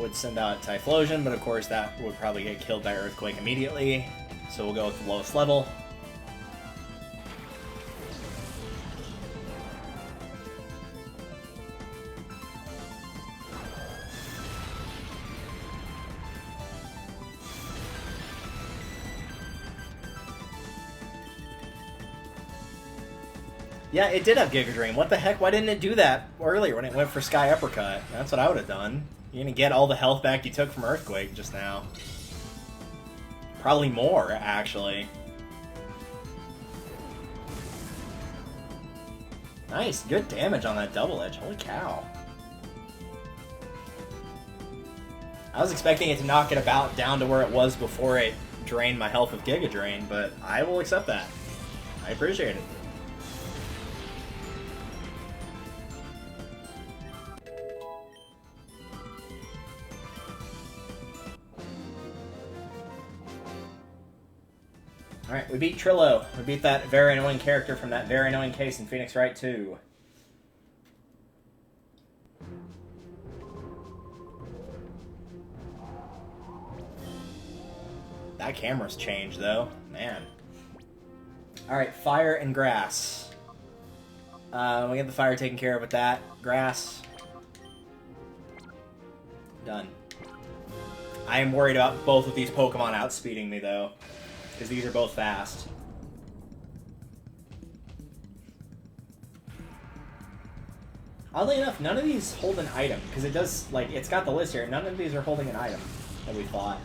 would send out Typhlosion, but of course that would probably get killed by Earthquake immediately. So we'll go with the lowest level. Yeah, it did have Giga Drain. What the heck? Why didn't it do that earlier when it went for Sky Uppercut? That's what I would have done. You're gonna get all the health back you took from Earthquake just now. Probably more, actually. Nice, good damage on that double edge. Holy cow. I was expecting it to knock it about down to where it was before it drained my health with Giga Drain, but I will accept that. I appreciate it. Alright, we beat Trillo. We beat that very annoying character from that very annoying case in Phoenix Wright 2. That camera's changed, though. Man. Alright, fire and grass. We get the fire taken care of with that. Grass. Done. I am worried about both of these Pokemon outspeeding me, though. Because these are both fast. Oddly enough, none of these hold an item. Because it does, like, it's got the list here. None of these are holding an item that we thought.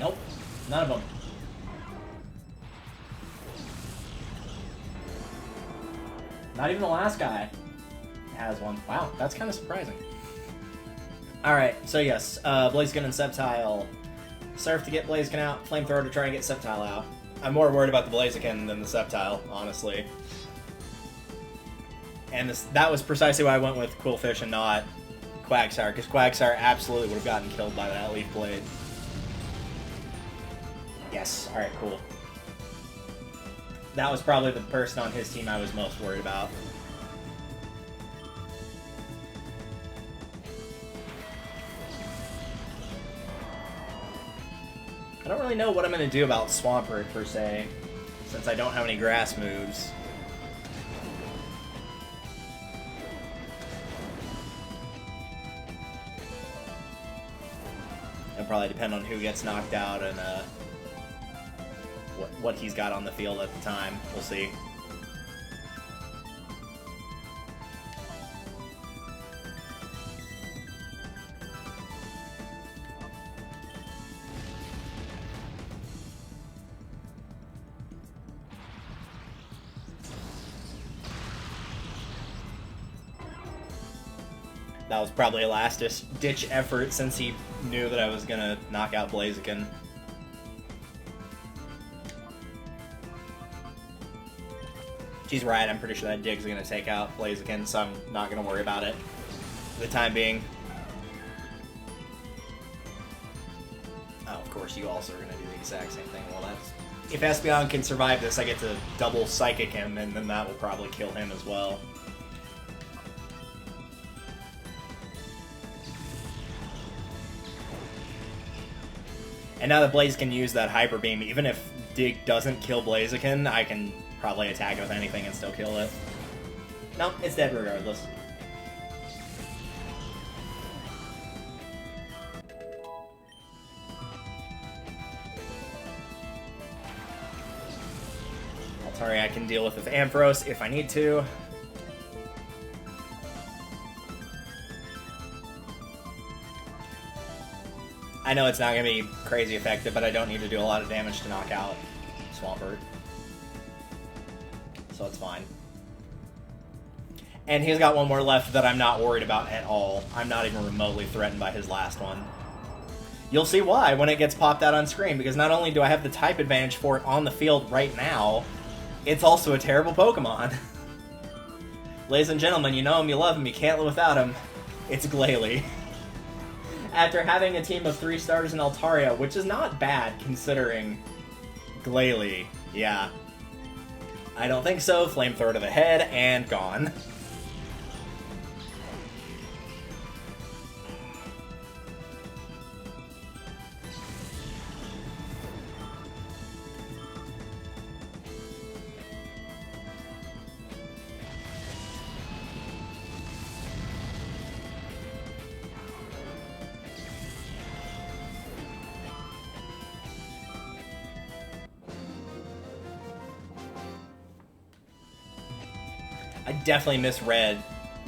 Nope. None of them. Not even the last guy has one. Wow, that's kind of surprising. Alright, so yes, Blaziken and Sceptile. Surf to get Blaziken out, Flamethrower to try and get Sceptile out. I'm more worried about the Blaziken than the Sceptile, honestly. And that was precisely why I went with Quillfish and not Quagsire, because Quagsire absolutely would have gotten killed by that Leaf Blade. Yes, alright, cool. That was probably the person on his team I was most worried about. I don't really know what I'm going to do about Swampert, per se, since I don't have any grass moves. It'll probably depend on who gets knocked out and what he's got on the field at the time. We'll see. That was probably a last-ditch effort since he knew that I was going to knock out Blaziken. She's right, I'm pretty sure that Dig's going to take out Blaziken, so I'm not going to worry about it for the time being. Oh, of course, you also are going to do the exact same thing. Well, that's... If Espeon can survive this, I get to double Psychic him, and then that will probably kill him as well. And now that Blaze can use that Hyper Beam, even if Dig doesn't kill Blaziken, I can probably attack it with anything and still kill it. No, it's dead regardless. Altari I can deal with Ampharos if I need to. I know it's not going to be crazy effective, but I don't need to do a lot of damage to knock out Swampert. So it's fine. And he's got one more left that I'm not worried about at all. I'm not even remotely threatened by his last one. You'll see why when it gets popped out on screen, because not only do I have the type advantage for it on the field right now, it's also a terrible Pokemon. Ladies and gentlemen, you know him, you love him, you can't live without him. It's Glalie. After having a team of 3 starters in Altaria, which is not bad considering Glalie. Yeah. I don't think so. Flamethrower to the head, and gone. I definitely misread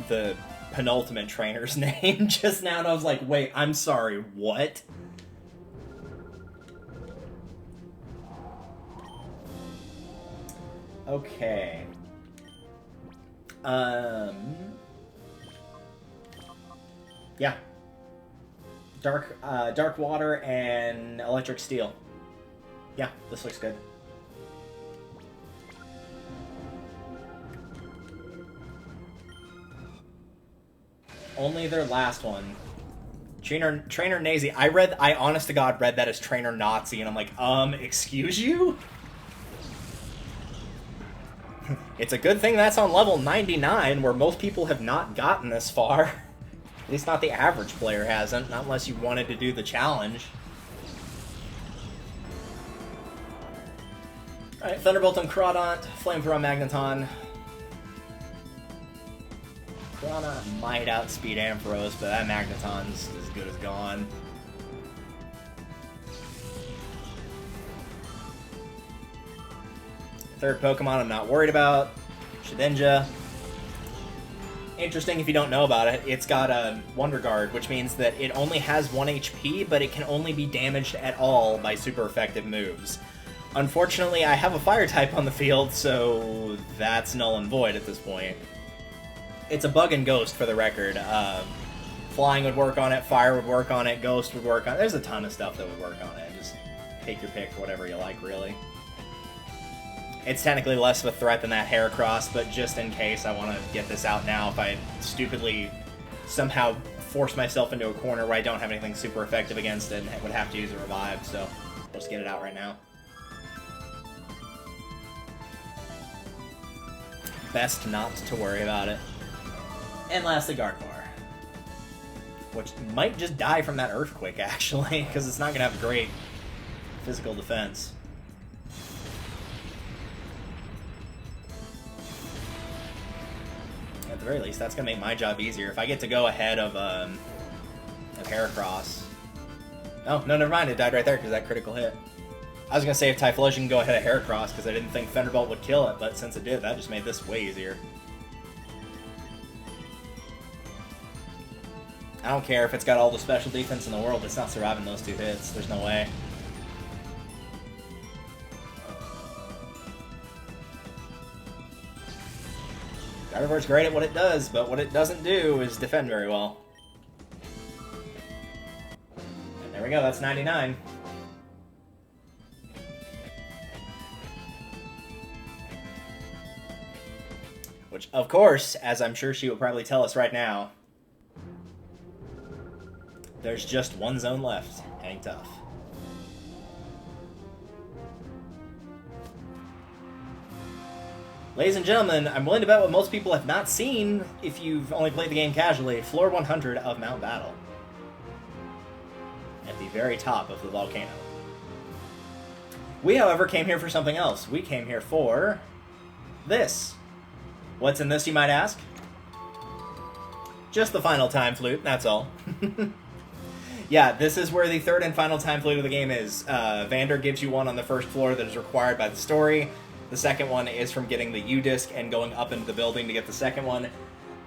the penultimate trainer's name just now, and I was like, wait, I'm sorry, what? Okay. Yeah. Dark water and electric steel. Yeah, this looks good. Only their last one. Trainer Nazi. I honest to God read that as Trainer Nazi, and I'm like, excuse you? It's a good thing that's on level 99, where most people have not gotten this far. At least not the average player hasn't, not unless you wanted to do the challenge. Alright, Thunderbolt on Crawdont, Flamethrower on Magneton. Crawdont might outspeed Ampharos, but that Magneton's as good as gone. Third Pokemon I'm not worried about. Shedinja. Interesting if you don't know about it. It's got a Wonder Guard, which means that it only has 1 HP, but it can only be damaged at all by super effective moves. Unfortunately, I have a Fire type on the field, so that's null and void at this point. It's a Bug and Ghost, for the record. Flying would work on it, Fire would work on it, Ghost would work on it. There's a ton of stuff that would work on it. Just take your pick for whatever you like, really. It's technically less of a threat than that Heracross, but just in case, I want to get this out now. If I stupidly somehow force myself into a corner where I don't have anything super effective against it and would have to use a Revive, so let's get it out right now. Best not to worry about it. And lastly, Gardevoir, which might just die from that Earthquake, actually, because it's not going to have great physical defense. At the very least, that's going to make my job easier. If I get to go ahead of Heracross... Oh, no, never mind. It died right there because that critical hit. I was going to say if Typhlosion can go ahead of Heracross because I didn't think Thunderbolt would kill it, but since it did, that just made this way easier. I don't care if it's got all the special defense in the world, it's not surviving those 2 hits. There's no way. Gardevoir's great at what it does, but what it doesn't do is defend very well. And there we go, that's 99. Which, of course, as I'm sure she will probably tell us right now, there's just one zone left. Ain't tough. Ladies and gentlemen, I'm willing to bet what most people have not seen, if you've only played the game casually, floor 100 of Mount Battle. At the very top of the volcano. We, however, came here for something else. We came here for... this. What's in this, you might ask? Just the final Time Flute, that's all. Yeah, this is where the third and final Time Flute of the game is. Vander gives you one on the first floor that is required by the story. The second one is from getting the U-Disc and going up into the building to get the second one.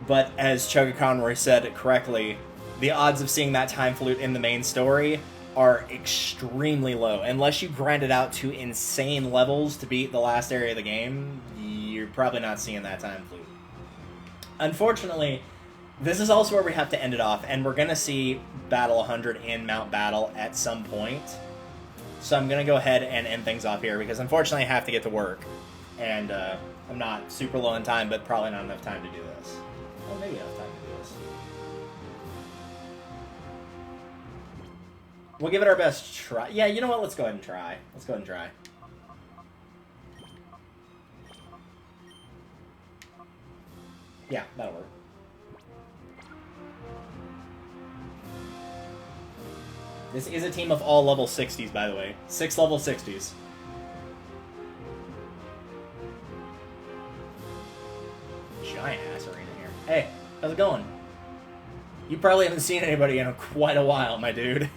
But as Chugga Conroy said correctly, the odds of seeing that Time Flute in the main story are extremely low. Unless you grind it out to insane levels to beat the last area of the game, you're probably not seeing that Time Flute. Unfortunately, this is also where we have to end it off, and we're going to see Battle 100 in Mount Battle at some point. So I'm going to go ahead and end things off here, because unfortunately I have to get to work. And I'm not super low on time, but probably not enough time to do this. Well, maybe enough time to do this. We'll give it our best try. Yeah, you know what? Let's go ahead and try. Let's go ahead and try. Yeah, that'll work. This is a team of all level 60s, by the way. 6 level 60s. Giant ass arena here. Hey, how's it going? You probably haven't seen anybody in quite a while, my dude.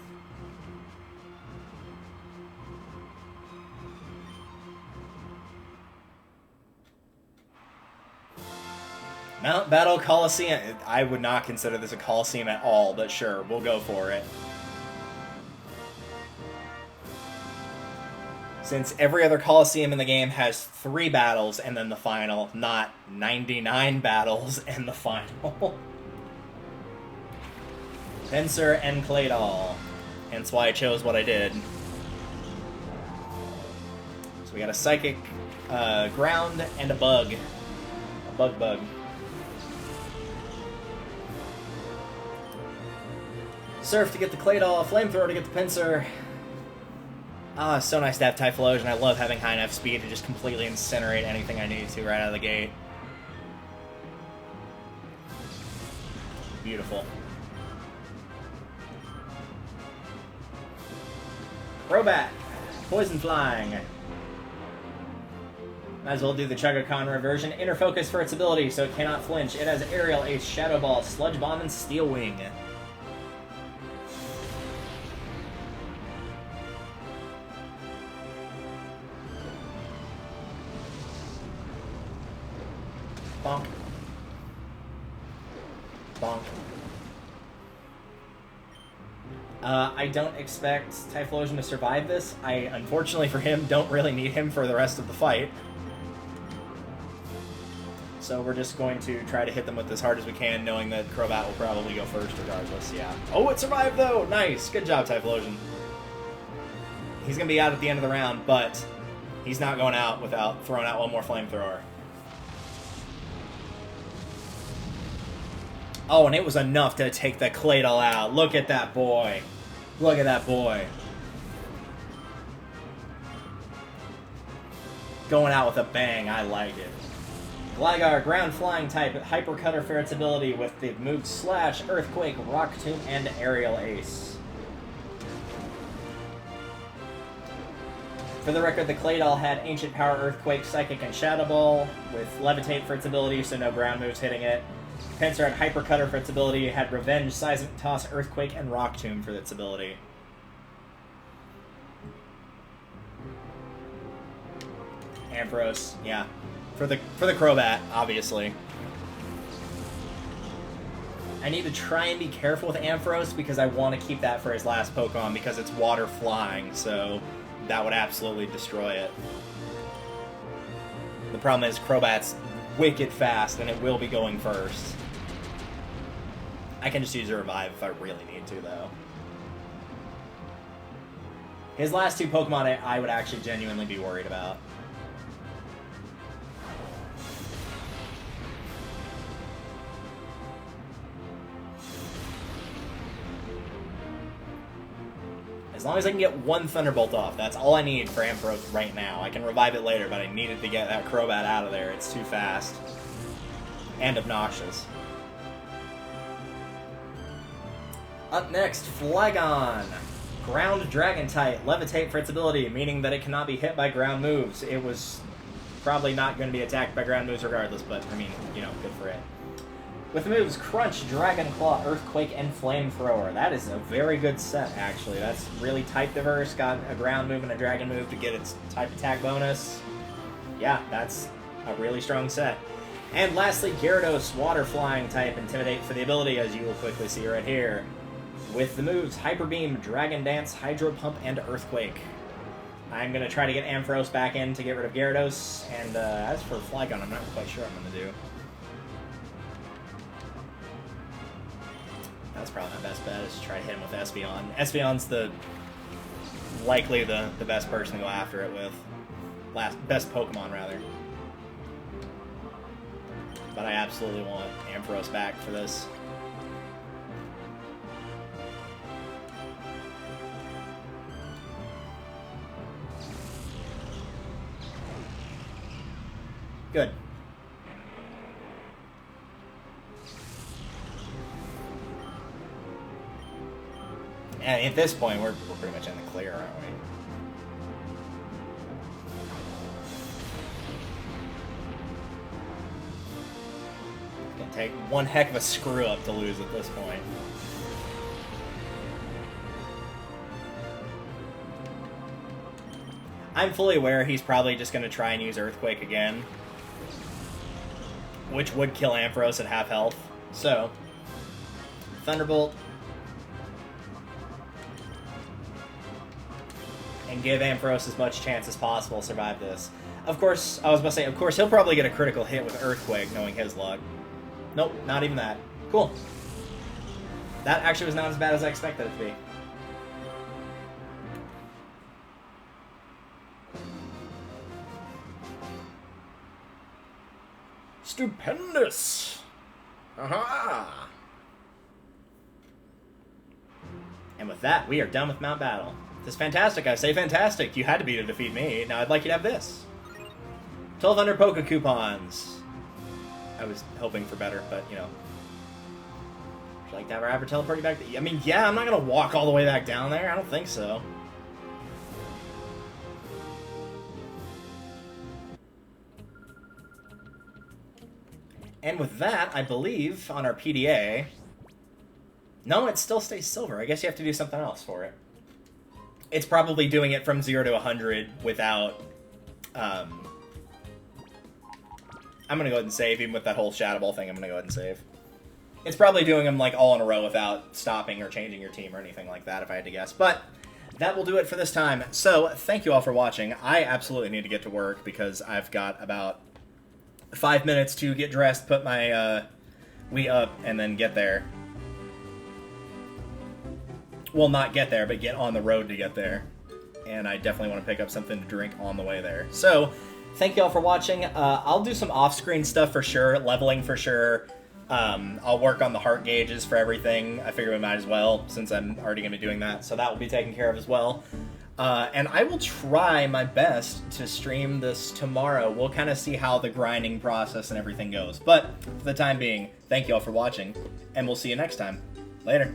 Battle Colosseum. I would not consider this a Colosseum at all, but sure, we'll go for it. Since every other Colosseum in the game has 3 battles and then the final, not 99 battles and the final. Pincer and Claydol. Hence why I chose what I did. So we got a Psychic, Ground, and a Bug. A Bug. Surf to get the Claydol, Flamethrower to get the Pincer. Ah, so nice to have Typhlosion. I love having high enough speed to just completely incinerate anything I need to right out of the gate. Beautiful. Crobat. Poison Flying. Might as well do the Chugga-Con reversion. Inner Focus for its ability, so it cannot flinch. It has Aerial, Ace, Shadow Ball, Sludge Bomb, and Steel Wing. Bonk. Bonk. I don't expect Typhlosion to survive this. I, unfortunately for him, don't really need him for the rest of the fight. So we're just going to try to hit them with as hard as we can, knowing that Crobat will probably go first regardless, yeah. Oh, it survived though! Nice! Good job, Typhlosion. He's going to be out at the end of the round, but he's not going out without throwing out one more Flamethrower. Oh, and it was enough to take the Claydol out. Look at that boy. Look at that boy. Going out with a bang. I like it. Gligar, ground flying type, Hyper Cutter for its ability with the moves Slash, Earthquake, Rock Tomb, and Aerial Ace. For the record, the Claydol had Ancient Power, Earthquake, Psychic, and Shadow Ball with Levitate for its ability, so no ground moves hitting it. Pincer had Hyper Cutter for its ability, had Revenge, Seismic Toss, Earthquake, and Rock Tomb for its ability. Ampharos, yeah. For the Crobat, obviously. I need to try and be careful with Ampharos because I want to keep that for his last Pokemon because it's water flying, so that would absolutely destroy it. The problem is Crobat's wicked fast and it will be going first. I can just use a Revive if I really need to, though. His last 2 Pokemon I would actually genuinely be worried about. As long as I can get 1 Thunderbolt off, that's all I need for Ampharos right now. I can revive it later, but I needed to get that Crobat out of there. It's too fast. And obnoxious. Up next, Flygon. Ground Dragon type, Levitate for its ability, meaning that it cannot be hit by ground moves. It was probably not going to be attacked by ground moves regardless, but, I mean, you know, good for it. With the moves Crunch, Dragon Claw, Earthquake, and Flamethrower. That is a very good set, actually. That's really type diverse. Got a ground move and a dragon move to get its type attack bonus. Yeah, that's a really strong set. And lastly, Gyarados, Water Flying type, Intimidate for the ability, as you will quickly see right here. With the moves Hyper Beam, Dragon Dance, Hydro Pump, and Earthquake. I'm going to try to get Ampharos back in to get rid of Gyarados. And as for Flygon, I'm not quite sure what I'm going to do. That's probably my best bet, is to try to hit him with Espeon. Espeon's likely the best person to go after it with. Best Pokemon, rather. But I absolutely want Ampharos back for this. Good. And at this point, we're pretty much in the clear, aren't we? It's gonna take one heck of a screw-up to lose at this point. I'm fully aware he's probably just gonna try and use Earthquake again. which would kill Ampharos at half health. So, Thunderbolt. And give Ampharos as much chance as possible to survive this. Of course, I was about to say, of course, he'll probably get a critical hit with Earthquake, knowing his luck. Nope, not even that. Cool. That actually was not as bad as I expected it to be. Stupendous! Aha! And with that, we are done with Mount Battle. This is fantastic. I say fantastic. You had to be to defeat me. Now I'd like you to have this. 1,200 Poke Coupons. I was hoping for better, but, you know. Would you like to have our Rapper teleport you back? I mean, yeah, I'm not going to walk all the way back down there. I don't think so. And with that, I believe, on our PDA... No, it still stays silver. I guess you have to do something else for it. It's probably doing it from 0 to 100 without... I'm going to go ahead and save, even with that whole Shadow Ball thing, I'm going to go ahead and save. It's probably doing them like all in a row without stopping or changing your team or anything like that, if I had to guess. But that will do it for this time. So, thank you all for watching. I absolutely need to get to work because I've got about 5 minutes to get dressed, put my Wii up, and then get there. Well, not get there, but get on the road to get there. And I definitely want to pick up something to drink on the way there. So, thank you all for watching. I'll do some off-screen stuff for sure, leveling for sure. I'll work on the heart gauges for everything. I figure we might as well, since I'm already going to be doing that. So that will be taken care of as well. And I will try my best to stream this tomorrow. We'll kind of see how the grinding process and everything goes. But for the time being, thank you all for watching, and we'll see you next time. Later.